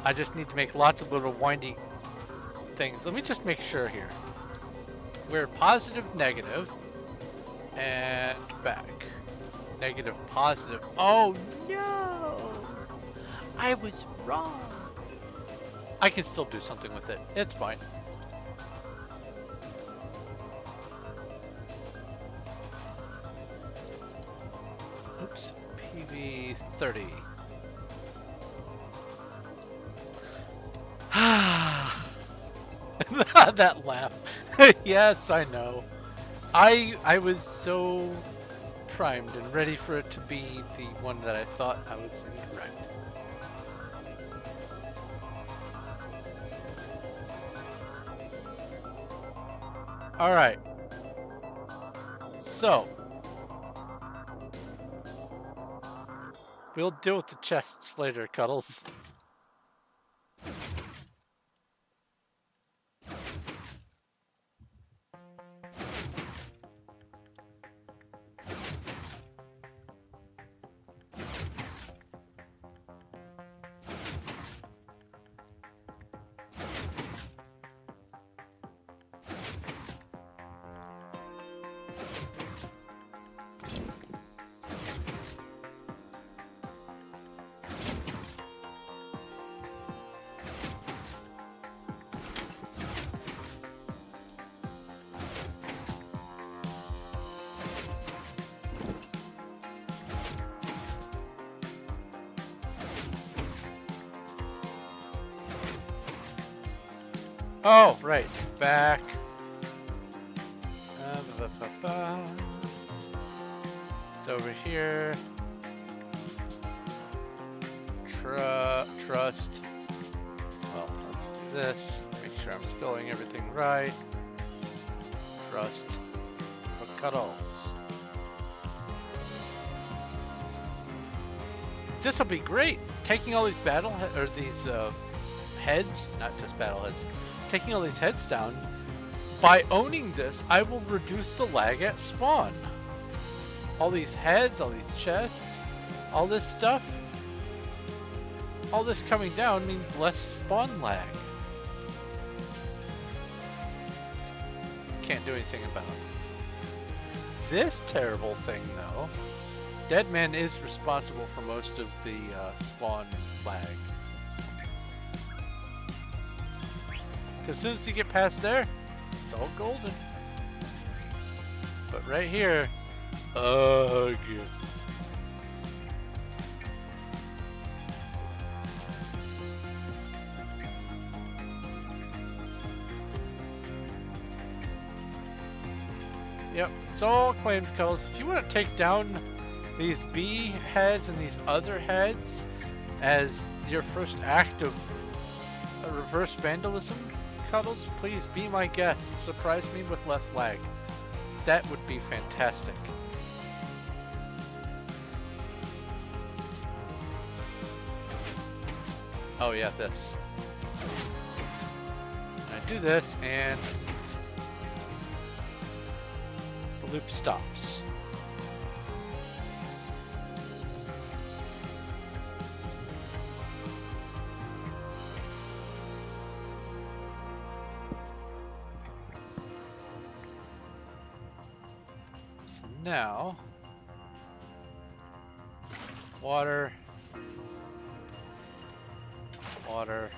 I just need to make lots of little windy things. Let me just make sure here. We're positive, negative, and back. Negative, positive. Oh no! I was wrong. I can still do something with it. It's fine. Oops. PV30. That laugh. Yes, I know. I was so primed and ready for it to be the one that I thought I was incorrect. Alright. So. We'll deal with the chests later, Cuddles. Oh, right. Back. It's over here. Trust. Well, let's do this. Make sure I'm spelling everything right. Trust. For Cuddles. This will be great. Taking all these heads, not just battle heads. Taking all these heads down, by owning this, I will reduce the lag at spawn. All these heads, all these chests, all this stuff, all this coming down means less spawn lag. Can't do anything about it. This terrible thing, though, Deadman is responsible for most of the spawn lag. As soon as you get past there, it's all golden. But right here, ugh. Yep, it's all claimed colors. If you want to take down these bee heads and these other heads as your first act of reverse vandalism, Cuddles, please be my guest. Surprise me with less lag. That would be fantastic. Oh yeah, this. I do this and the loop stops. Now, water, water,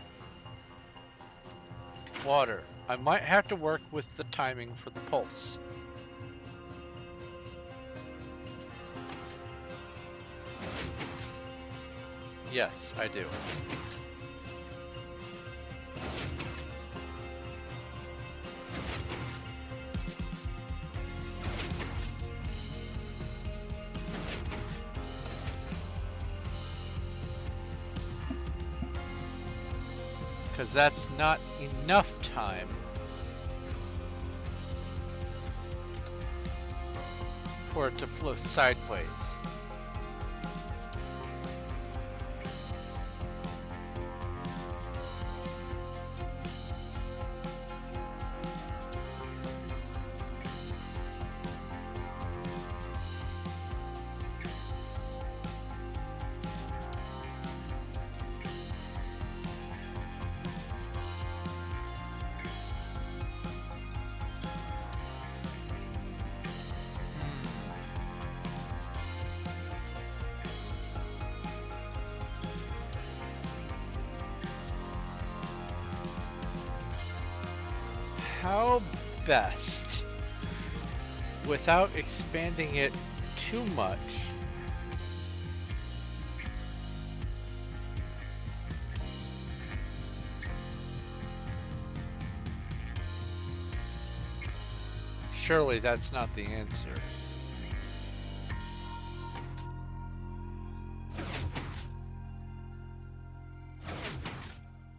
water. I might have to work with the timing for the pulse. Yes, I do. Because that's not enough time for it to flow sideways. How best, without expanding it too much, surely that's not the answer.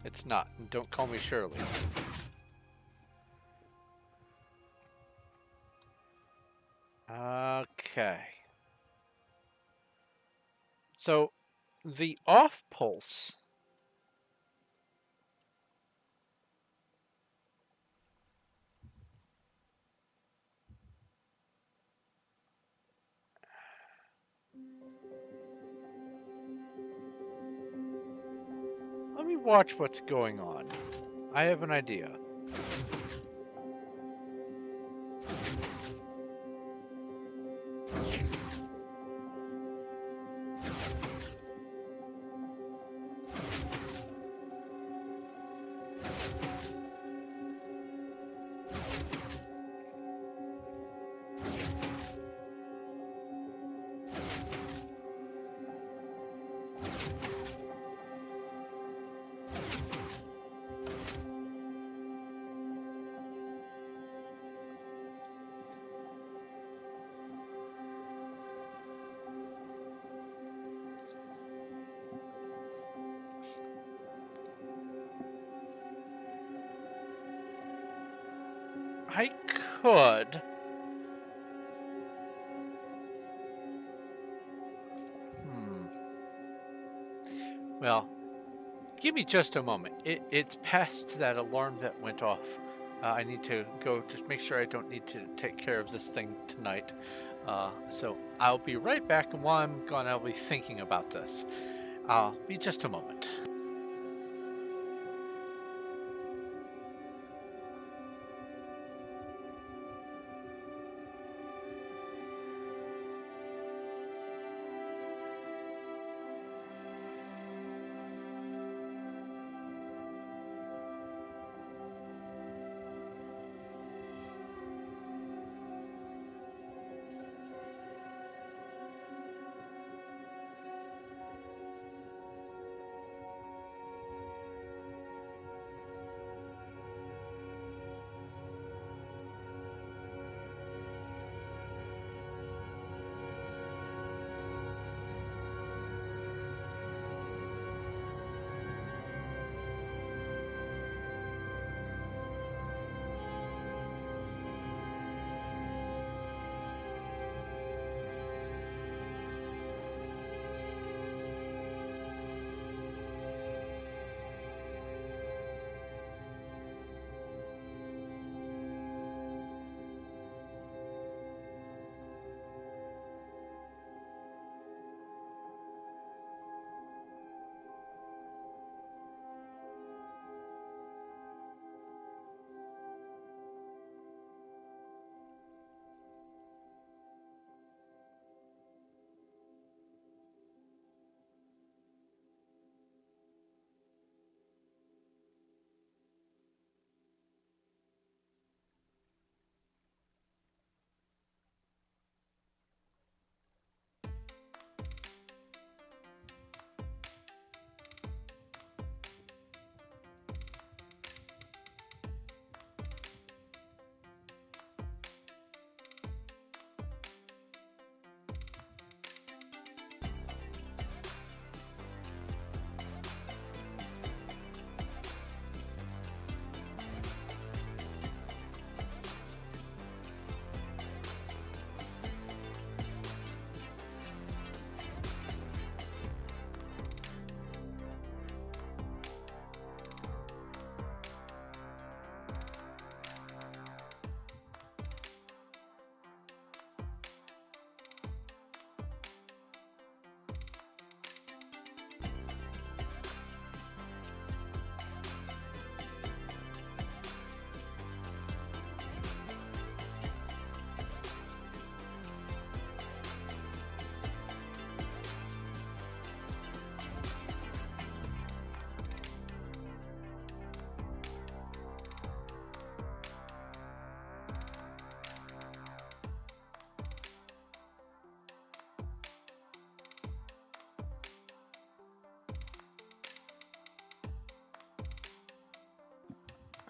It's not. Don't call me Shirley. Okay. So the off pulse let me watch what's going on. I have an idea. I could. Well, give me just a moment. It's past that alarm that went off. I need to go just make sure I don't need to take care of this thing tonight. So I'll be right back, and while I'm gone, I'll be thinking about this. I'll be just a moment.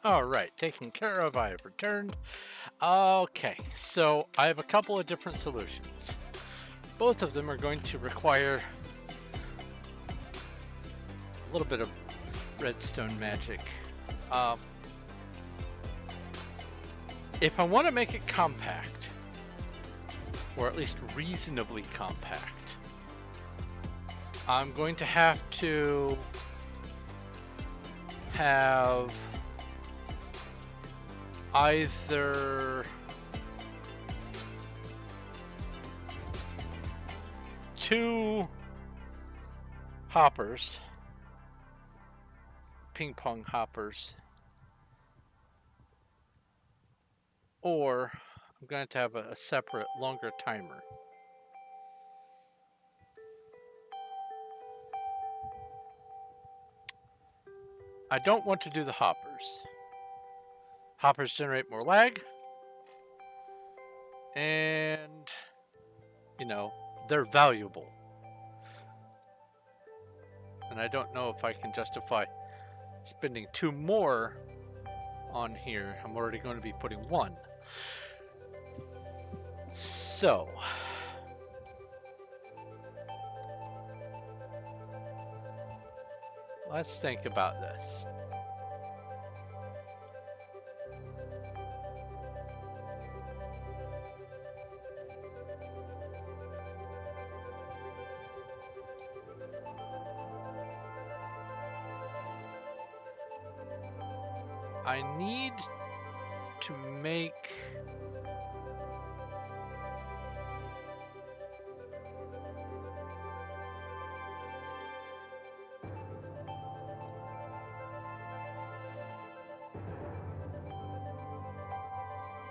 All right, taken care of. I have returned. Okay, so I have a couple of different solutions. Both of them are going to require a little bit of redstone magic. If I want to make it compact, or at least reasonably compact, I'm going to have to have either two hoppers, ping pong hoppers, or I'm going to have a separate, longer timer. I don't want to do the hoppers. Hoppers generate more lag, and, you know, they're valuable. And I don't know if I can justify spending 2 more on here. I'm already going to be putting 1. So, let's think about this. I need to make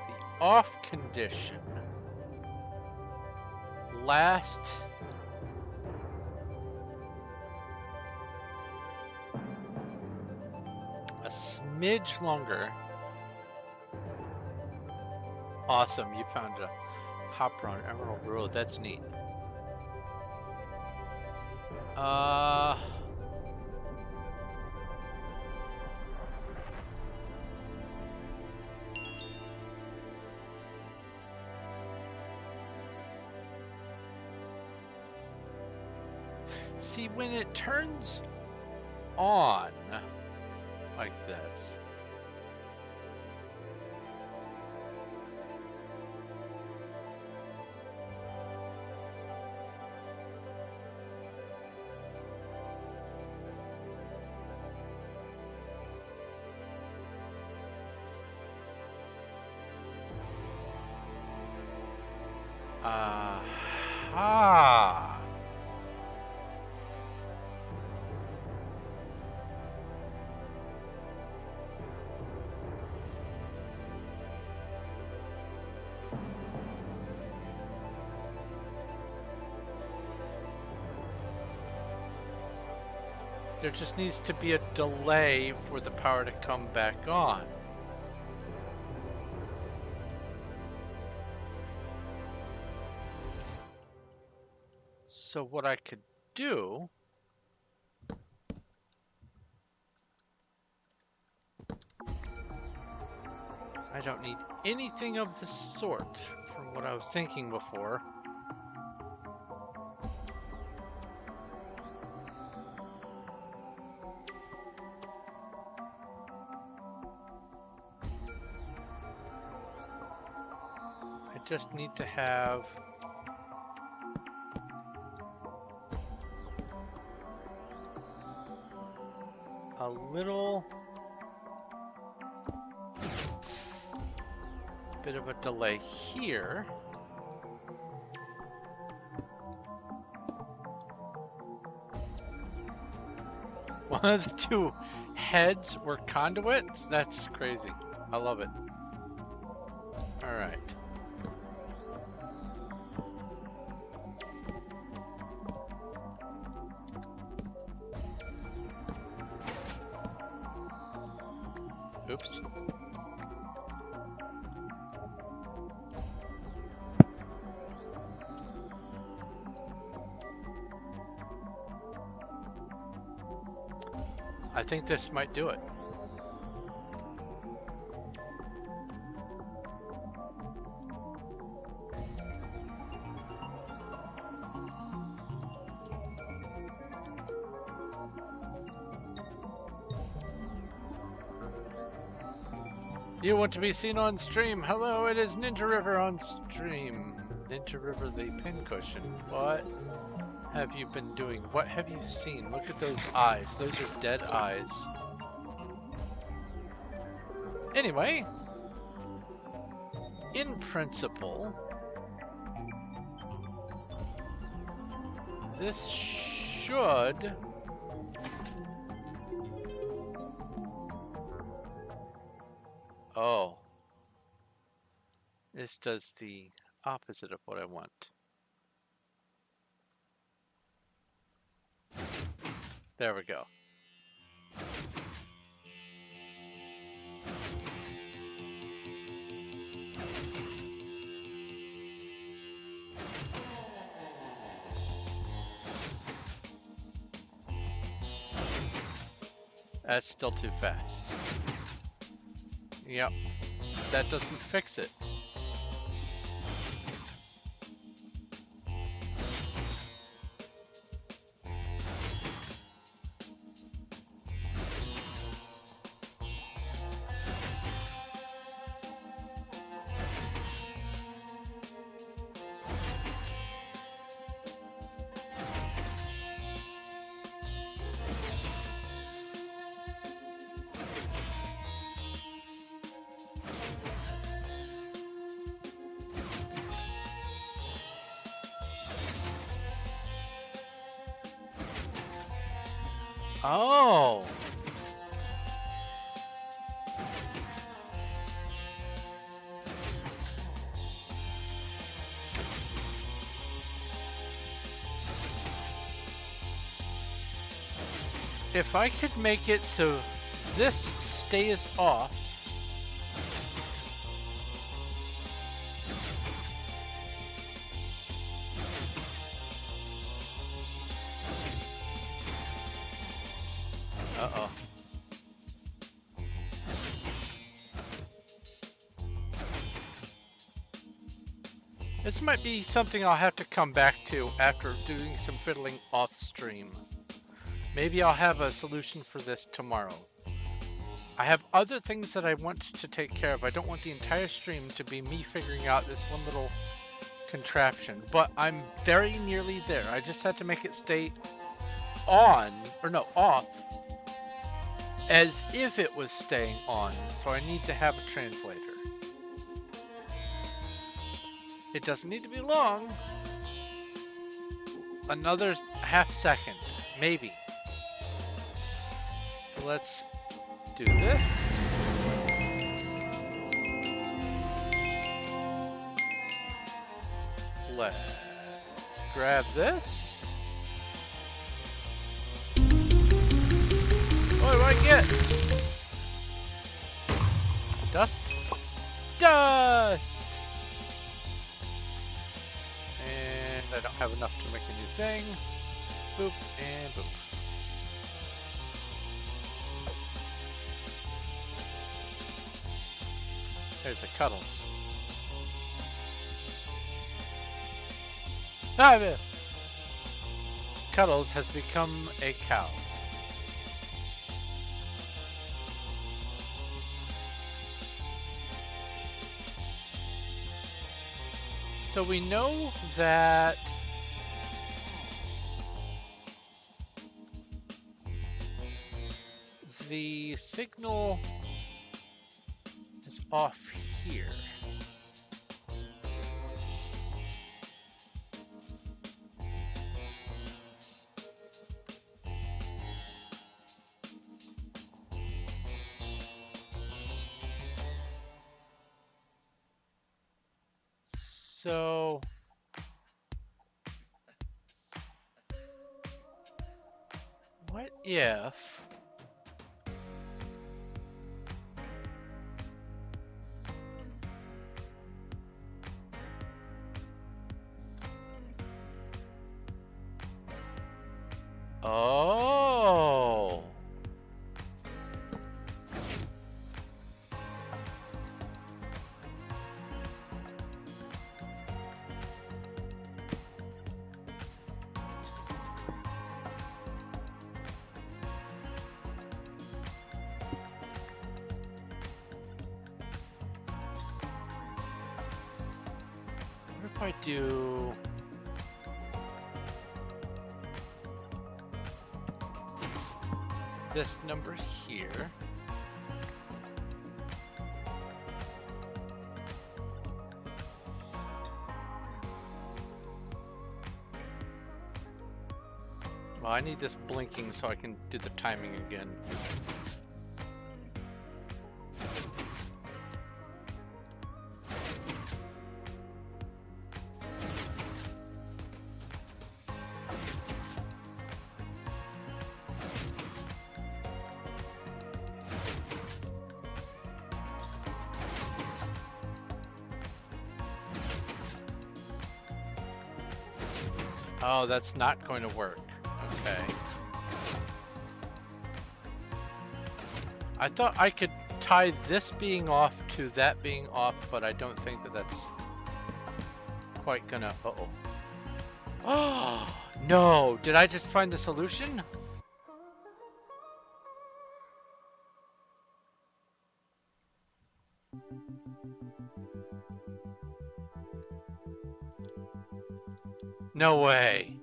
the off condition last a smidge longer. Awesome, you found a hopper on Emerald Road. That's neat. See, when it turns on like this, there just needs to be a delay for the power to come back on. So what I could do I don't need anything of the sort from what I was thinking before. I just need to have a little bit of a delay here. One of the 2 heads were conduits? That's crazy. I love it. All right. Oops. I think this might do it. You want to be seen on stream? Hello, it is Ninja River on stream. Ninja River the pincushion. What have you been doing? What have you seen? Look at those eyes. Those are dead eyes. Anyway, in principle, this should... Oh. This does the opposite of what I want. There we go. That's still too fast. Yep. That doesn't fix it. Oh. If I could make it so this stays off. Uh-oh. This might be something I'll have to come back to after doing some fiddling off stream. Maybe I'll have a solution for this tomorrow. I have other things that I want to take care of. I don't want the entire stream to be me figuring out this one little contraption, but I'm very nearly there. I just had to make it stay on, or no, off, as if it was staying on, so I need to have a translator. It doesn't need to be long. Another half second, maybe. So let's do this. Let's grab this. What do I get? Dust? Dust! And I don't have enough to make a new thing. Boop and boop. There's a Cuddles. Ah, Cuddles has become a cow. So we know that the signal is off here. So what if oh, I do... this number here. Well, I need this blinking so I can do the timing again. Oh, that's not going to work. Okay. I thought I could tie this being off to that being off, but I don't think that that's quite gonna... Uh-oh. Oh, no! Did I just find the solution? No way.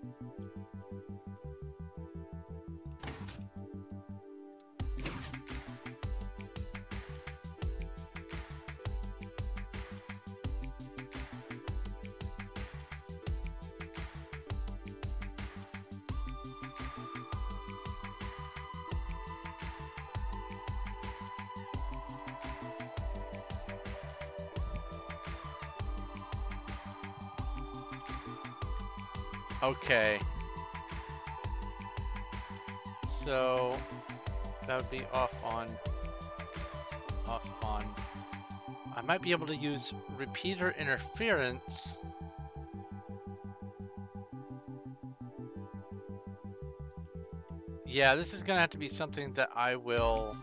Okay. So that would be off on. I might be able to use repeater interference. Yeah, this is gonna have to be something that I will...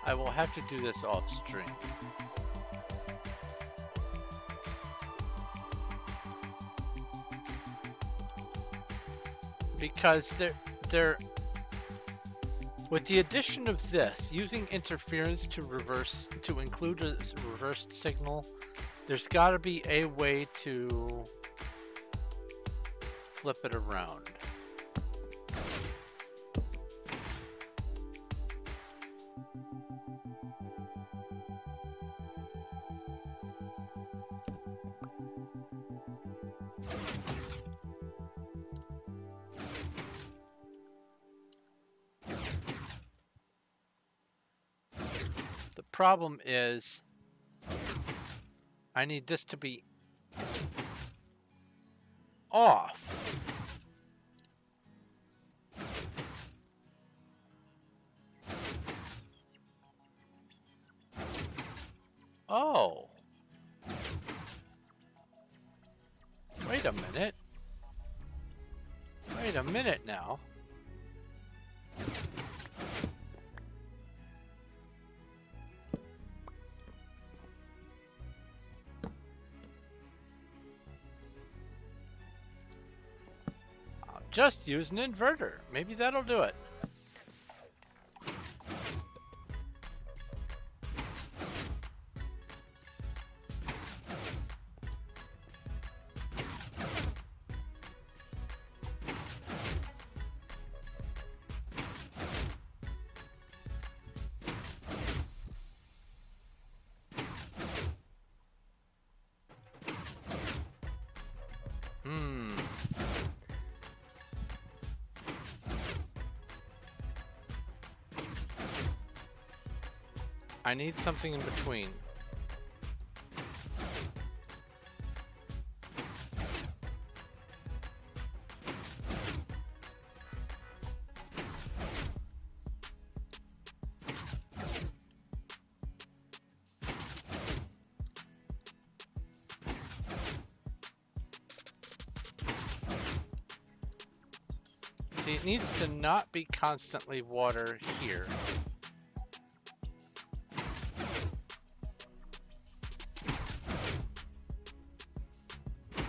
I will have to do this off stream. Because they're with the addition of this, using interference to include a reversed signal, there's got to be a way to flip it around. Problem is I need this to be off. Oh. Wait a minute. Wait a minute now. Just use an inverter. Maybe that'll do it. I need something in between. See, it needs to not be constantly water here.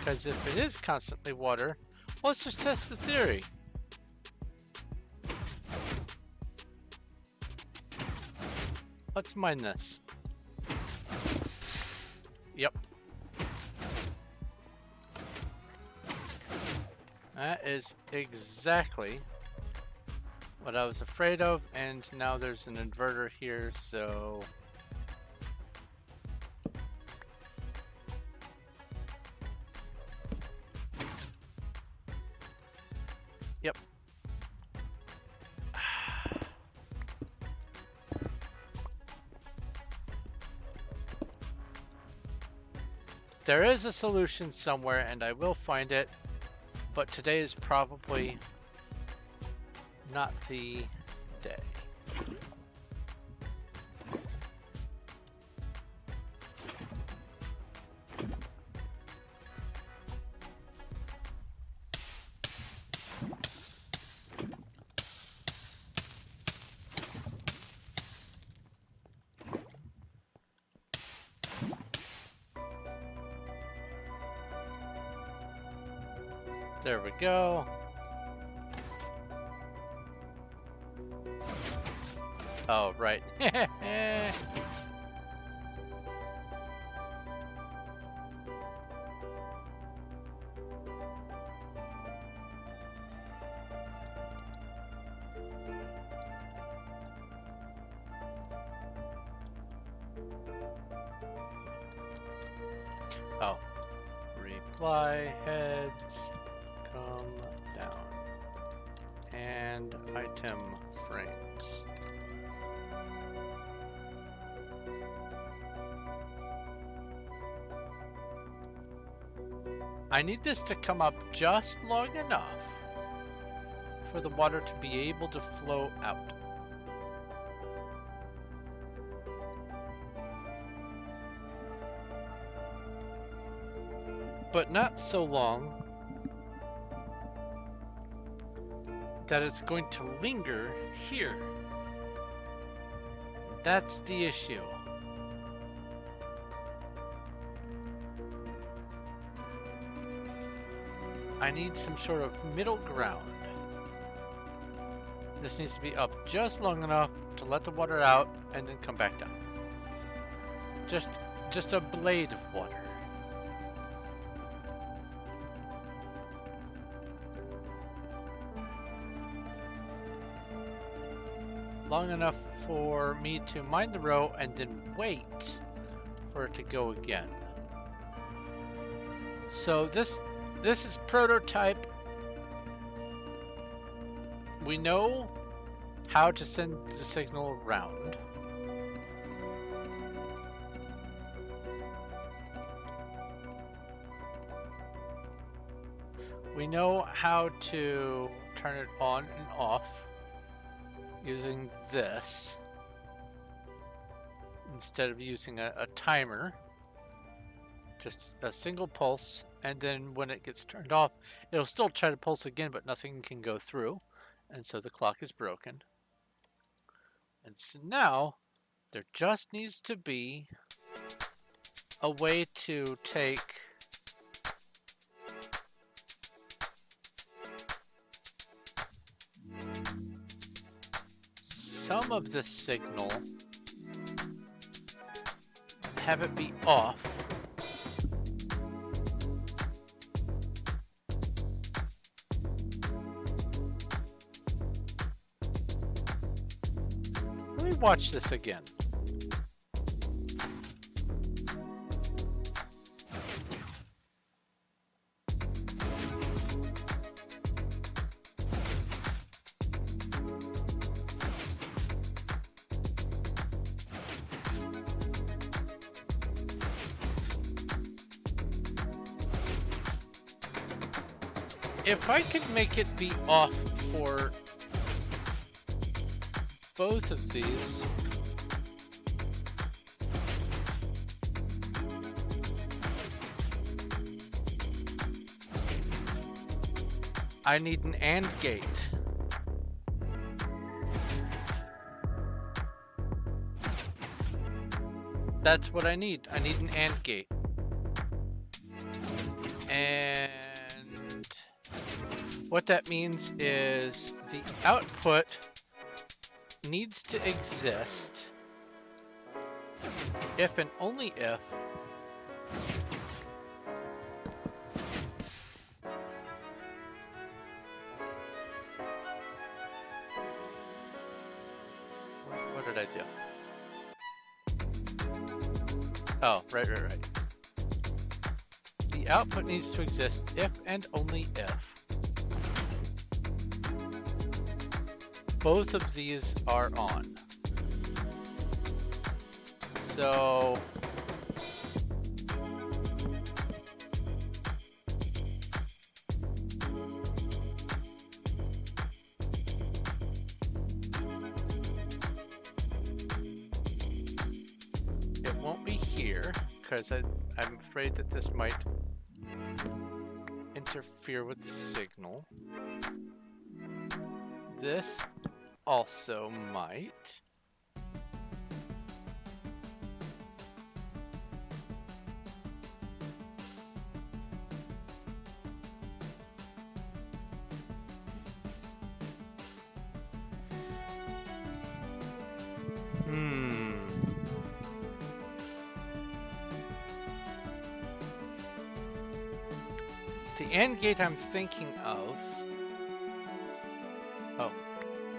Because if it is constantly water, well, let's just test the theory. Let's mine this. Yep. That is exactly what I was afraid of, and now there's an inverter here, so... Yep. There is a solution somewhere, and I will find it, but today is probably not the day. There we go. Oh, right. Oh. Reply heads. Come down. And item frames. I need this to come up just long enough for the water to be able to flow out. But not so long that it's going to linger here. That's the issue. I need some sort of middle ground. This needs to be up just long enough to let the water out and then come back down. Just a blade of water. Long enough for me to mine the row and then wait for it to go again. So this is prototype. We know how to send the signal around. We know how to turn it on and off using this instead of using a timer. Just a single pulse, and then when it gets turned off, it'll still try to pulse again, but nothing can go through, and so the clock is broken. And so now there just needs to be a way to take some of the signal, have it be off, let me watch this again. If I could make it be off for both of these, I need an AND gate. That's what I need. I need an AND gate. And What that means is the output needs to exist if and only if what did I do? Oh, right. The output needs to exist if and only if both of these are on. So it won't be here because I'm afraid that this might interfere with the signal. This also might. The AND gate I'm thinking of. Oh,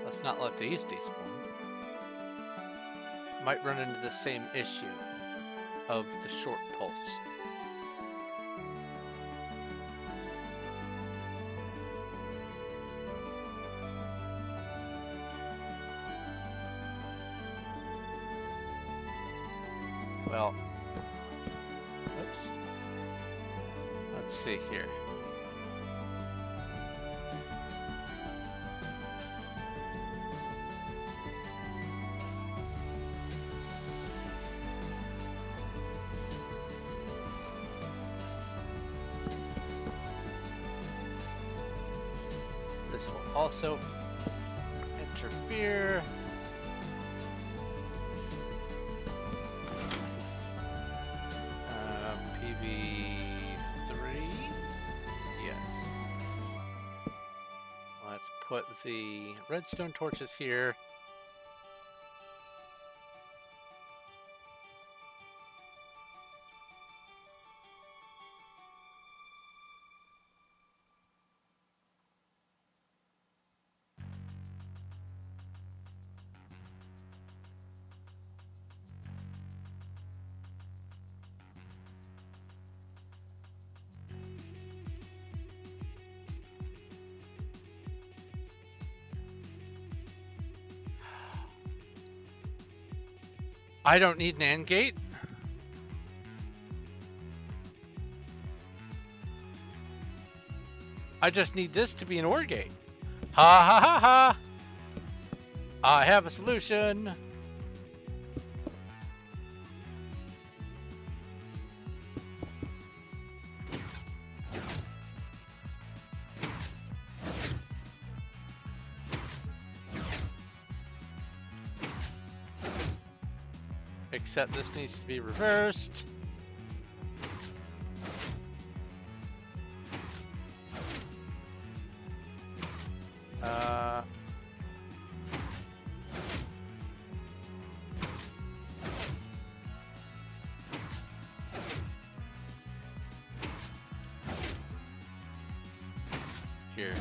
let's not let these despawn. Might run into the same issue of the short pulse. Well, oops. Let's see here. This will also interfere. PV3. Yes. Let's put the redstone torches here. I don't need an AND gate. I just need this to be an OR gate. Ha ha ha ha! I have a solution. Except this needs to be reversed. Here.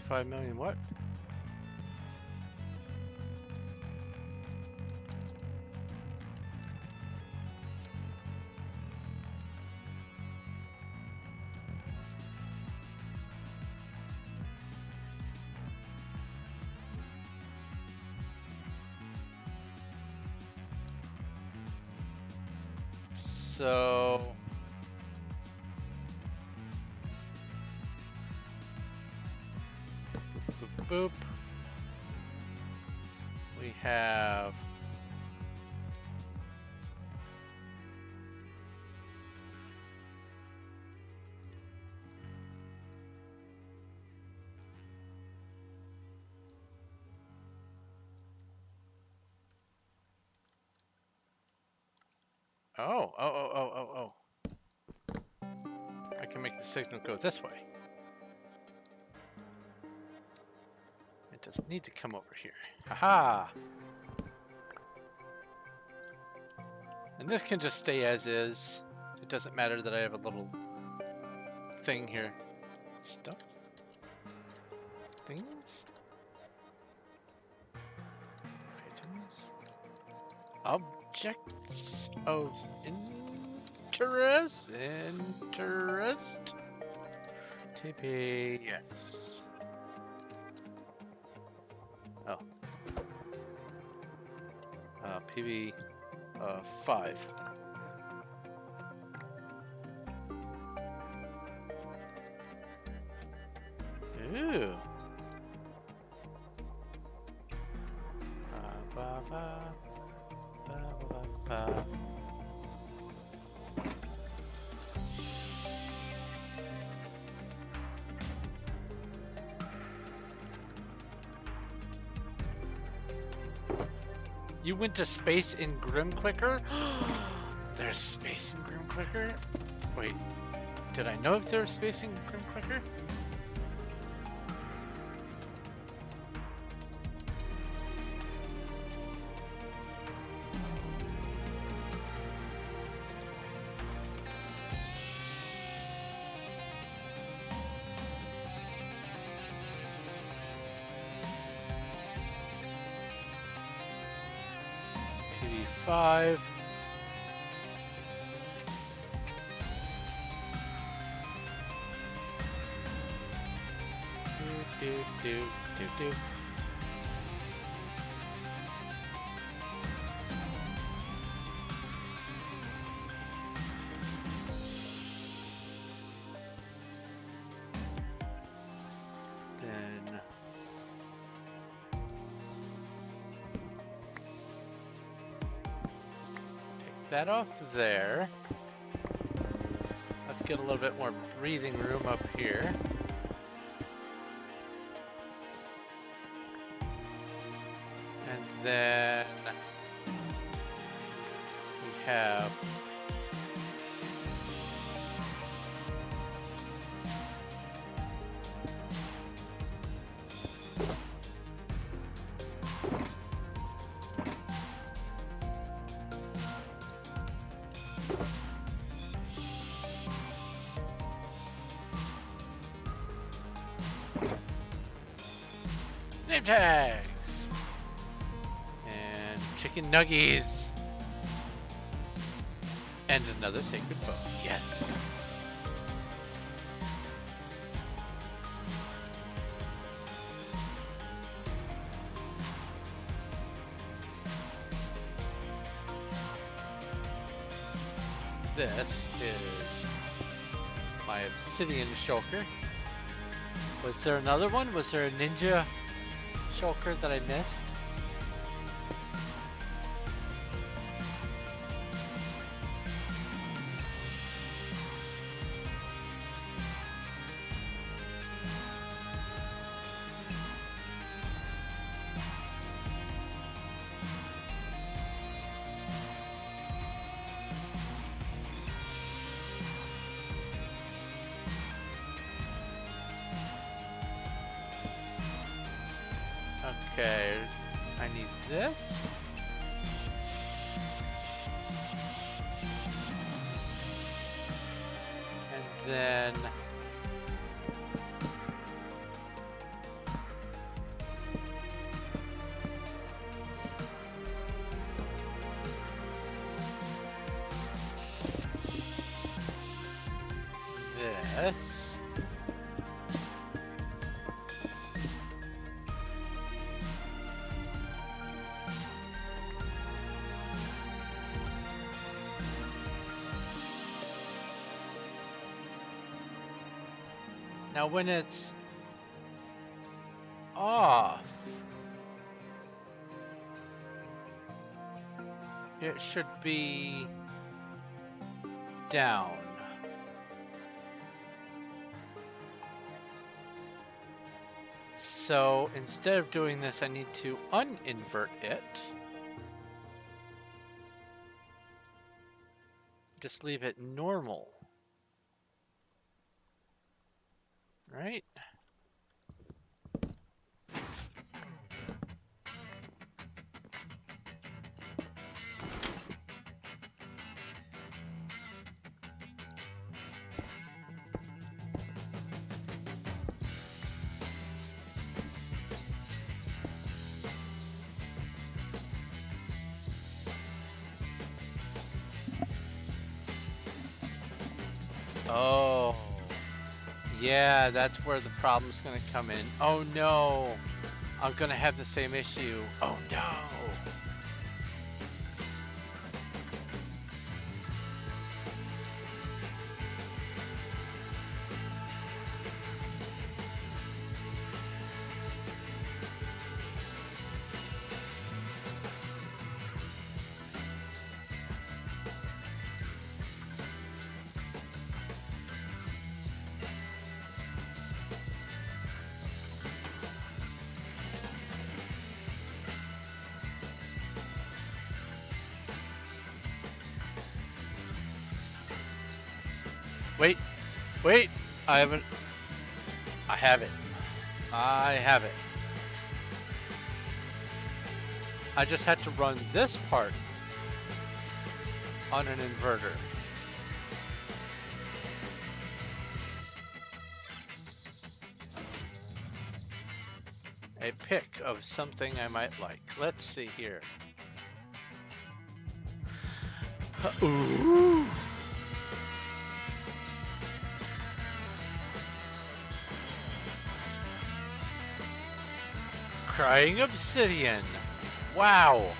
$25 million what? So boop, boop. We have Oh. I can make the signal go this way. It doesn't need to come over here. Haha! And this can just stay as is. It doesn't matter that I have a little thing here. Stuff? Things? Items? Objects of interest? Interest? TP, yes. Oh. PV 5. Ooh. You went to space in Grim Clicker? There's space in Grim Clicker? Wait, did I know if there was space in Grim Clicker? PV5. Do. Then take that off there. Let's get a little bit more breathing room up here. And then we have name tags and chicken nuggies and another sacred bow. Yes. This is my obsidian shulker. Was there another one? Was there a ninja shulker that I missed? Okay, I need this. And then this. Now when it's off, it should be down. So instead of doing this, I need to uninvert it. Just leave it normal. Right? Oh, yeah, that's where the problem's gonna come in. Oh no, I'm gonna have the same issue. Oh no. Wait, wait, I have it. I have it. I just had to run this part on an inverter. A pick of something I might like. Let's see here. Ooh. Crying obsidian. Wow.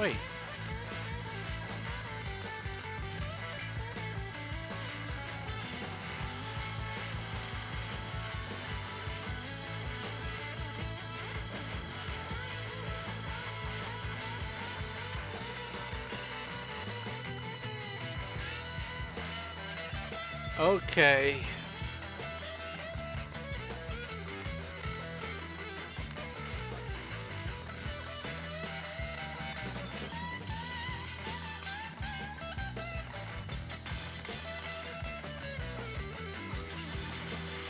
Wait. Okay.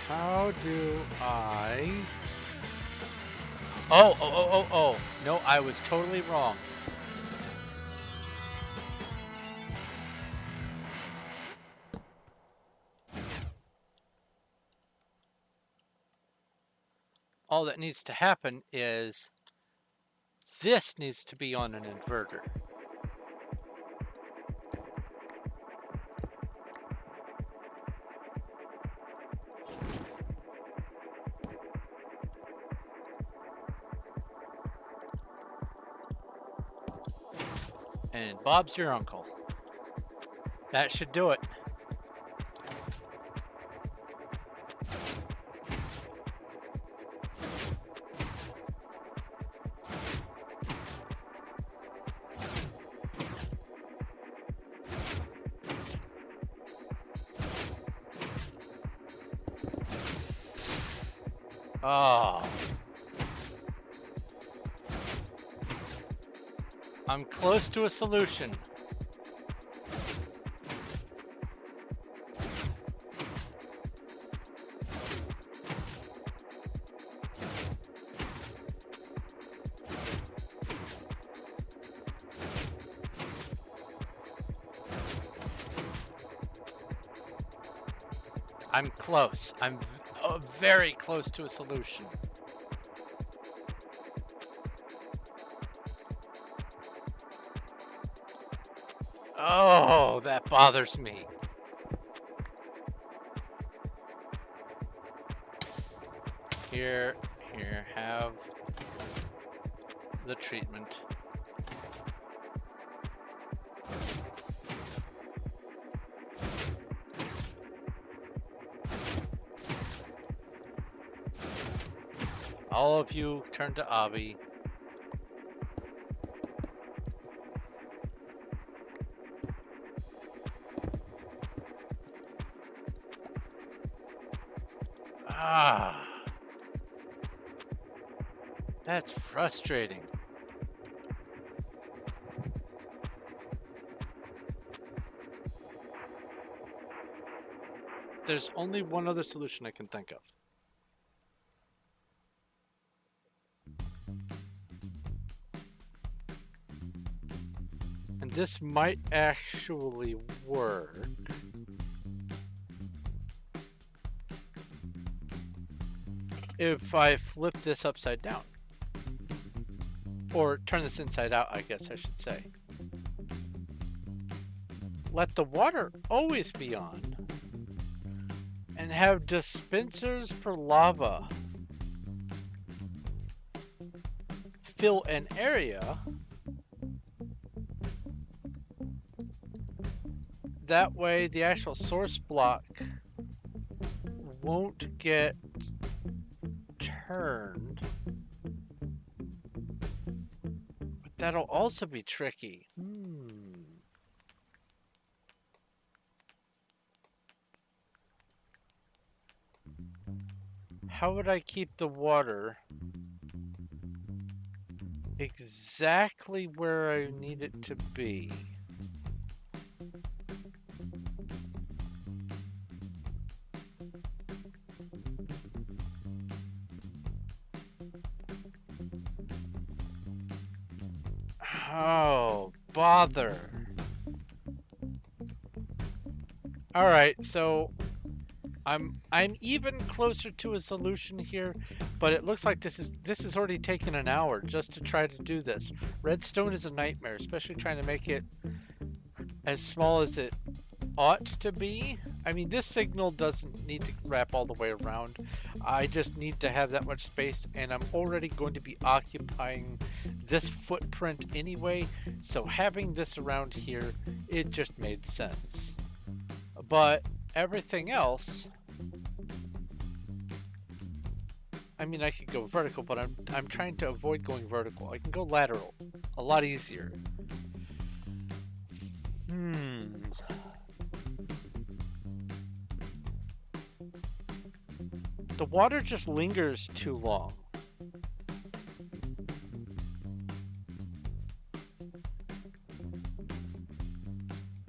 How do I... Oh. No, I was totally wrong. All that needs to happen is this needs to be on an inverter. And Bob's your uncle. That should do it. Oh. I'm close to a solution. I'm close. I'm very close to a solution. Oh, that bothers me. Here, have the treatment. All of you turn to Avi. That's frustrating. There's only one other solution I can think of. And this might actually work. If I flip this upside down. Or turn this inside out, I guess I should say. Let the water always be on. And have dispensers for lava fill an area. That way the actual source block won't get turned. But that'll also be tricky. How would I keep the water exactly where I need it to be? Oh, bother. All right, so I'm even closer to a solution here, but it looks like this is already taken an hour just to try to do this. Redstone is a nightmare, especially trying to make it as small as it ought to be. I mean, this signal doesn't need to wrap all the way around. I just need to have that much space, and I'm already going to be occupying this footprint anyway, so having this around here, it just made sense. But everything else, I mean, I could go vertical, but I'm trying to avoid going vertical. I can go lateral, a lot easier. The water just lingers too long.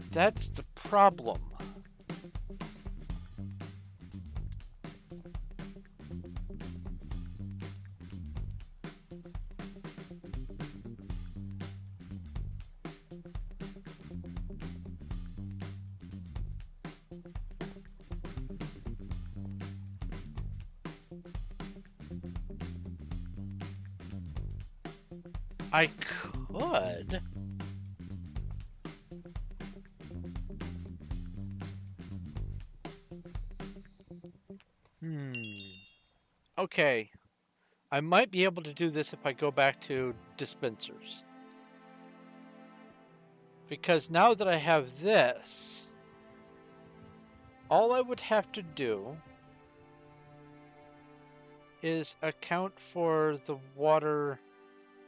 That's the problem. I could. Okay. I might be able to do this if I go back to dispensers. Because now that I have this, all I would have to do is account for the water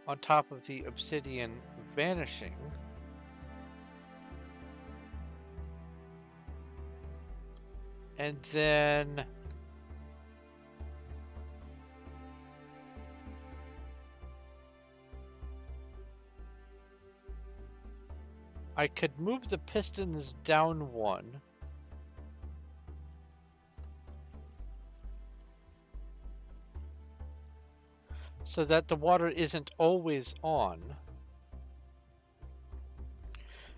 on top of the obsidian vanishing. And then I could move the pistons down one. So that the water isn't always on.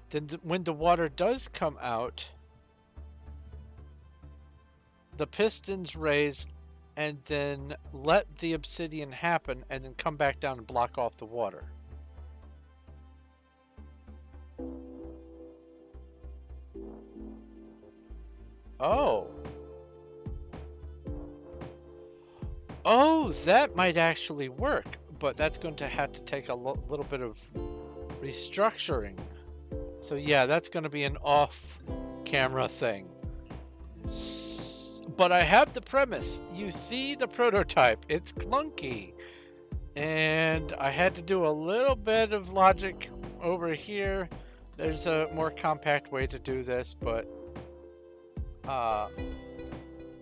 Then when the water does come out, the pistons raise and then let the obsidian happen and then come back down and block off the water. Oh. Oh, that might actually work, but that's going to have to take a little bit of restructuring. So yeah, that's going to be an off-camera thing. But I have the premise. You see the prototype. It's clunky. And I had to do a little bit of logic over here. There's a more compact way to do this, but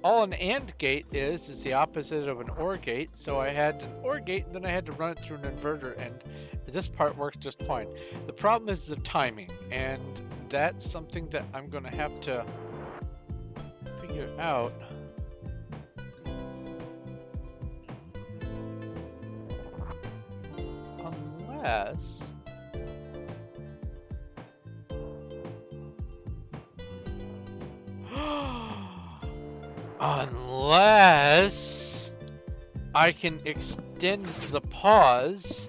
all an AND gate is the opposite of an OR gate. So I had an OR gate, and then I had to run it through an inverter, and this part worked just fine. The problem is the timing, and that's something that I'm going to have to figure out. Unless I can extend the pause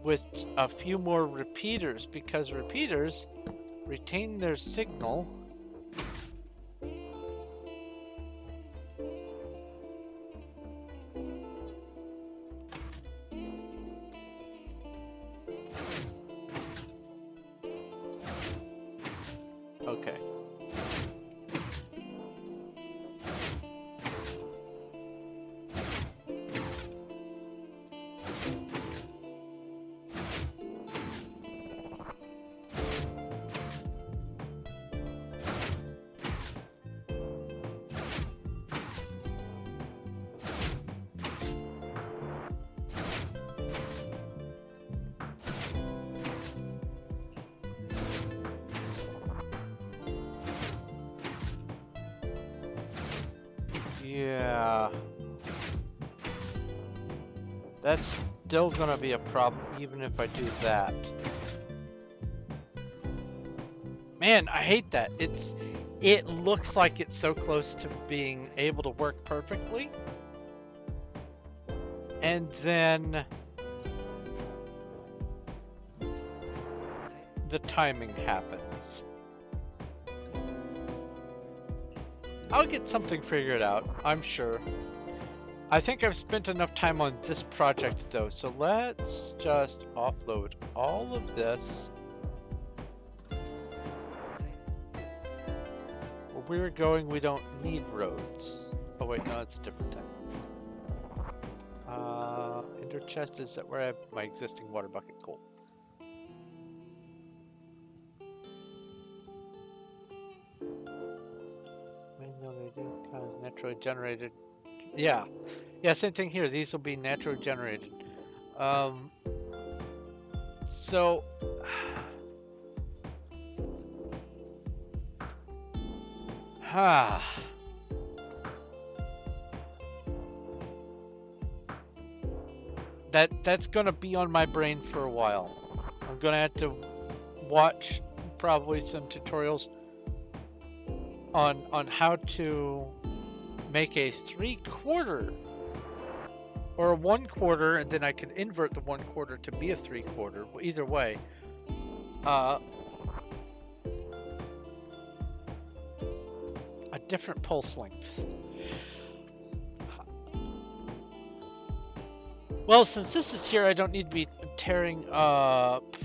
with a few more repeaters, because repeaters retain their signal. Okay. Yeah. That's still gonna be a problem even if I do that. Man, I hate that. It looks like it's so close to being able to work perfectly. And then the timing happens. I'll get something figured out, I'm sure. I think I've spent enough time on this project though, so let's just offload all of this. Where we're going, we don't need roads. Oh wait, no, that's a different thing. Ender chest is where I have my existing water bucket. Cool. Naturally generated. Yeah, same thing here. These will be naturally generated. So that's gonna be on my brain for a while. I'm gonna have to watch probably some tutorials on how to make a 3/4 or a 1/4, and then I can invert the 1/4 to be a 3/4. Either way, a different pulse length. Well, since this is here, I don't need to be tearing up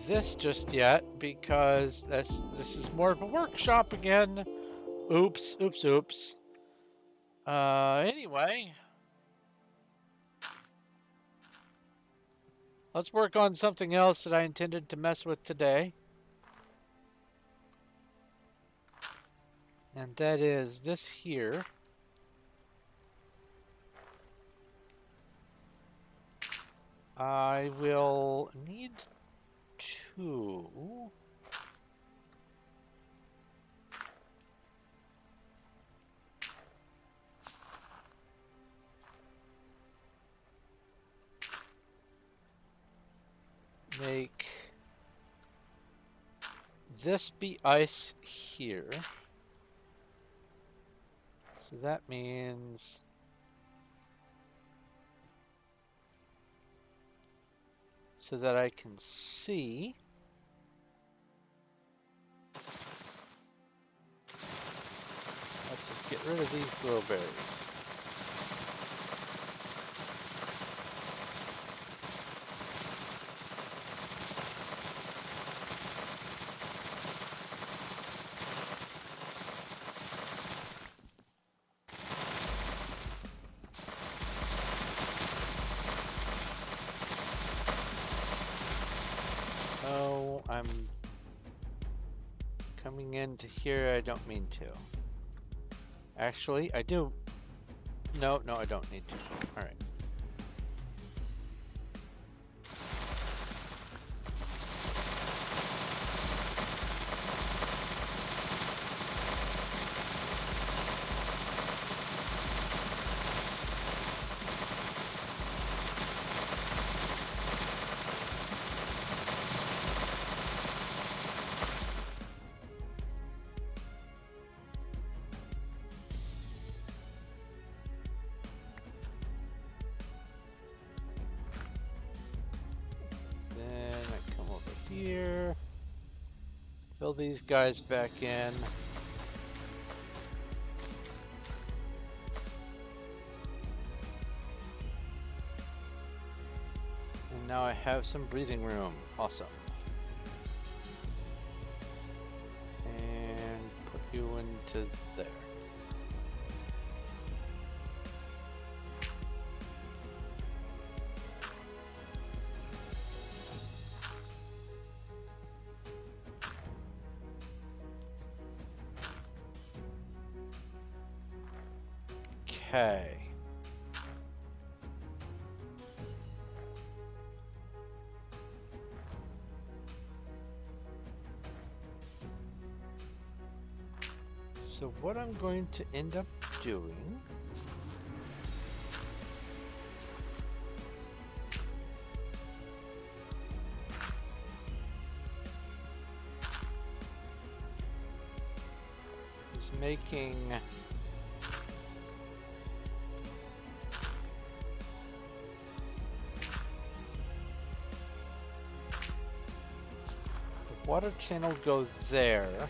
this just yet, because this is more of a workshop again. Oops. Anyway, let's work on something else that I intended to mess with today. And that is this here. I will need to make this be ice here. So that means so that I can see. Let's just get rid of these blueberries. coming into here. I don't mean to. Actually, I do. No, I don't need to. All right. Here, fill these guys back in. And now I have some breathing room. Awesome. And put you into there. Okay. So what I'm going to end up doing is making the water channel go there.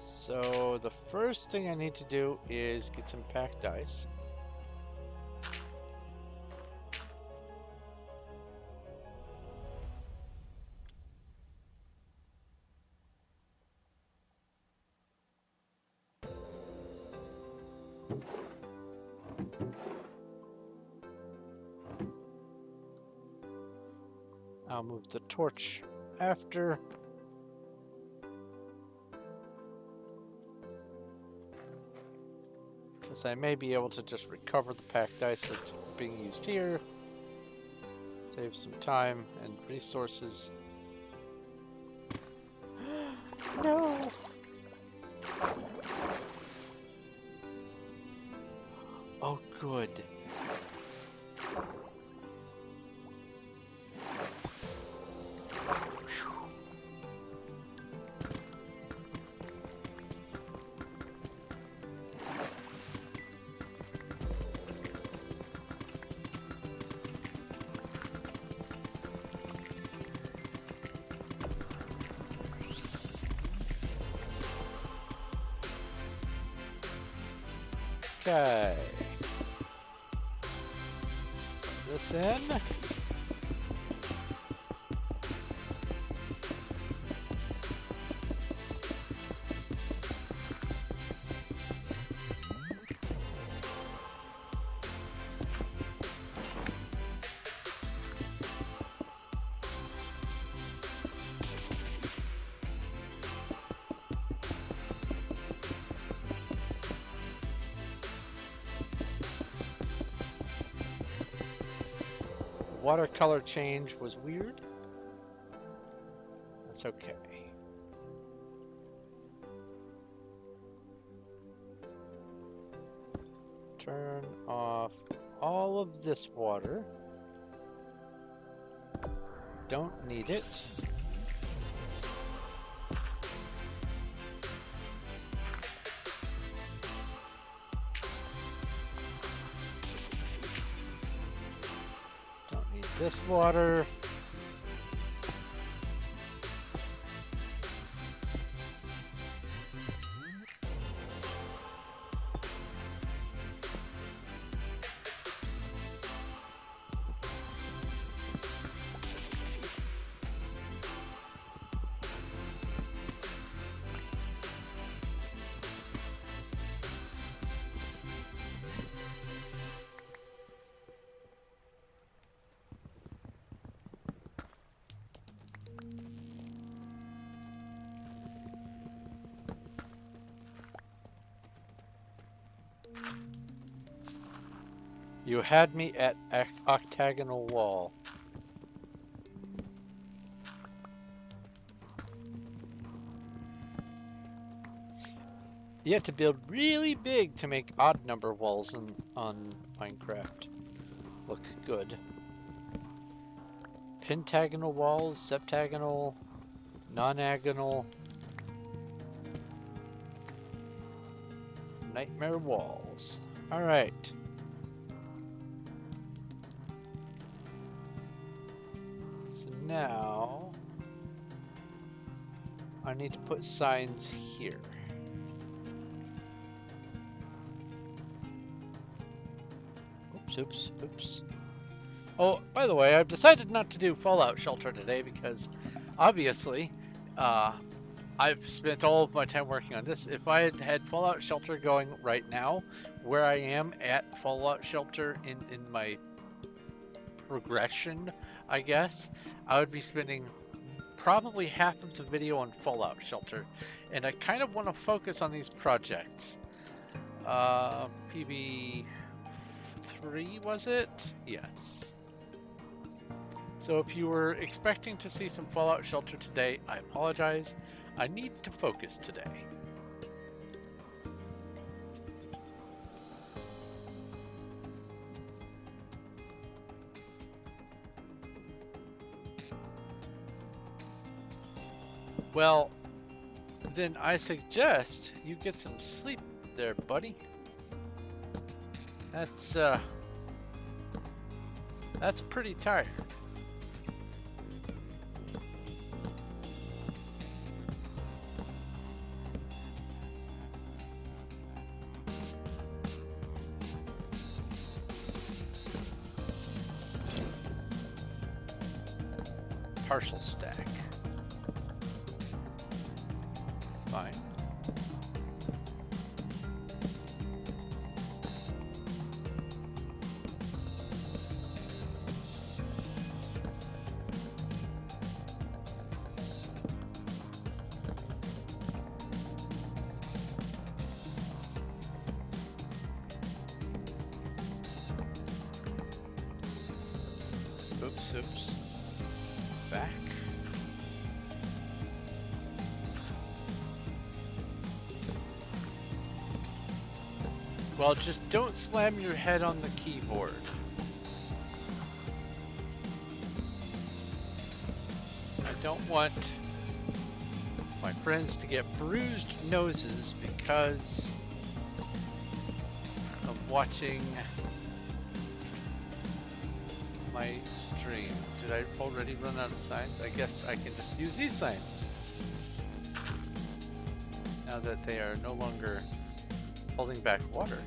So the first thing I need to do is get some packed ice. I'll move the torch after. Because I may be able to just recover the packed ice that's being used here. Save some time and resources. No! Oh, good. Okay. This in. Watercolor change was weird. That's okay. Turn off all of this water. Don't need it. This water. You had me at octagonal wall. You have to build really big to make odd number walls on Minecraft look good. Pentagonal walls, septagonal, nonagonal, nightmare walls. All right. So now I need to put signs here. Oops. Oh, by the way, I've decided not to do Fallout Shelter today because obviously I've spent all of my time working on this. If I had had Fallout Shelter going right now, where I am at Fallout Shelter in my progression, I guess, I would be spending probably half of the video on Fallout Shelter. And I kind of want to focus on these projects. PB3, was it? Yes. So if you were expecting to see some Fallout Shelter today, I apologize. I need to focus today. Well, then I suggest you get some sleep there, buddy. That's pretty tired. Partial stack. Fine. Oops. Back. Well, just don't slam your head on the keyboard. I don't want my friends to get bruised noses because of watching my stream. Did I already run out of signs? I guess I can just use these signs now that they are no longer holding back water.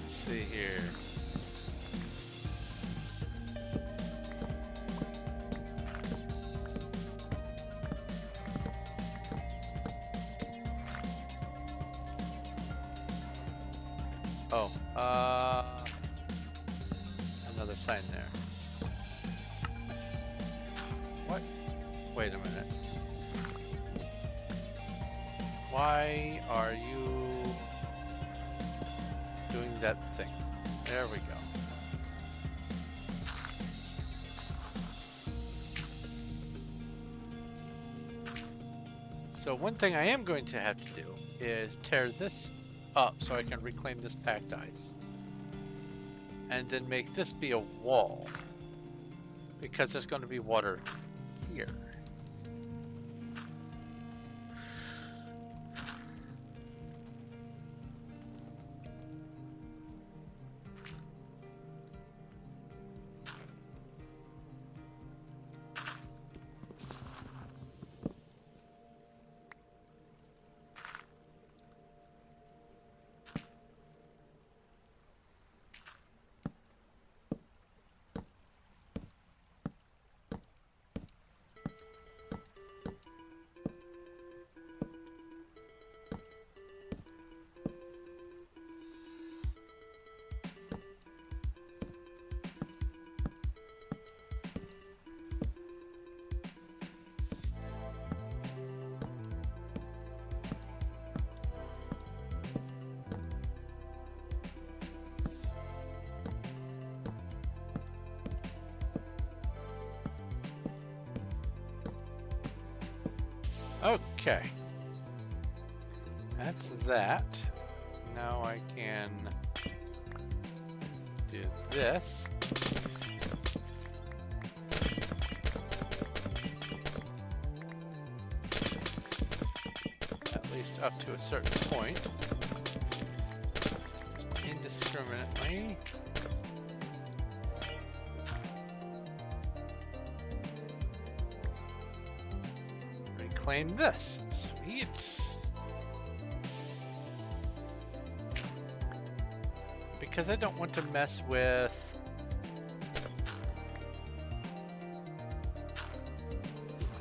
Let's see here. Oh, another sign there. What? Wait a minute. Why are you doing that thing? There we go. So one thing I am going to have to do is tear this up so I can reclaim this packed ice. And then make this be a wall. Because there's going to be water here. Okay. That's that. Now I can do this. At least up to a certain point. Just indiscriminately. Reclaim this. Sweet. Because I don't want to mess with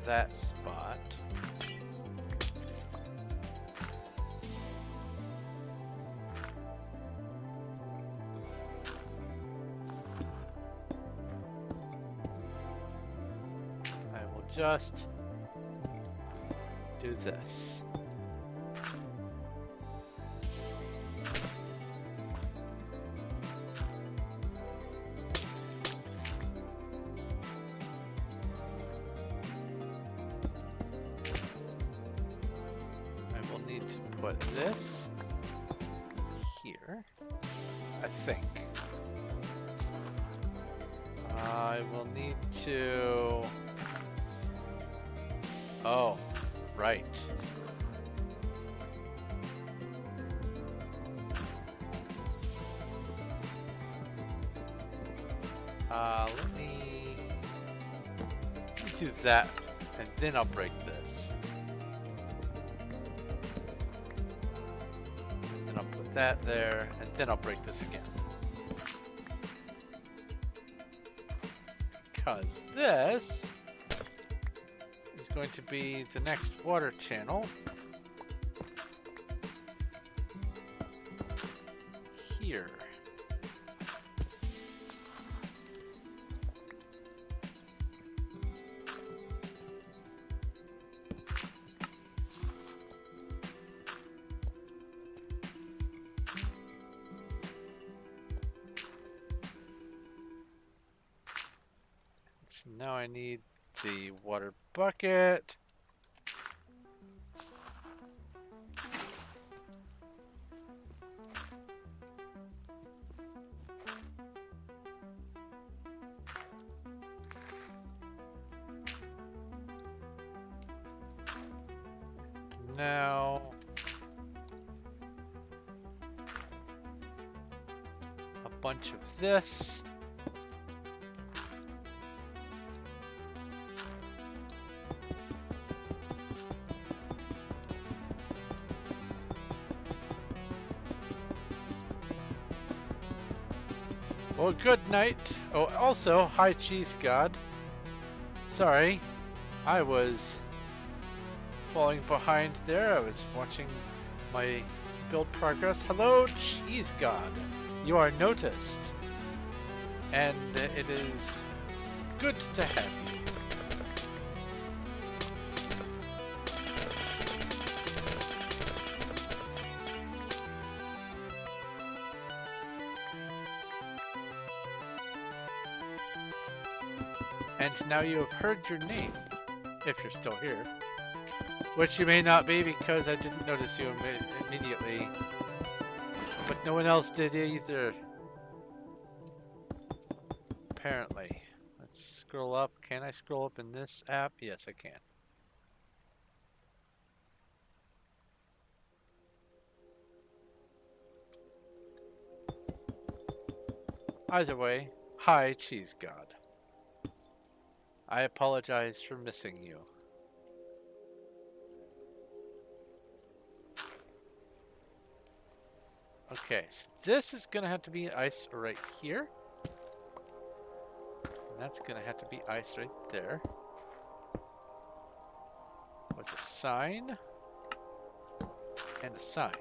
that spot. I will just do this. Put this here, I think. I will need to... Oh, right. Let me do that, and then I'll break this. That there, and then I'll break this again. Because this is going to be the next water channel. Here. Now I need the water bucket. Now a bunch of this. Well, good night. Oh, also, hi, Cheese God. Sorry, I was falling behind there. I was watching my build progress. Hello, Cheese God. You are noticed. And it is good to have you. And now you have heard your name, if you're still here. Which you may not be because I didn't notice you immediately. But no one else did either. Apparently. Let's scroll up. Can I scroll up in this app? Yes, I can. Either way, hi, Cheese God. I apologize for missing you. Okay, so this is going to have to be ice right here. And that's going to have to be ice right there. With a sign. And a sign.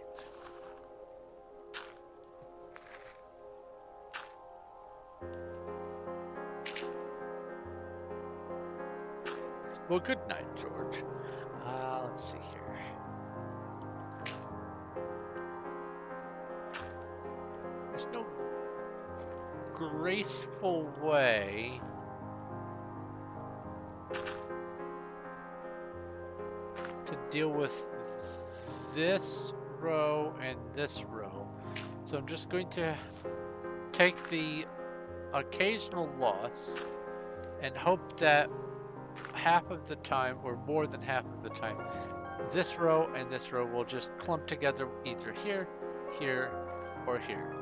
Well, good night, George. Let's see here. There's no graceful way to deal with this row and this row. So I'm just going to take the occasional loss and hope that half of the time, or more than half of the time, this row and this row will just clump together either here, here, or here.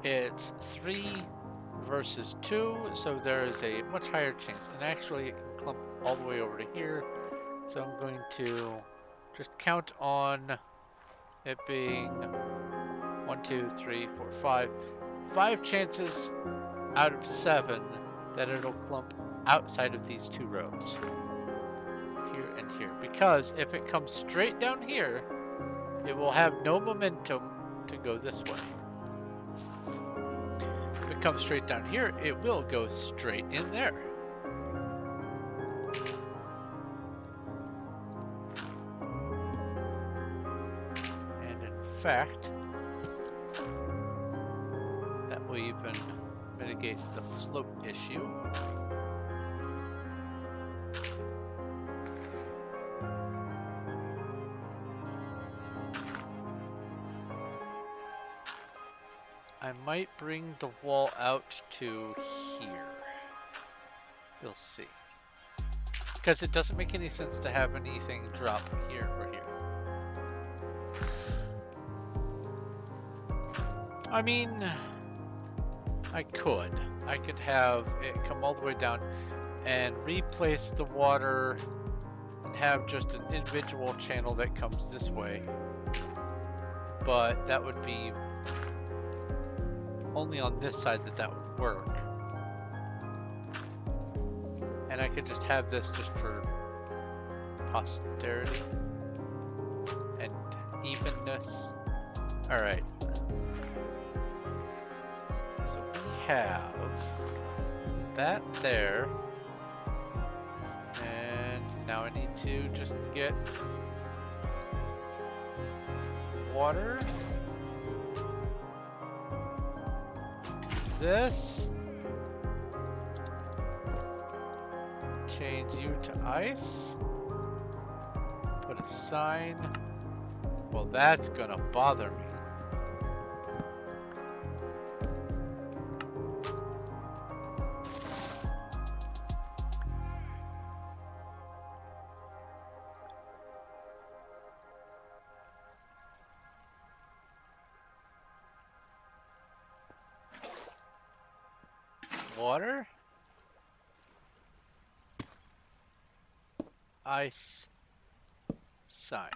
It's 3 versus 2, so there is a much higher chance. And actually, it can clump all the way over to here. So I'm going to just count on it being 1, 2, 3, 4, 5. 5 chances out of 7 that it'll clump outside of these 2 rows. Here and here. Because if it comes straight down here, it will have no momentum to go this way. If it comes straight down here, it will go straight in there. And in fact, that will even mitigate the float issue. I might bring the wall out to here. You'll see. Because it doesn't make any sense to have anything drop here or here. I mean, I could have it come all the way down and replace the water and have just an individual channel that comes this way. But that would be only on this side that would work. And I could just have this just for posterity and evenness. Alright. So we have that there. And now I need to just get water. This. Change you to ice. Put a sign. Well, that's gonna bother me. Water, ice, sign.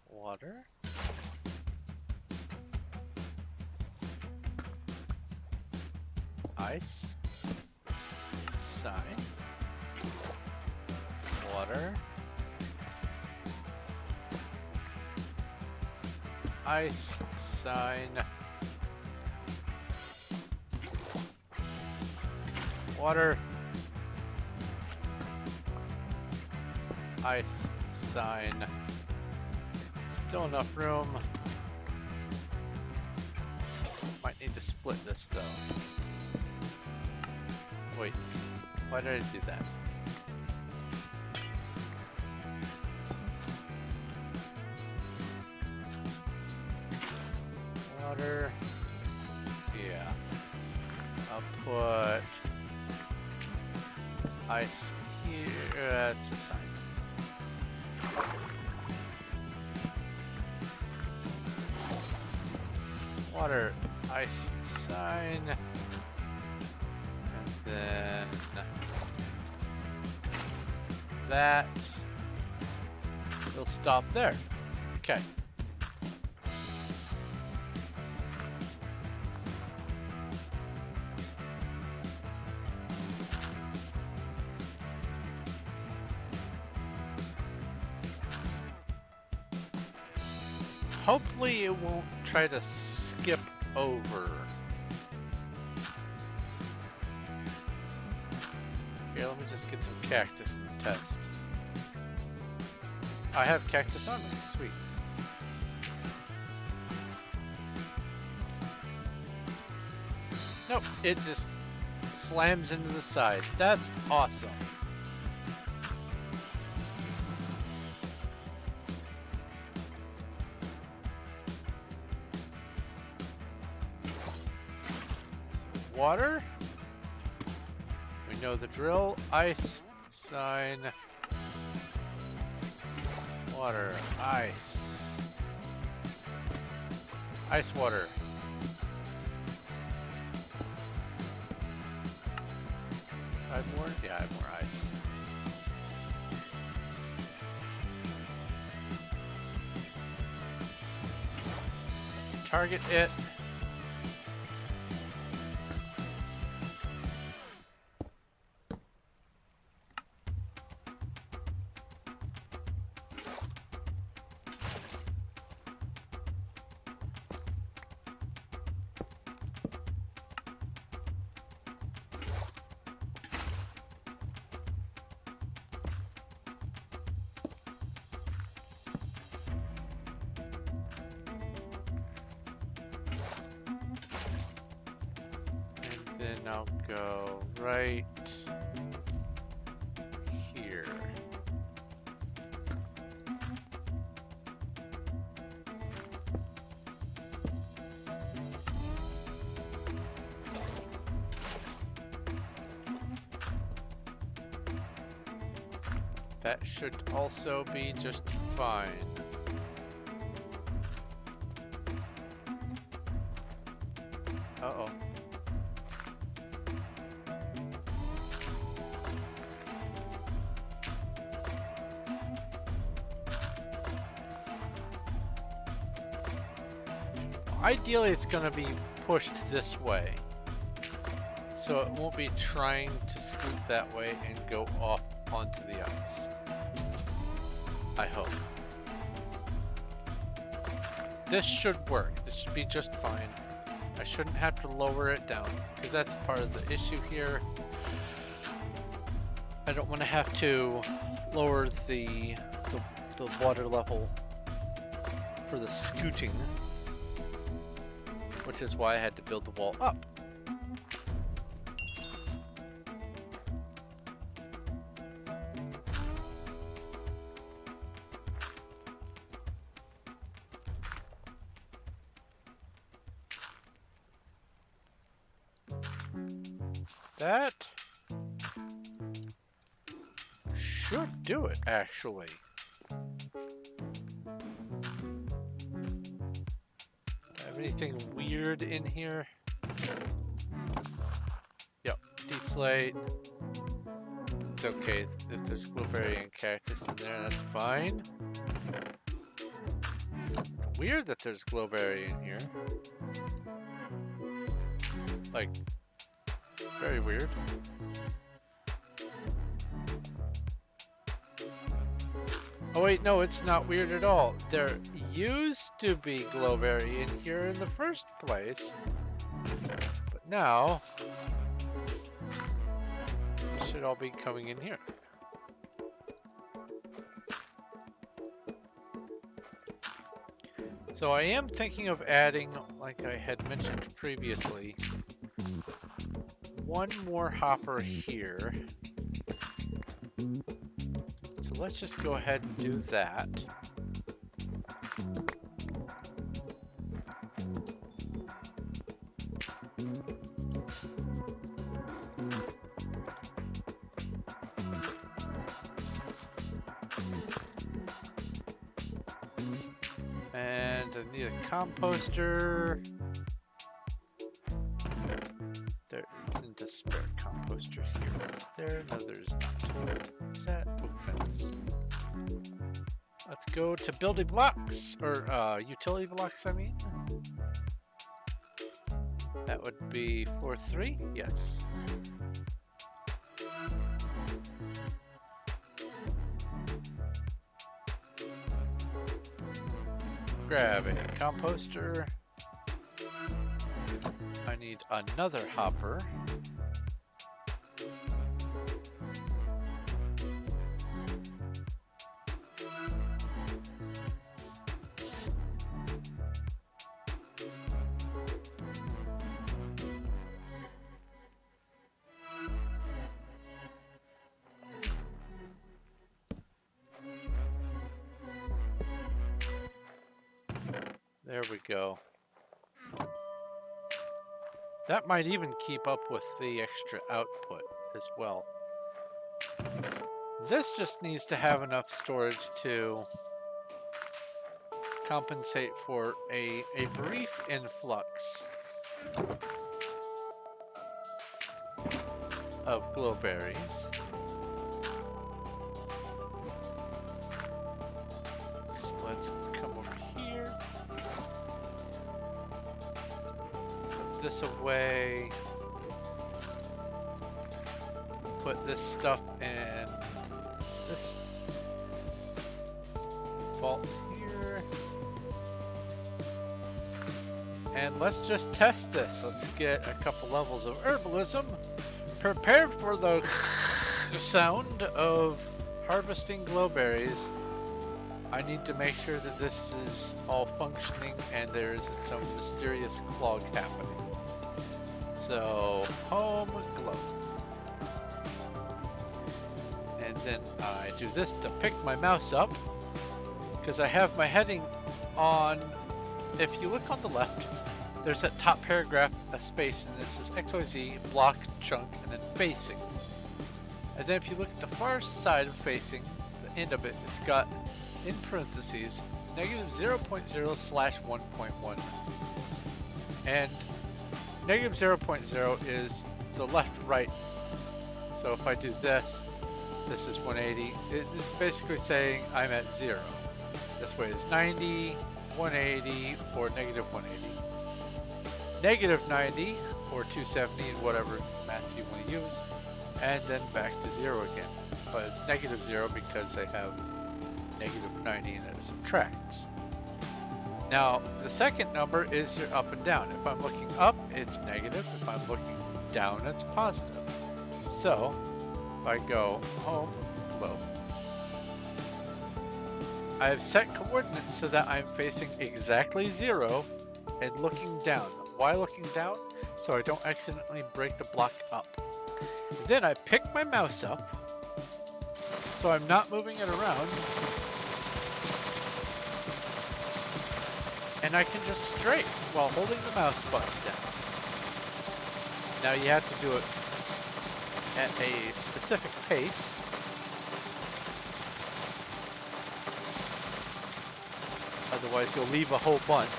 Water, ice, sign. Water, ice, sign. Water, ice, sign. Still enough room. Might need to split this though. Wait, why did I do that? Water. Yeah. I'll put ice here, that's a sign. Water, ice, sign. And then that will stop there. Okay. Hopefully it won't try to skip over. Here, let me just get some cactus and test. I have cactus on me, sweet. Nope, it just slams into the side. That's awesome. water. We know the drill. Ice, sign, water, ice. Ice water. I have more? Yeah, I have more ice. Target it. Then I'll go right here. That should also be just fine. Uh-oh. Ideally, it's going to be pushed this way, so it won't be trying to scoot that way and go off onto the ice. I hope. This should work. This should be just fine. I shouldn't have to lower it down, because that's part of the issue here. I don't want to have to lower the water level for the scooting, which is why I had to build the wall up. That should do it, actually. Have anything weird in here? Yep, deep slate. It's okay if there's blueberry and cactus in there, that's fine. It's weird that there's glowberry in here. Like, very weird. Oh wait, no, it's not weird at all. There used to be glowberry in here in the first place, but now it should all be coming in here. So I am thinking of adding, like I had mentioned previously, one more hopper here. So let's just go ahead and do that. And I need a composter. There isn't a spare composter here. Is there? No, there's not. Is that? Oh, fence. Let's go to building blocks, or utility blocks, I mean. That would be floor 3? Yes. Grab a composter. I need another hopper. There we go. That might even keep up with the extra output as well. This just needs to have enough storage to compensate for a brief influx of glowberries. So let's come over here. Put this away. Put this stuff in this vault here. And let's just test this. Let's get a couple levels of herbalism prepared for the sound of harvesting glowberries. I need to make sure that this is all functioning and there isn't some mysterious clog happening. So, home glow. And then I do this to pick my mouse up because I have my heading on. If you look on the left, there's that top paragraph, a space, and it says XYZ, block, chunk, and then facing. And then if you look at the far side of facing, the end of it, it's got, in parentheses, -0.0/1.1. And -0.0 is the left-right. So if I do this, this is 180. This is basically saying I'm at 0. This way is 90, 180, or -180. -90 or 270 and whatever math you want to use, and then back to 0 again. But it's -0 because they have -90 and it subtracts. Now the second number is your up and down. If I'm looking up, it's negative. If I'm looking down, it's positive. So if I go home, glow, I have set coordinates so that I'm facing exactly 0 and looking down. Why looking down? So I don't accidentally break the block up. Then I pick my mouse up, so I'm not moving it around, and I can just strafe while holding the mouse button down. Now you have to do it at a specific pace. Otherwise you'll leave a whole bunch.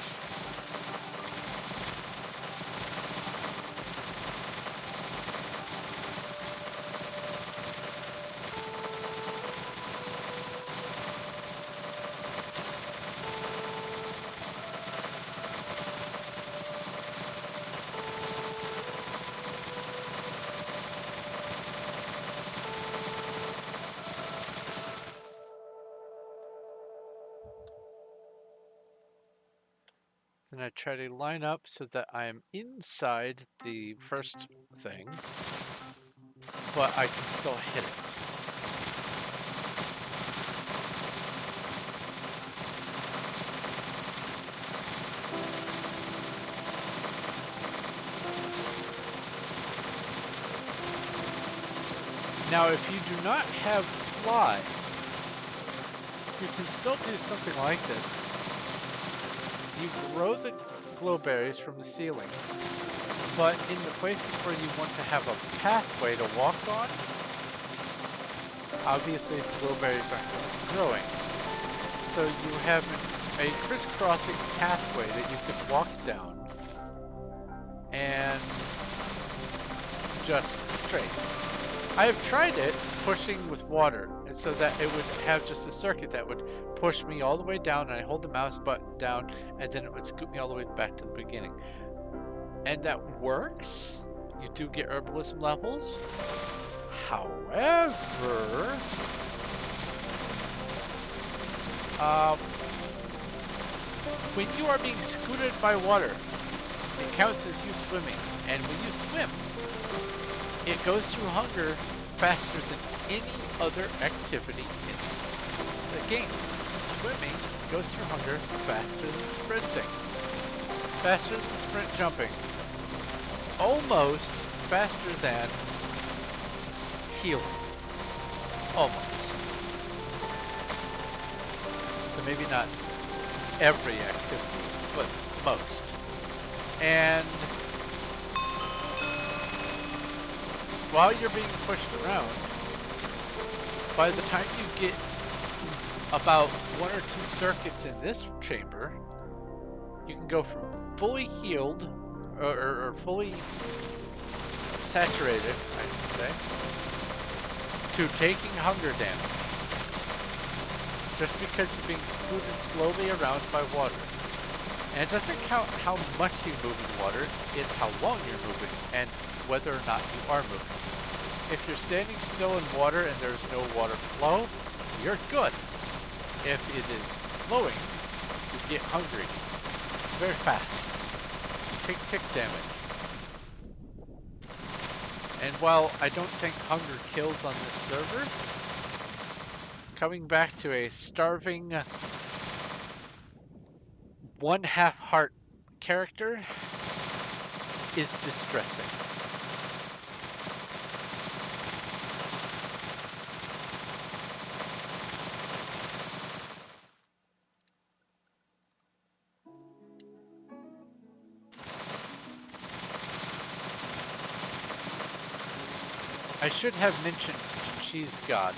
Then I try to line up so that I'm inside the first thing, but I can still hit it. Now, if you do not have fly, you can still do something like this. You grow the glowberries from the ceiling, but in the places where you want to have a pathway to walk on, obviously the glowberries aren't growing. So you have a crisscrossing pathway that you can walk down and just straight. I have tried it pushing with water, and so that it would have just a circuit that would push me all the way down, and I hold the mouse button down, and then it would scoop me all the way back to the beginning. And that works. You do get herbalism levels. However, when you are being scooted by water, it counts as you swimming, and when you swim, it goes through hunger faster than any other activity in the game. Swimming goes through hunger faster than sprinting, faster than sprint jumping, almost faster than healing. Almost. So maybe not every activity, but most. And while you're being pushed around, by the time you get about 1 or 2 circuits in this chamber, you can go from fully healed, or fully saturated, I should say, to taking hunger damage. Just because you're being scooted slowly around by water. And it doesn't count how much you move in water, it's how long you're moving, and whether or not you are moving. If you're standing still in water and there's no water flow, you're good. If it is flowing, you get hungry very fast. You take tick damage. And while I don't think hunger kills on this server, coming back to a starving 1/2 heart character is distressing. I should have mentioned to Cheese God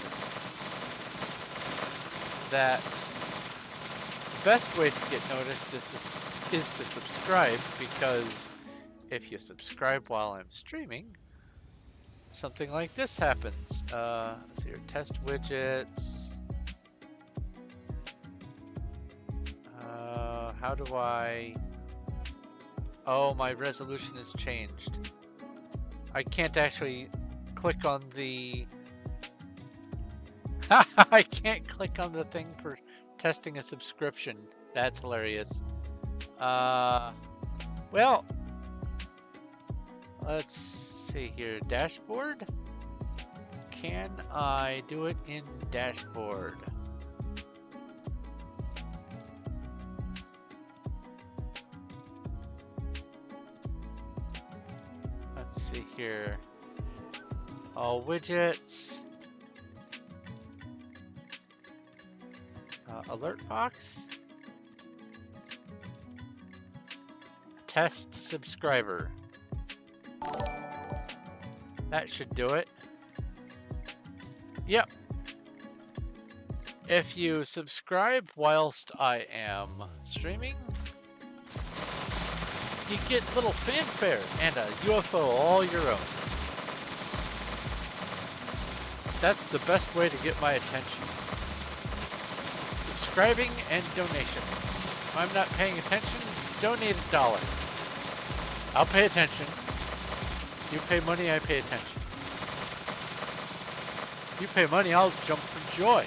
that the best way to get noticed is to subscribe, because if you subscribe while I'm streaming, something like this happens. Let's see here, test widgets. How do I... Oh, my resolution has changed. I can't actually click on the... I can't click on the thing for testing a subscription. That's hilarious. Well, let's see here. Dashboard? Can I do it in dashboard? Let's see here. All widgets. Alert box. Test subscriber. That should do it. Yep. If you subscribe whilst I am streaming, you get little fanfare and a UFO all your own. That's the best way to get my attention. Subscribing and donations. If I'm not paying attention, donate $1. I'll pay attention. You pay money, I pay attention. You pay money, I'll jump for joy.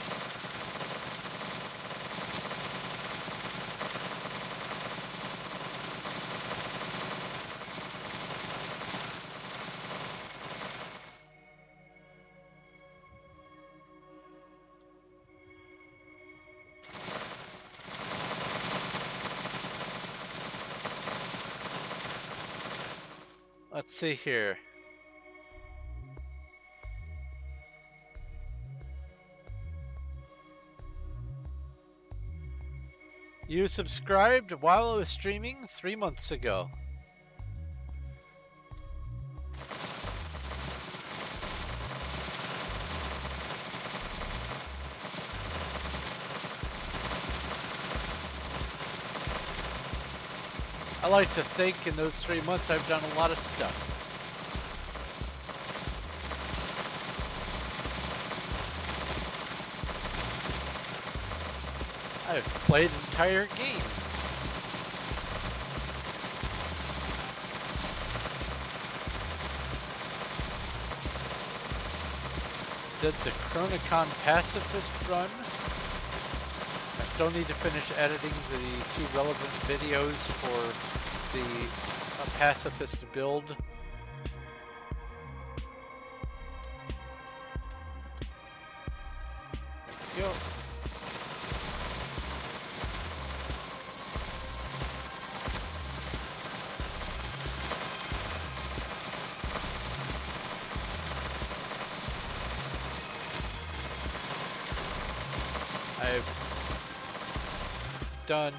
Let's see here. You subscribed while I was streaming 3 months ago. I like to think in those 3 months I've done a lot of stuff. I've played entire games. Did the Chronicon pacifist run. I still need to finish editing the 2 relevant videos for the pacifist build. There we go. I've done...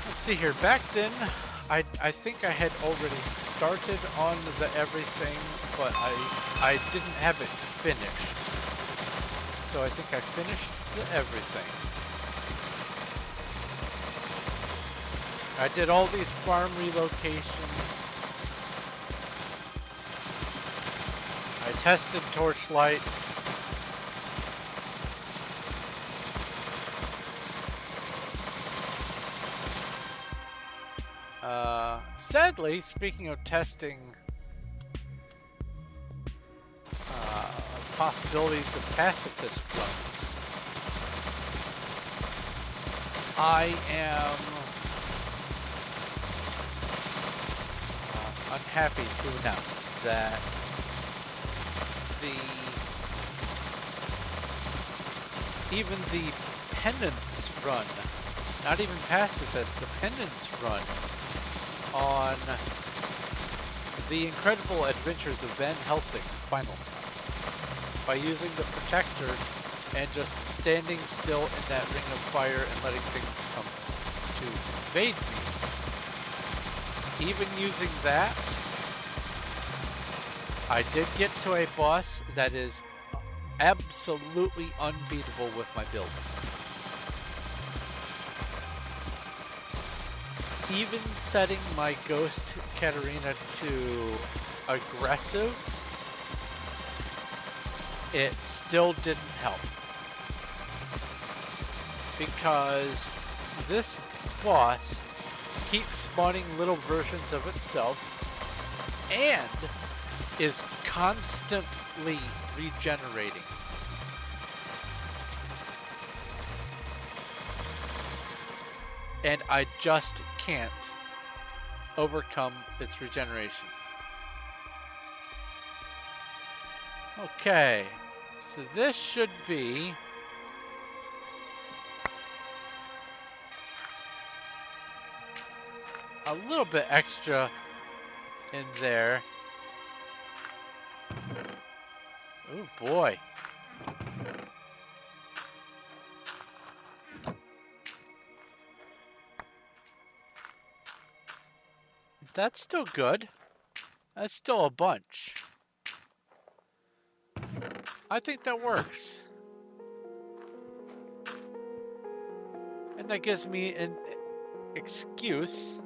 Let's see here. Back then, I think I had already started on the everything, but I didn't have it finished. So I think I finished the everything. I did all these farm relocations. I tested Torchlight. Sadly, speaking of testing possibilities of pacifist runs, I am unhappy to announce that even the penance run, not even pacifist, the penance run on the incredible adventures of Van Helsing Final Time, by using the protector and just standing still in that ring of fire and letting things come to invade me. Even using that, I did get to a boss that is absolutely unbeatable with my build. Even setting my Ghost Katarina to aggressive, it still didn't help. Because this boss keeps spawning little versions of itself and is constantly regenerating. And I just can't overcome its regeneration. Okay, so this should be a little bit extra in there. Oh boy. That's still good. That's still a bunch. I think that works. And that gives me an excuse,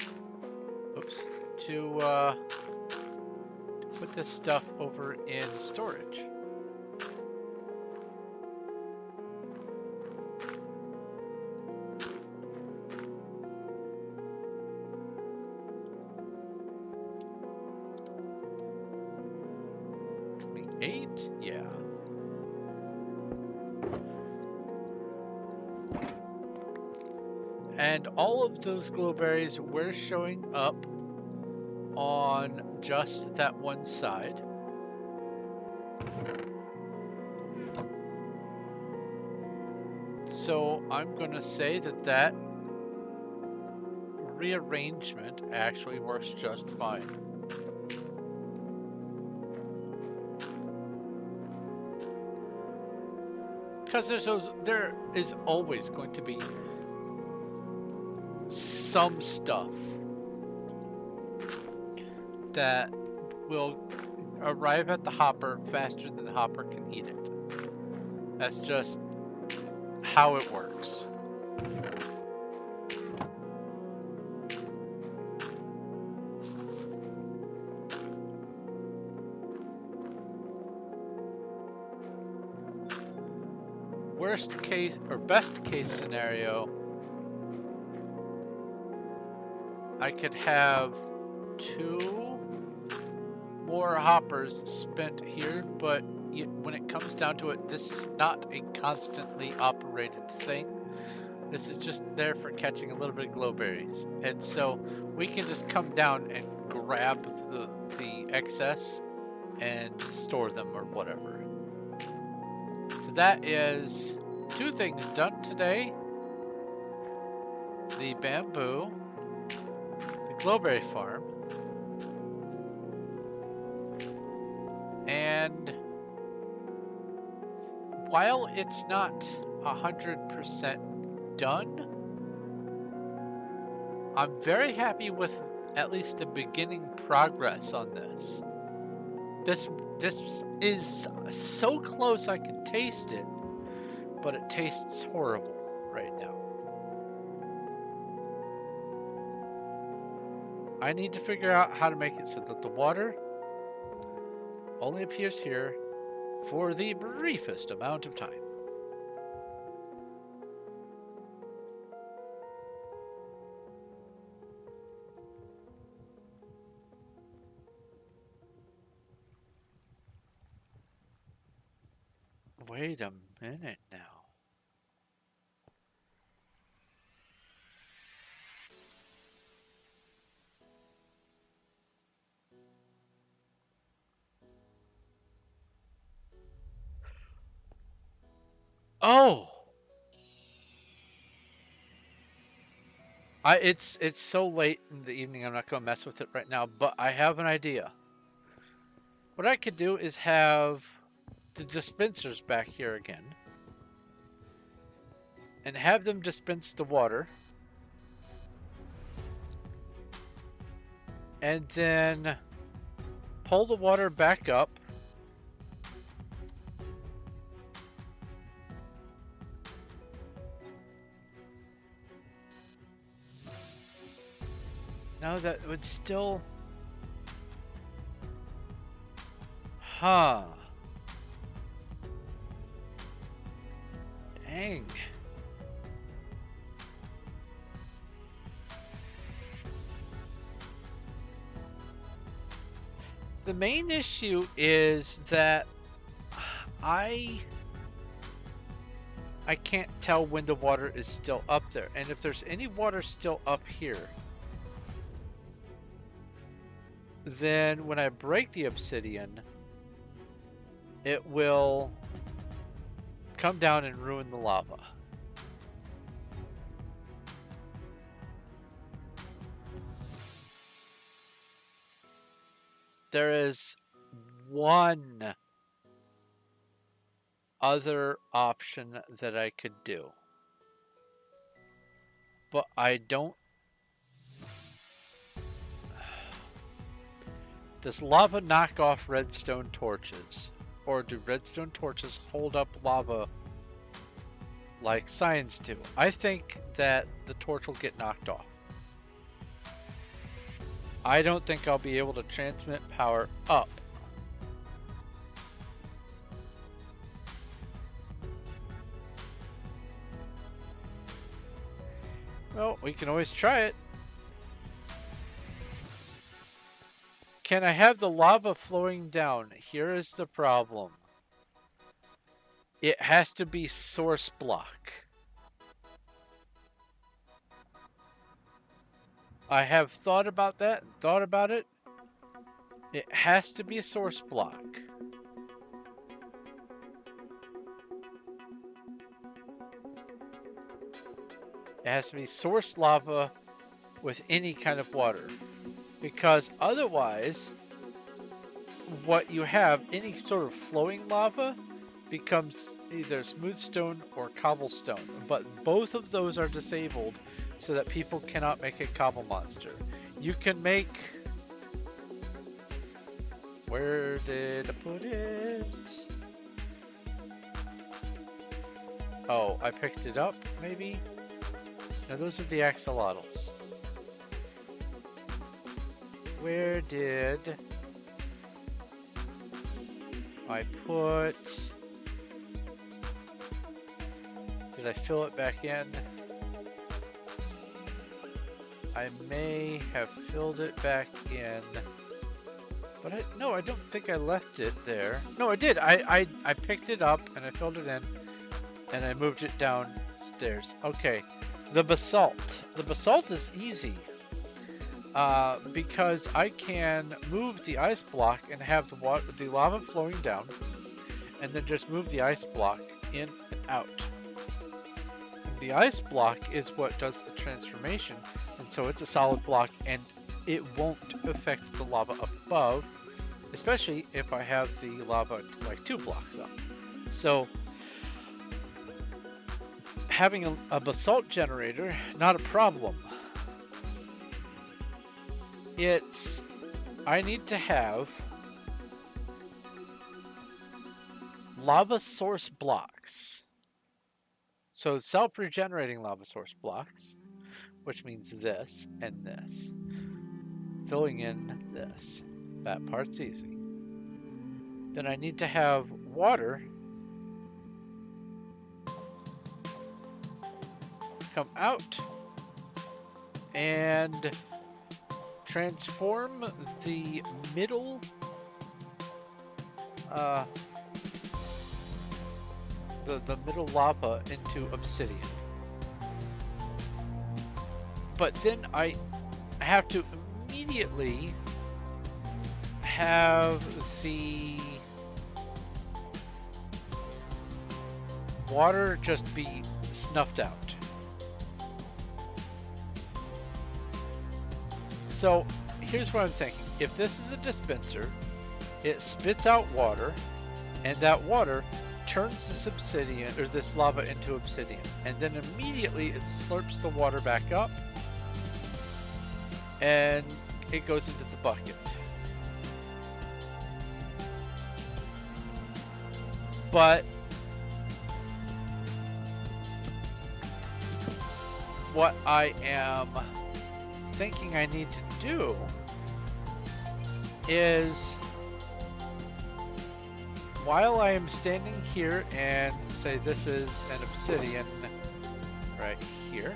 oops, to put this stuff over in storage. Yeah. And all of those glowberries were showing up on just that one side. So I'm going to say that that rearrangement actually works just fine. Because there is always going to be some stuff that will arrive at the hopper faster than the hopper can eat it. That's just how it works. Worst case or best case scenario, I could have 2 more hoppers spent here, but when it comes down to it, this is not a constantly operated thing. This is just there for catching a little bit of glowberries. And so we can just come down and grab the excess and store them or whatever. So that is 2 things done today. The bamboo, the glowberry farm, and while it's not 100% done, I'm very happy with at least the beginning progress on this. This is so close I can taste it, but it tastes horrible right now. I need to figure out how to make it so that the water only appears here for the briefest amount of time. Wait a minute now. Oh! It's so late in the evening, I'm not going to mess with it right now, but I have an idea. What I could do is have the dispensers back here again, and have them dispense the water, and then pull the water back up, no, that would still... Huh. Dang. The main issue is that I can't tell when the water is still up there. And if there's any water still up here, then when I break the obsidian, it will come down and ruin the lava. There is one other option that I could do, but I don't... Does lava knock off redstone torches? Or do redstone torches hold up lava like signs do? I think that the torch will get knocked off. I don't think I'll be able to transmit power up. Well, we can always try it. Can I have the lava flowing down? Here is the problem. It has to be source block. I have thought about that, thought about it. It has to be a source block. It has to be source lava with any kind of water. Because otherwise, what you have, any sort of flowing lava, becomes either smooth stone or cobblestone. But both of those are disabled so that people cannot make a cobble monster. You can make... Where did I put it? Oh, I picked it up, maybe? No, those are the axolotls. Where did I put... Did I fill it back in? I may have filled it back in. But no, I don't think I left it there. No, I did. I picked it up and I filled it in. And I moved it downstairs. Okay. The basalt. The basalt is easy. Because I can move the ice block and have the lava flowing down, and then just move the ice block in and out. And the ice block is what does the transformation, and so it's a solid block, and it won't affect the lava above, especially if I have the lava like 2 blocks up. So having a basalt generator, not a problem. I need to have lava source blocks. So self-regenerating lava source blocks, which means this and this. Filling in this. That part's easy. Then I need to have water come out and transform the middle the middle lava into obsidian. But then I have to immediately have the water just be snuffed out. So here's what I'm thinking. If this is a dispenser, it spits out water, and that water turns this obsidian, or this lava, into obsidian. And then immediately it slurps the water back up, and it goes into the bucket. But what I am thinking I need to do is, while I am standing here and say this is an obsidian right here,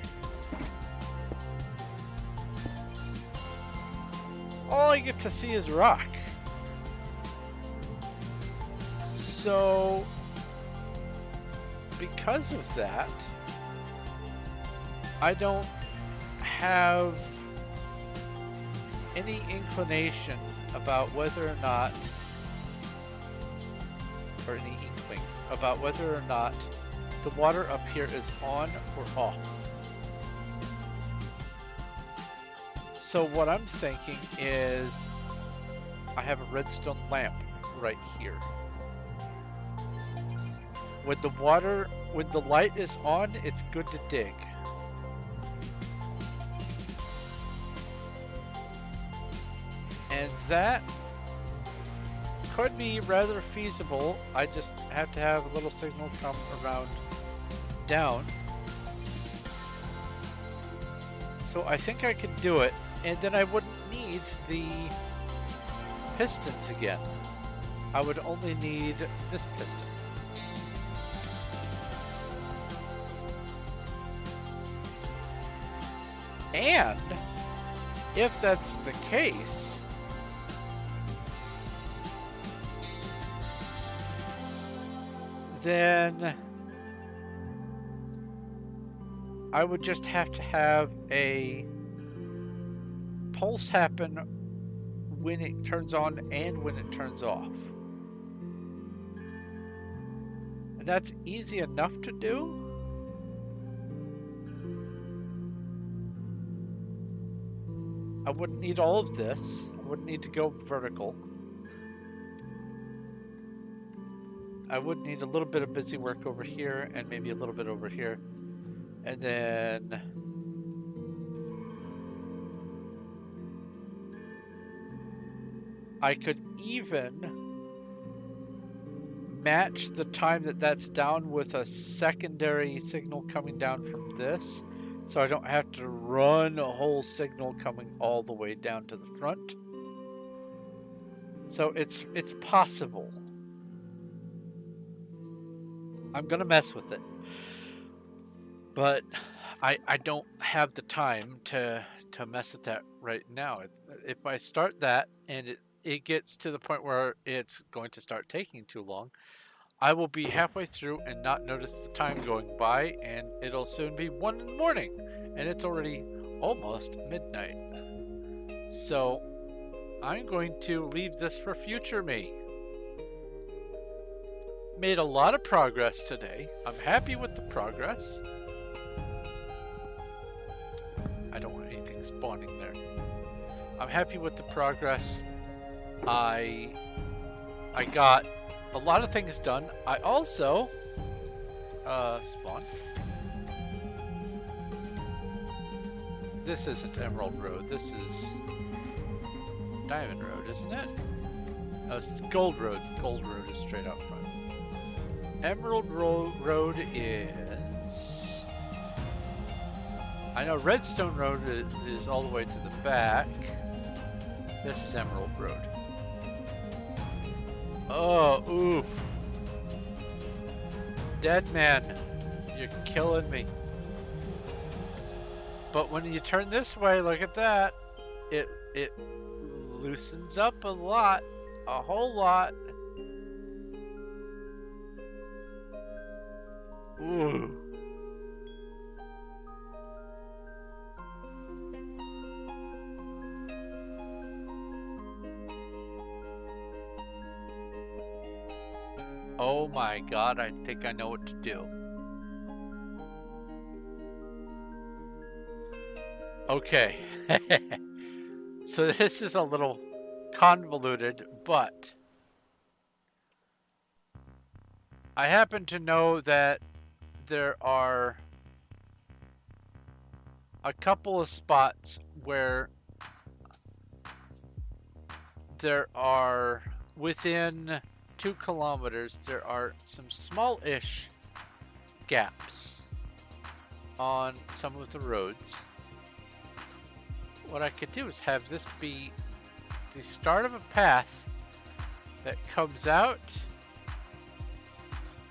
all I get to see is rock. So because of that, I don't have any inclination about whether or not, or any inkling about whether or not the water up here is on or off. So what I'm thinking is I have a redstone lamp right here. When the light is on, it's good to dig. And that could be rather feasible. I just have to have a little signal come around down. So I think I can do it, and then I wouldn't need the pistons again. I would only need this piston. And if that's the case, then I would just have to have a pulse happen when it turns on and when it turns off. And that's easy enough to do. I wouldn't need all of this. I wouldn't need to go vertical. I would need a little bit of busy work over here and maybe a little bit over here. And then I could even match the time that that's down with a secondary signal coming down from this. So I don't have to run a whole signal coming all the way down to the front. So it's possible. I'm gonna mess with it. But I don't have the time to mess with that right now. If I start that and it gets to the point where it's going to start taking too long, I will be halfway through and not notice the time going by, and it'll soon be 1 in the morning, and it's already almost midnight. So I'm going to leave this for future me. Made a lot of progress today. I'm happy with the progress. I don't want anything spawning there. I'm happy with the progress. I got a lot of things done. I also spawn. This isn't Emerald Road. This is Diamond Road, isn't it? Oh, it's Gold Road. Gold Road is straight out front. Emerald Road is... I know Redstone Road is all the way to the back. This is Emerald Road. Oh, oof. Dead man, you're killing me. But when you turn this way, look at that. It loosens up a lot, a whole lot. Ooh. Oh my god, I think I know what to do. Okay. So this is a little convoluted, but I happen to know that there are a couple of spots where there are, within 2 kilometers, there are some small-ish gaps on some of the roads. What I could do is have this be the start of a path that comes out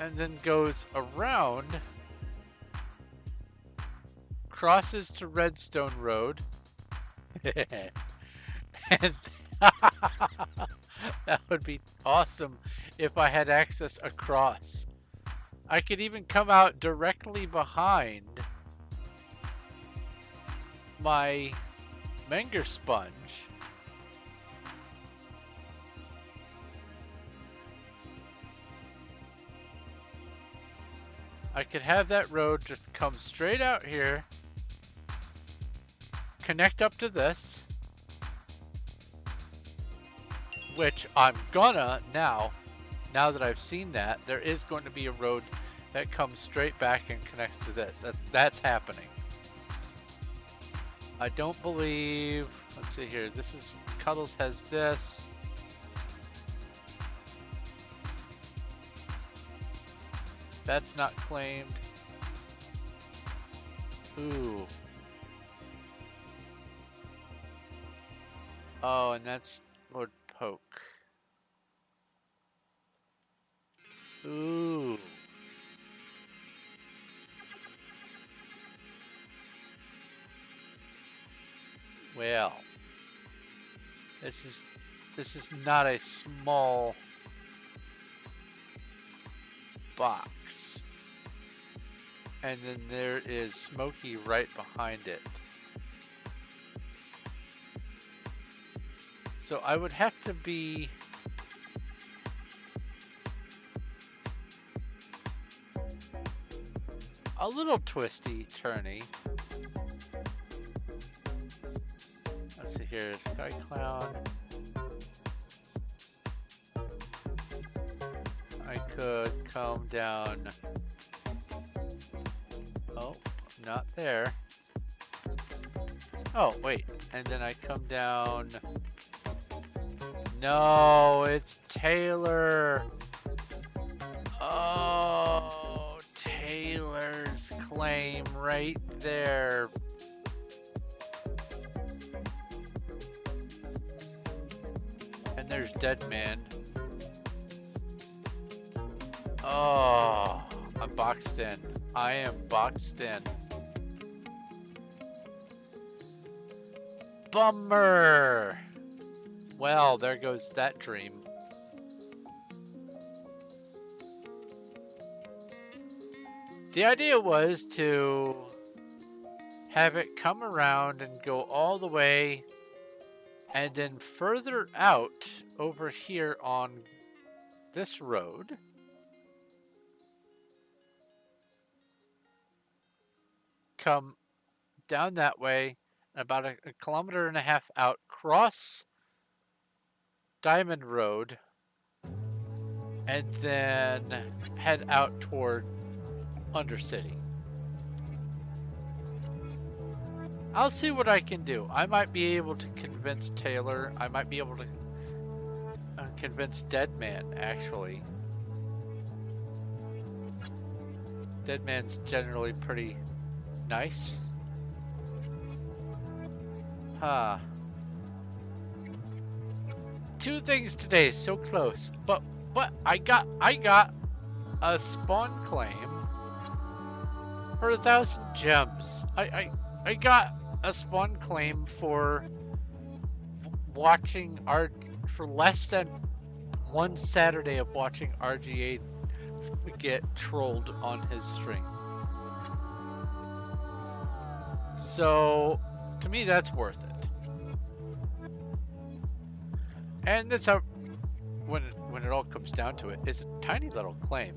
and then goes around, crosses to Redstone Road, and that would be awesome if I had access across. I could even come out directly behind my Menger sponge. I could have that road just come straight out here, connect up to this, which I'm gonna now that I've seen that, there is going to be a road that comes straight back and connects to this. That's happening. I don't believe, let's see here, this is, Cuddles has this. That's not claimed. Ooh. Oh, and that's Lord Poke. Ooh. Well, this is not a small box. And then there is Smokey right behind it. So I would have to be a little twisty-turny. Let's see here, Sky Clown. I could come down. Oh, not there. Oh, wait. And then I come down. No, it's Taylor. Oh, Taylor's claim right there. And there's Deadman. Oh, I'm boxed in. I am boxed in. Bummer. Well, there goes that dream. The idea was to have it come around and go all the way, and then further out over here on this road. Come down that way, about a kilometer and a half out, cross Diamond Road, and then head out toward Undercity. I'll see what I can do. I might be able to convince Taylor. I might be able to convince Deadman, actually. Deadman's generally pretty nice. Huh. 2 things today, so close. But I got a spawn claim for 1,000 gems. I got a spawn claim for watching for less than 1 Saturday of watching RGA get trolled on his stream. So to me, that's worth it. And that's how, when it all comes down to it, it's a tiny little claim.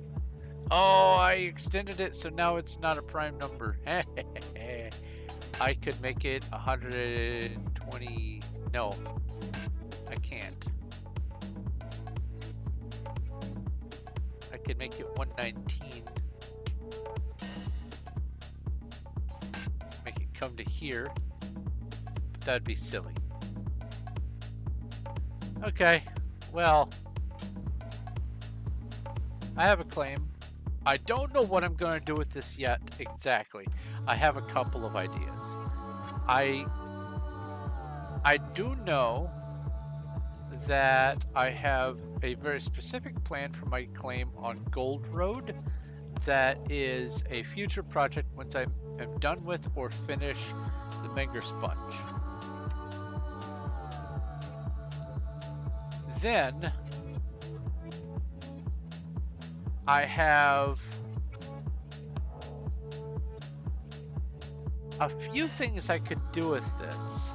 Oh, I extended it, so now it's not a prime number. I could make it 120. No, I can't. I could make it 119. Make it come to here. But that'd be silly. Okay, well, I have a claim. I don't know what I'm going to do with this yet exactly. I have a couple of ideas. I do know that I have a very specific plan for my claim on Gold Road that is a future project once I am done with or finish the Menger Sponge. Then I have a few things I could do with this,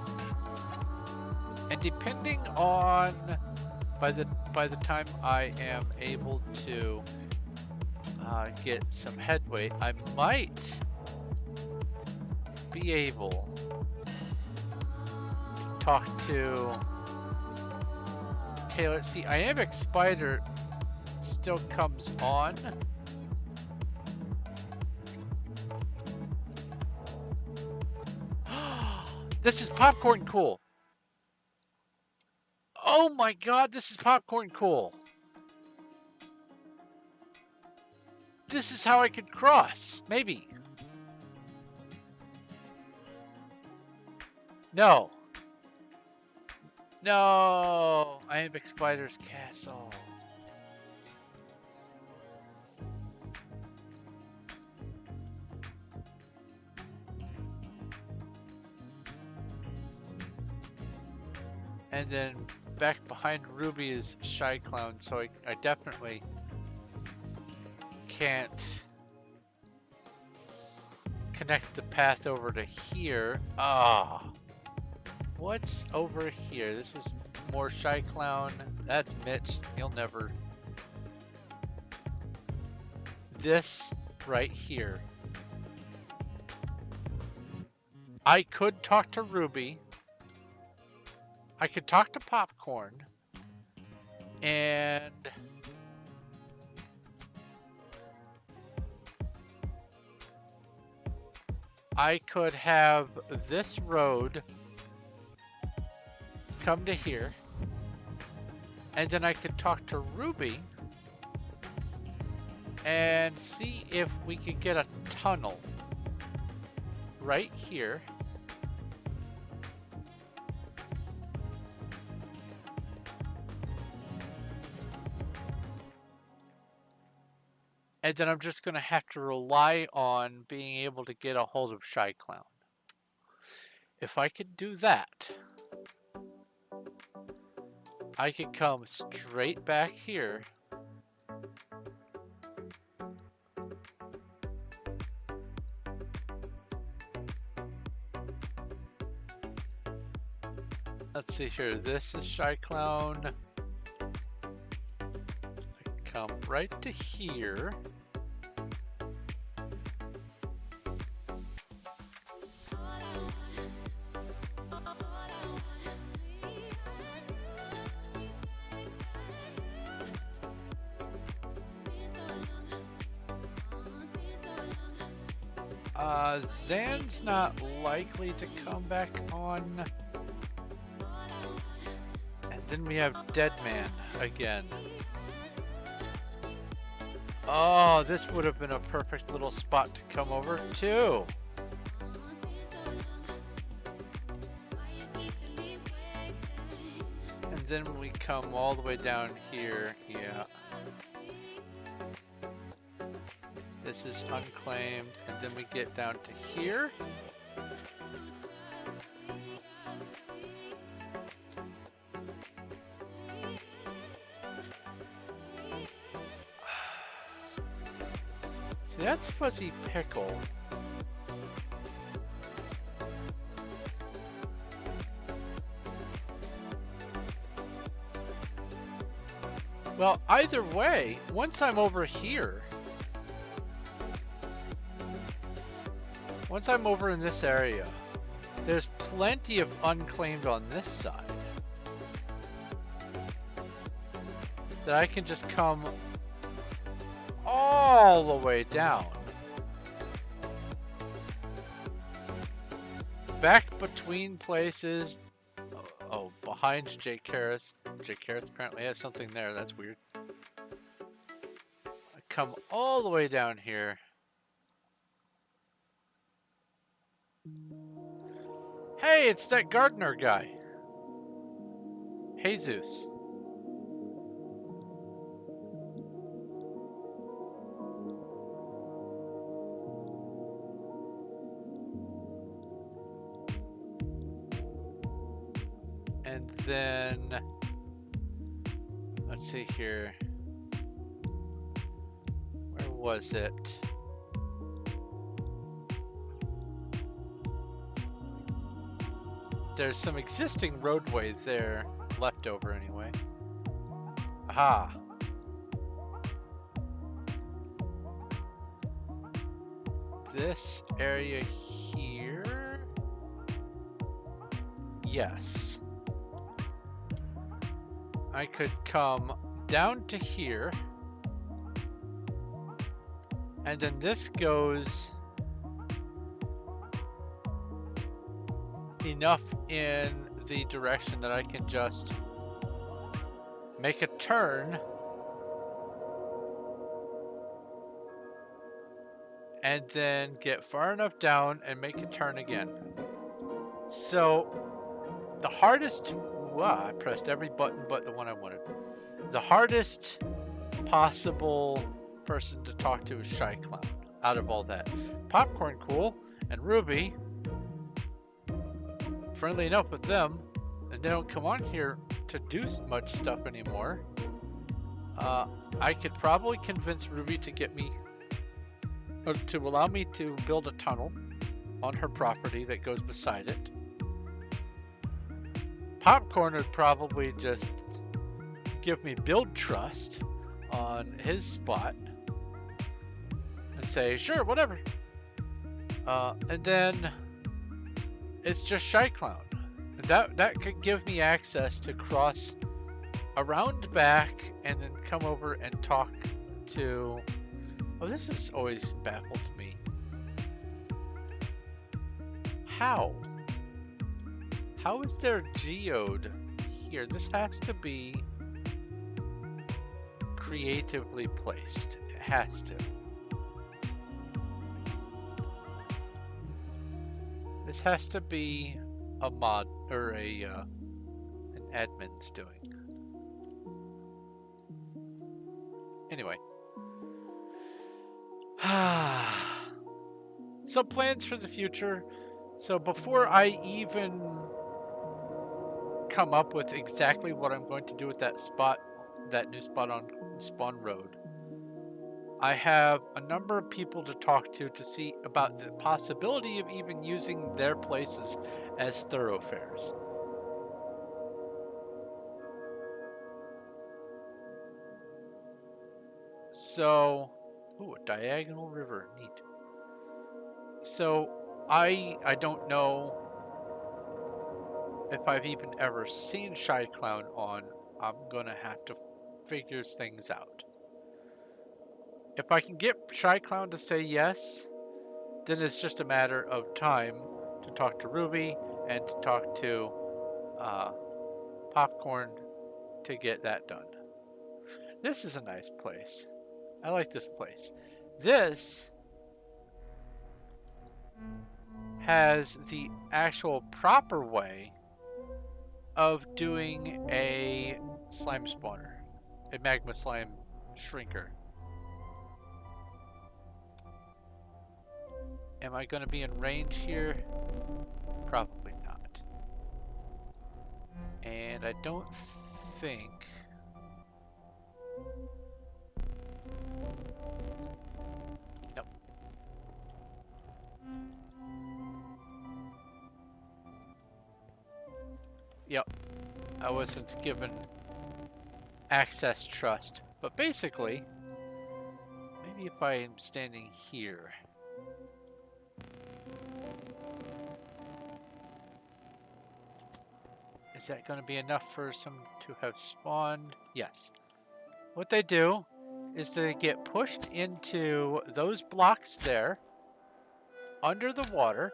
and depending on by the time I am able to get some headway, I might be able to talk to Taylor. See, Iambic Spider still comes on. This is popcorn cool. Oh my god, this is popcorn cool. This is how I could cross. Maybe. No. No. Iambic Spider's castle. And then back behind Ruby is Shy Clown, so I definitely can't connect the path over to here. Ah, what's over here? This is more Shy Clown. That's Mitch. He'll never. This right here. I could talk to Ruby. I could talk to Popcorn, and I could have this road come to here, and then I could talk to Ruby and see if we could get a tunnel right here. And then I'm just going to have to rely on being able to get a hold of Shy Clown. If I could do that, I could come straight back here. Let's see here. This is Shy Clown. Come right to here. Zan's not likely to come back on. And then we have Deadman again. Oh, this would have been a perfect little spot to come over to. And then we come all the way down here. Yeah. This is unclaimed. And then we get down to here. See, that's Fuzzy Pickle. Well, either way, once I'm over here, once I'm over in this area, there's plenty of unclaimed on this side that I can just come all the way down, back between places. Oh, behind Jake Harris. Jake Harris apparently has something there. That's weird. I come all the way down here. Hey, it's that gardener guy. Jesus. And then, let's see here. Where was it? There's some existing roadways there, left over anyway. Aha. This area here? Yes. I could come down to here, and then this goes enough in the direction that I can just make a turn and then get far enough down and make a turn again. So the hardest, I pressed every button but the one I wanted. The hardest possible person to talk to is Shy Clown out of all that. Popcorn cool, and Ruby, friendly enough with them, and they don't come on here to do much stuff anymore. I could probably convince Ruby to get me, or to allow me to build a tunnel on her property that goes beside it. Popcorn would probably just give me build trust on his spot and say, sure, whatever. And then it's just Shy Clown. That could give me access to cross around back and then come over and talk to... Oh, this is always baffled me. How? How is there a geode here? This has to be creatively placed. It has to. This has to be a mod or an admin's doing. Anyway. So plans for the future. So before I even come up with exactly what I'm going to do with that spot, that new spot on Spawn Road, I have a number of people to talk to see about the possibility of even using their places as thoroughfares. So, ooh, a diagonal river, neat. So I don't know if I've even ever seen Shy Clown on. I'm gonna have to figure things out. If I can get Shy Clown to say yes, then it's just a matter of time to talk to Ruby and to talk to Popcorn to get that done. This is a nice place. I like this place. This has the actual proper way of doing a slime spawner, a magma slime shrinker. Am I going to be in range here? Probably not. And I don't think... Nope. Yep. I wasn't given access trust. But basically, maybe if I am standing here... Is that going to be enough for some to have spawned? Yes. What they do is they get pushed into those blocks there, under the water,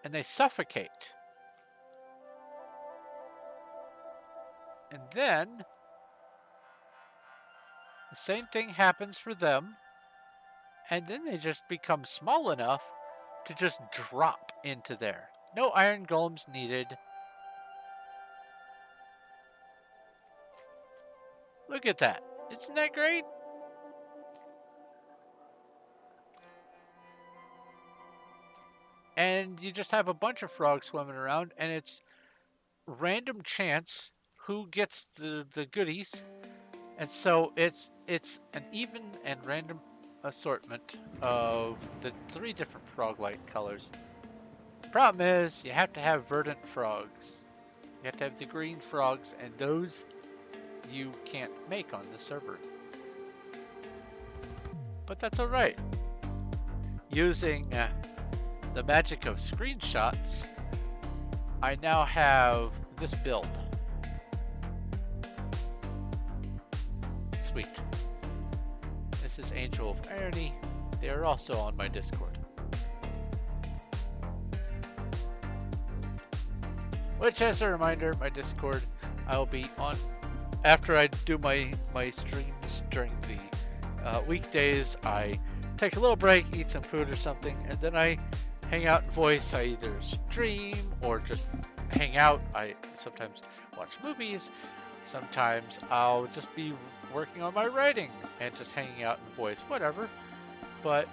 and they suffocate. And then, the same thing happens for them, and then they just become small enough to just drop into there. No iron golems needed. Look at that. Isn't that great? And you just have a bunch of frogs swimming around, and it's random chance who gets the goodies. And so it's an even and random assortment of the 3 different frog-like colors. Problem is, you have to have verdant frogs. You have to have the green frogs, and those you can't make on the server. But that's alright. Using the magic of screenshots, I now have this build. Sweet. This is Angel of Irony. They are also on my Discord. Which, as a reminder, my Discord, I'll be on after I do my streams during the weekdays. I take a little break, eat some food or something, and then I hang out in voice. I either stream or just hang out. I sometimes watch movies. Sometimes I'll just be working on my writing and just hanging out in voice, whatever. But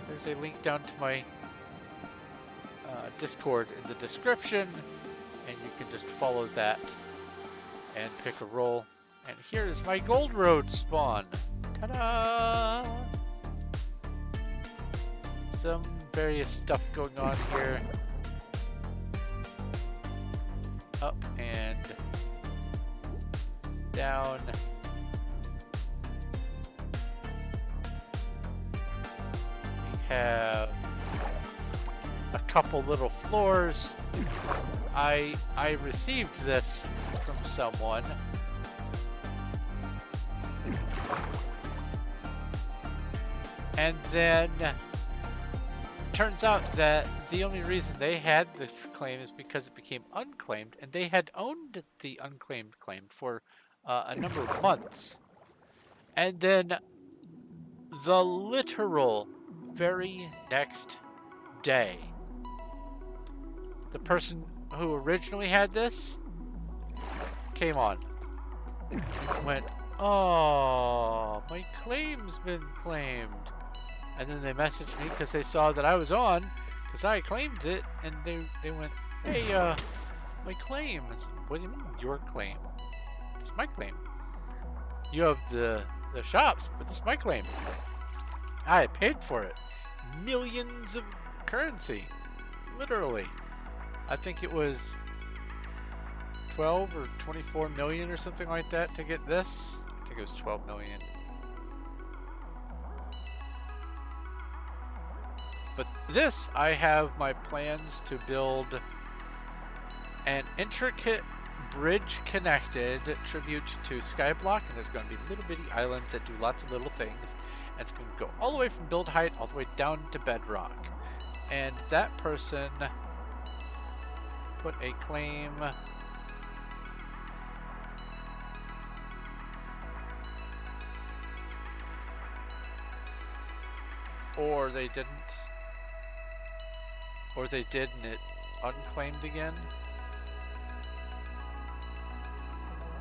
there's a link down to my Discord in the description, and you can just follow that and pick a role. And here is my Gold Road spawn. Ta-da! Some various stuff going on here. Up and down. We have a couple little floors. I received this from someone. And then turns out that the only reason they had this claim is because it became unclaimed, and they had owned the unclaimed claim for a number of months. And then the literal very next day, the person who originally had this came on, went, "Oh, my claim's been claimed." And then they messaged me because they saw that I was on, because I claimed it, and they went, "Hey, my claim." I said, "What do you mean, your claim? It's my claim. You have the shops, but it's my claim. I paid for it. Millions of currency. Literally. I think it was 12 or 24 million or something like that to get this. I think it was 12 million. But this, I have my plans to build an intricate bridge connected tribute to Skyblock, and there's going to be little bitty islands that do lots of little things. And it's going to go all the way from build height all the way down to bedrock. And that person put a claim. Or they didn't. Or they did and it unclaimed again.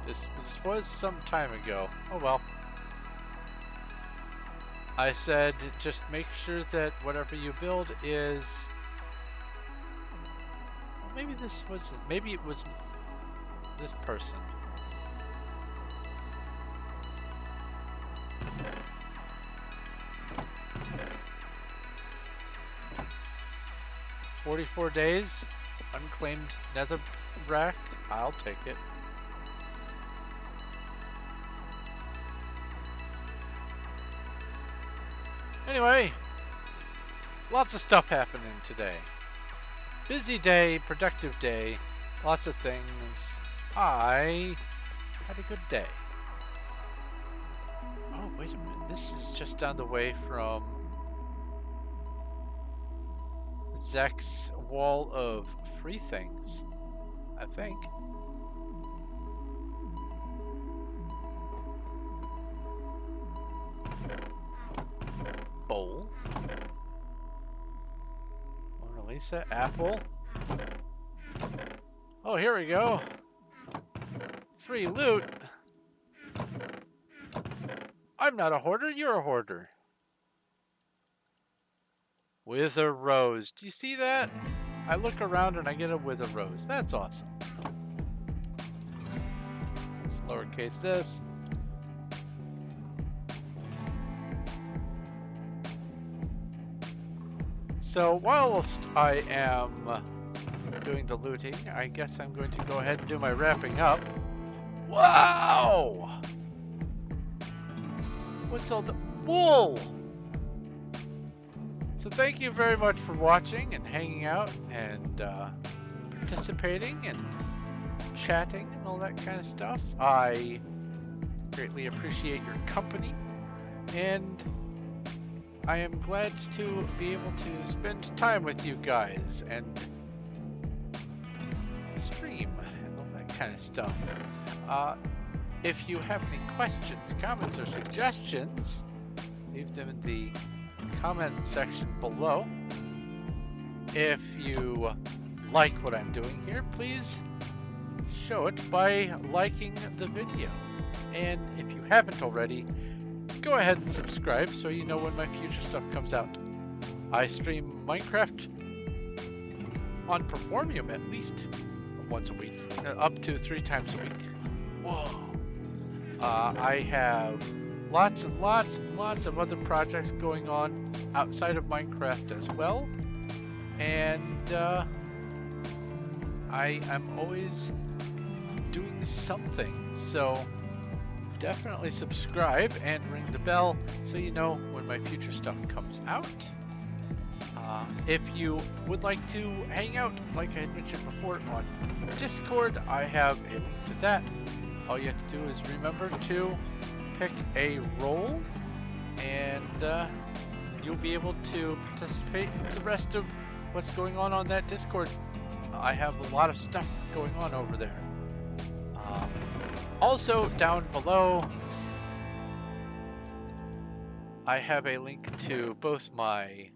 This was some time ago. Oh well. I said just make sure that whatever you build is... Well, maybe this wasn't. Maybe it was this person. "44 days, unclaimed netherrack." I'll take it. Anyway, lots of stuff happening today. Busy day, productive day, lots of things. I had a good day. Oh, wait a minute. This is just down the way from Zek's wall of free things, I think. Bowl. Mona Lisa, apple. Oh, here we go. Free loot. I'm not a hoarder, you're a hoarder. Wither rose. Do you see that? I look around and I get a wither rose. That's awesome. Let's lowercase this. So whilst I am doing the looting, I guess I'm going to go ahead and do my wrapping up. Wow! What's all the wool? So thank you very much for watching and hanging out and participating and chatting and all that kind of stuff. I greatly appreciate your company, and I am glad to be able to spend time with you guys and stream and all that kind of stuff. If you have any questions, comments, or suggestions, leave them in the comment section below. If you like what I'm doing here, please show it by liking the video. And if you haven't already, go ahead and subscribe so you know when my future stuff comes out. I stream Minecraft on Performium at least once a week, up to 3 times a week. Whoa. I have lots and lots and lots of other projects going on outside of Minecraft as well. And I am always doing something. So definitely subscribe and ring the bell so you know when my future stuff comes out. If you would like to hang out, like I had mentioned before, on Discord, I have a link to that. All you have to do is remember to pick a role, and you'll be able to participate in the rest of what's going on that Discord. I have a lot of stuff going on over there. Also, down below, I have a link to both my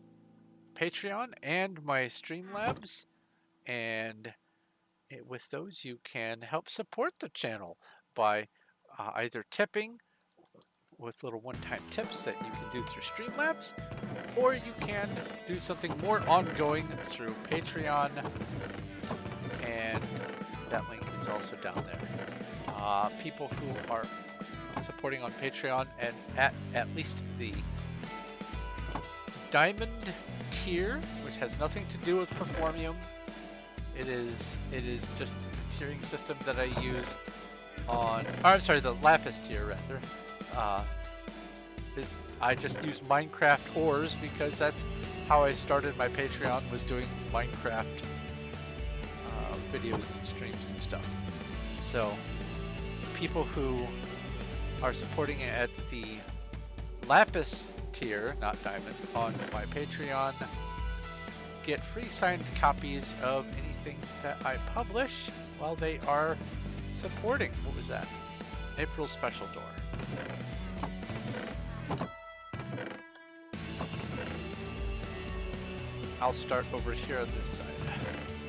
Patreon and my Streamlabs, and with those you can help support the channel by either tipping with little one-time tips that you can do through Streamlabs, or you can do something more ongoing through Patreon, and that link is also down there. People who are supporting on Patreon and at least the Diamond tier, which has nothing to do with Performium. It is just the tiering system that I use on, or I'm sorry, the Lapis tier rather. I just use Minecraft ores because that's how I started my Patreon, was doing Minecraft videos and streams and stuff. So people who are supporting it at the Lapis tier, not Diamond, on my Patreon get free signed copies of anything that I publish while they are supporting. What was that? April special door. I'll start over here on this side.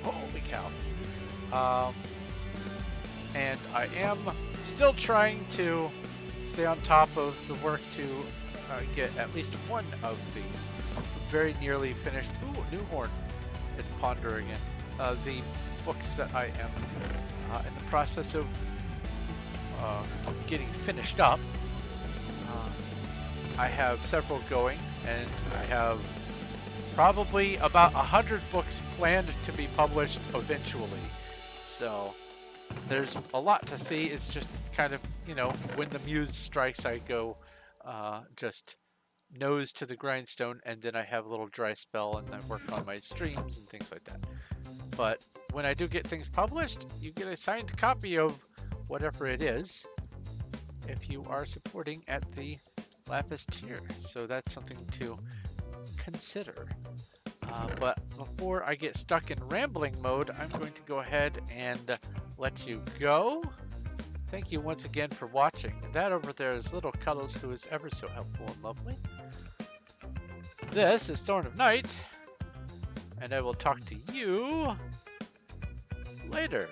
Holy cow. And I am still trying to stay on top of the work to get at least one of the very nearly finished, new horn, it's Ponder again, the books that I am in the process of getting finished up. I have several going, and I have probably about 100 books planned to be published eventually. So there's a lot to see. It's just kind of, you know, when the muse strikes, I go just nose to the grindstone, and then I have a little dry spell and I work on my streams and things like that. But when I do get things published, you get a signed copy of whatever it is if you are supporting at the Lapis tier. So that's something to consider. But before I get stuck in rambling mode, I'm going to go ahead and let you go. Thank you once again for watching. That over there is Little Cuddles, who is ever so helpful and lovely. This is Thorn of Night, and I will talk to you later.